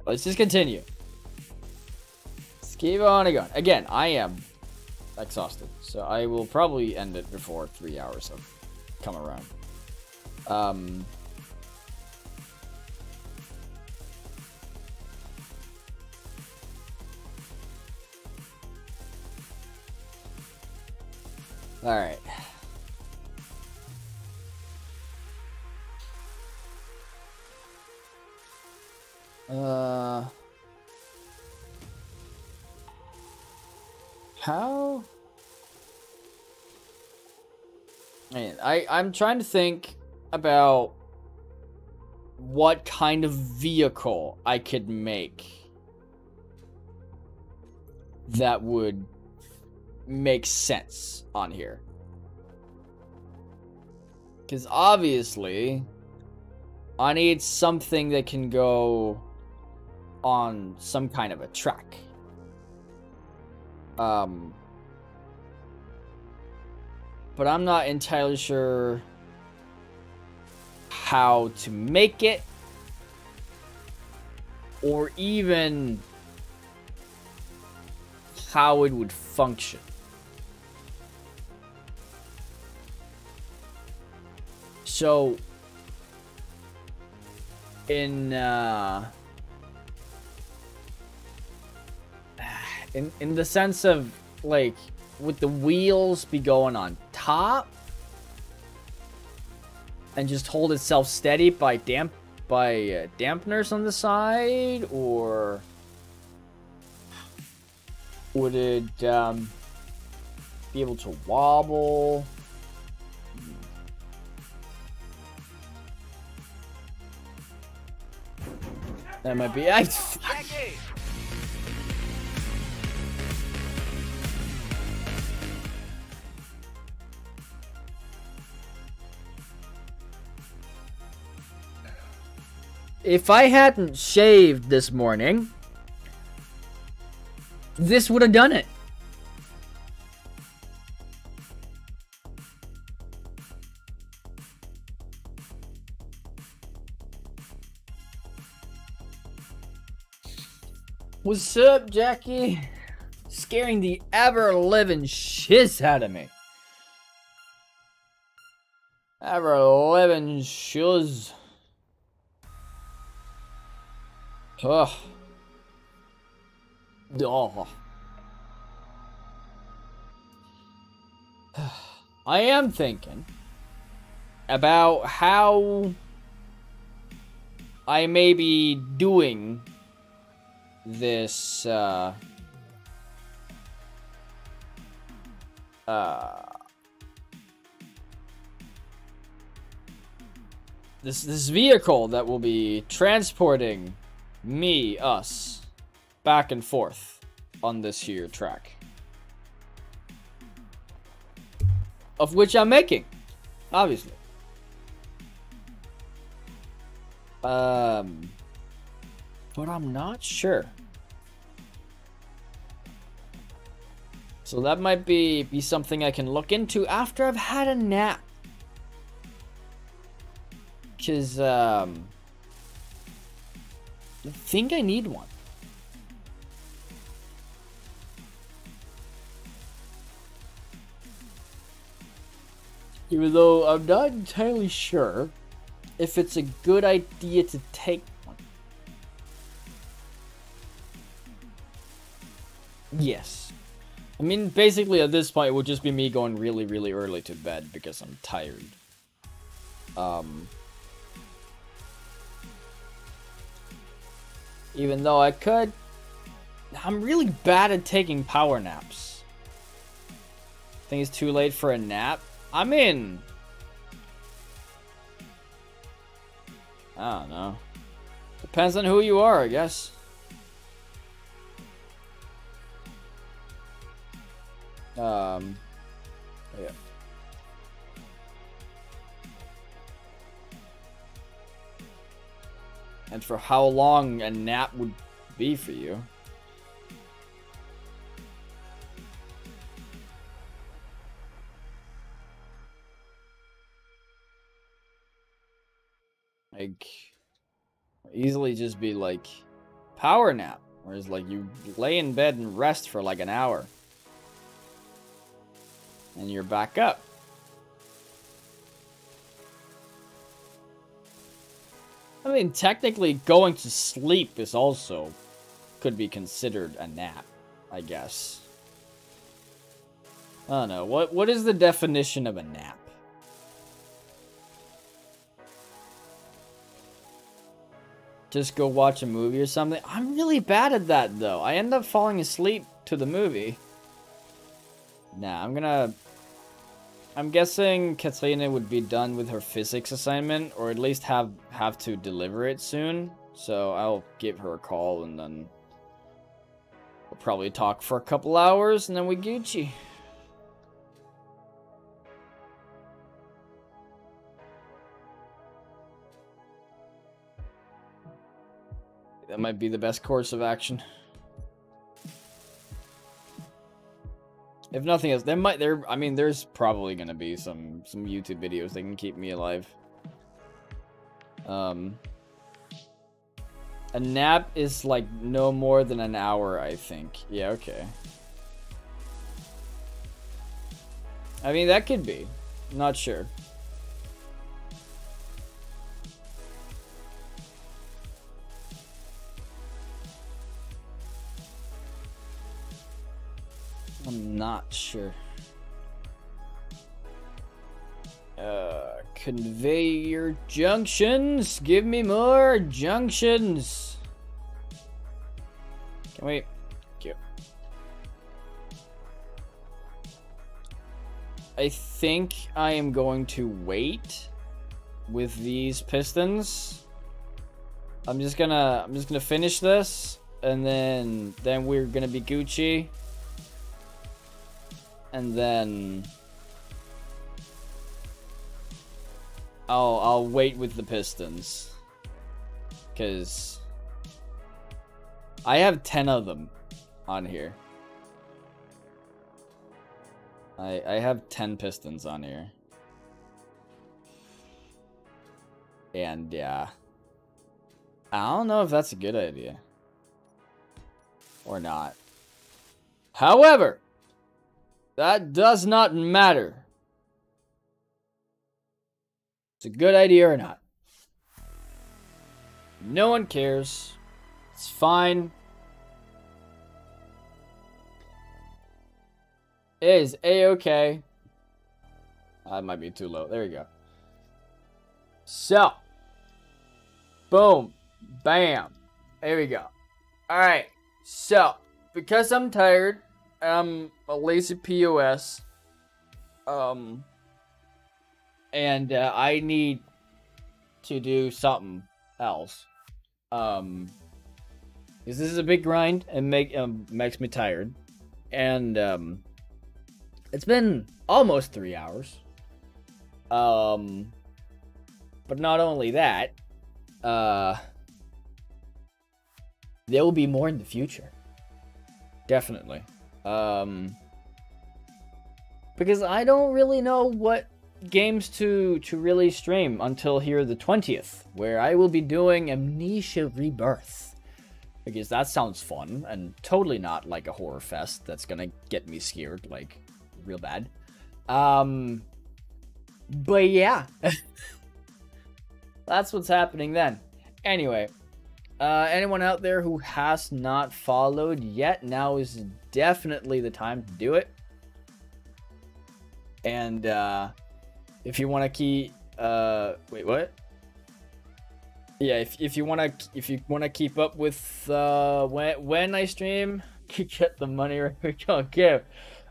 Speaker 1: Let's just continue. Let's keep on going. Again, I am exhausted, so I will probably end it before 3 hours have come around. All right. How? Man, I'm trying to think about what kind of vehicle I could make that would make sense on here. Because obviously, I need something that can go on some kind of a track. But I'm not entirely sure how to make it, or even how it would function. So in the sense of, like, would the wheels be going on top and just hold itself steady by dampeners on the side, or would it be able to wobble? That might be... if I hadn't shaved this morning, this would have done it. What's up, Jackie? Scaring the ever-living shiz out of me. Ever-living shiz. Ugh. Oh. I am thinking about how I may be doing this, this vehicle that will be transporting us, back and forth on this here track. Of which I'm making, obviously. But I'm not sure. So that might be something I can look into after I've had a nap. 'Cause, I think I need one. Even though I'm not entirely sure if it's a good idea to take one. Yes. I mean, basically at this point it would just be me going really, really early to bed because I'm tired. Even though I could... I'm really bad at taking power naps. Think it's too late for a nap? I'm in. I don't know. Depends on who you are, I guess. Yeah. And for how long a nap would be for you. Like, easily just be like, power nap. Whereas like you lay in bed and rest for like an hour. And you're back up. I mean, technically going to sleep is also could be considered a nap, I guess. I don't know. What is the definition of a nap? Just go watch a movie or something? I'm really bad at that, though. I end up falling asleep to the movie. Nah, I'm guessing Katrina would be done with her physics assignment, or at least have to deliver it soon. So I'll give her a call, and then we'll probably talk for a couple hours, and then we Gucci. That might be the best course of action. If nothing else, I mean, there's probably gonna be some YouTube videos that can keep me alive. A nap is like no more than an hour, I think. Yeah, okay. I mean, that could be. Not sure. I'm not sure. Conveyor junctions. Give me more junctions. Can we? Thank you. I think I am going to wait with these pistons. I'm just gonna finish this, and then we're gonna be Gucci. And then I'll wait with the pistons.
Speaker 2: Because I have 10 of them on here. I have 10 pistons on here. And yeah. I don't know if that's a good idea. Or not. However, that does not matter. It's a good idea or not. No one cares. It's fine. It is A-okay. That might be too low. There we go. So. Boom. Bam. There we go. Alright. So. Because I'm tired. I'm a lazy POS. And I need to do something else. Because this is a big grind and makes me tired. And it's been almost 3 hours. But not only that, there will be more in the future. Definitely. Because I don't really know what games to really stream until here the 20th, where I will be doing Amnesia Rebirth. Because that sounds fun, and totally not like a horror fest that's gonna get me scared, like, real bad. But yeah. That's what's happening then. Anyway, anyone out there who has not followed yet, now is definitely the time to do it. And, if you want to keep, wait, what? Yeah, if you want to keep up with, when I stream, you get the money right we don't give.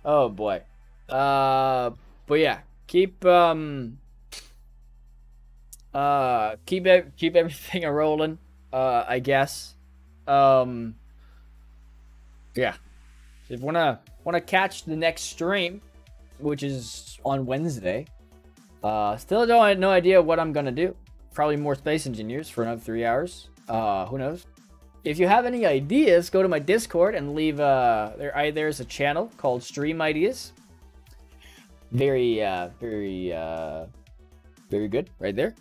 Speaker 2: Oh boy. But yeah, keep everything a rolling, I guess. Yeah. If you wanna catch the next stream, which is on Wednesday, still don't have no idea what I'm gonna do. Probably more Space Engineers for another 3 hours. Who knows? If you have any ideas, go to my Discord and leave. There's a channel called Stream Ideas. Very good, right there.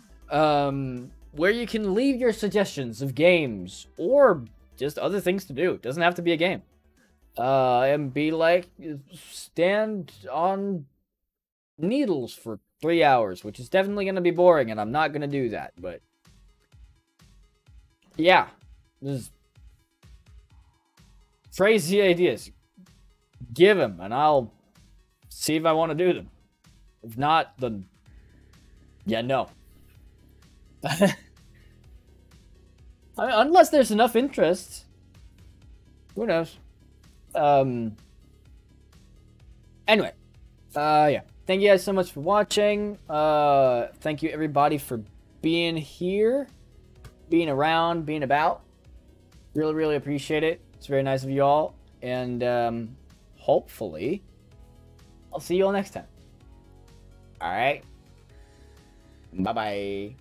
Speaker 2: Where you can leave your suggestions of games or just other things to do. It doesn't have to be a game. And be like, stand on needles for 3 hours, which is definitely going to be boring, and I'm not going to do that, but yeah, just crazy ideas. Give them, and I'll see if I want to do them. If not, then yeah, no. Unless there's enough interest. Who knows? Anyway, yeah. Thank you guys so much for watching. Thank you everybody for being here, being around, being about. Really, really appreciate it. It's very nice of you all. And hopefully, I'll see you all next time. All right. Bye-bye.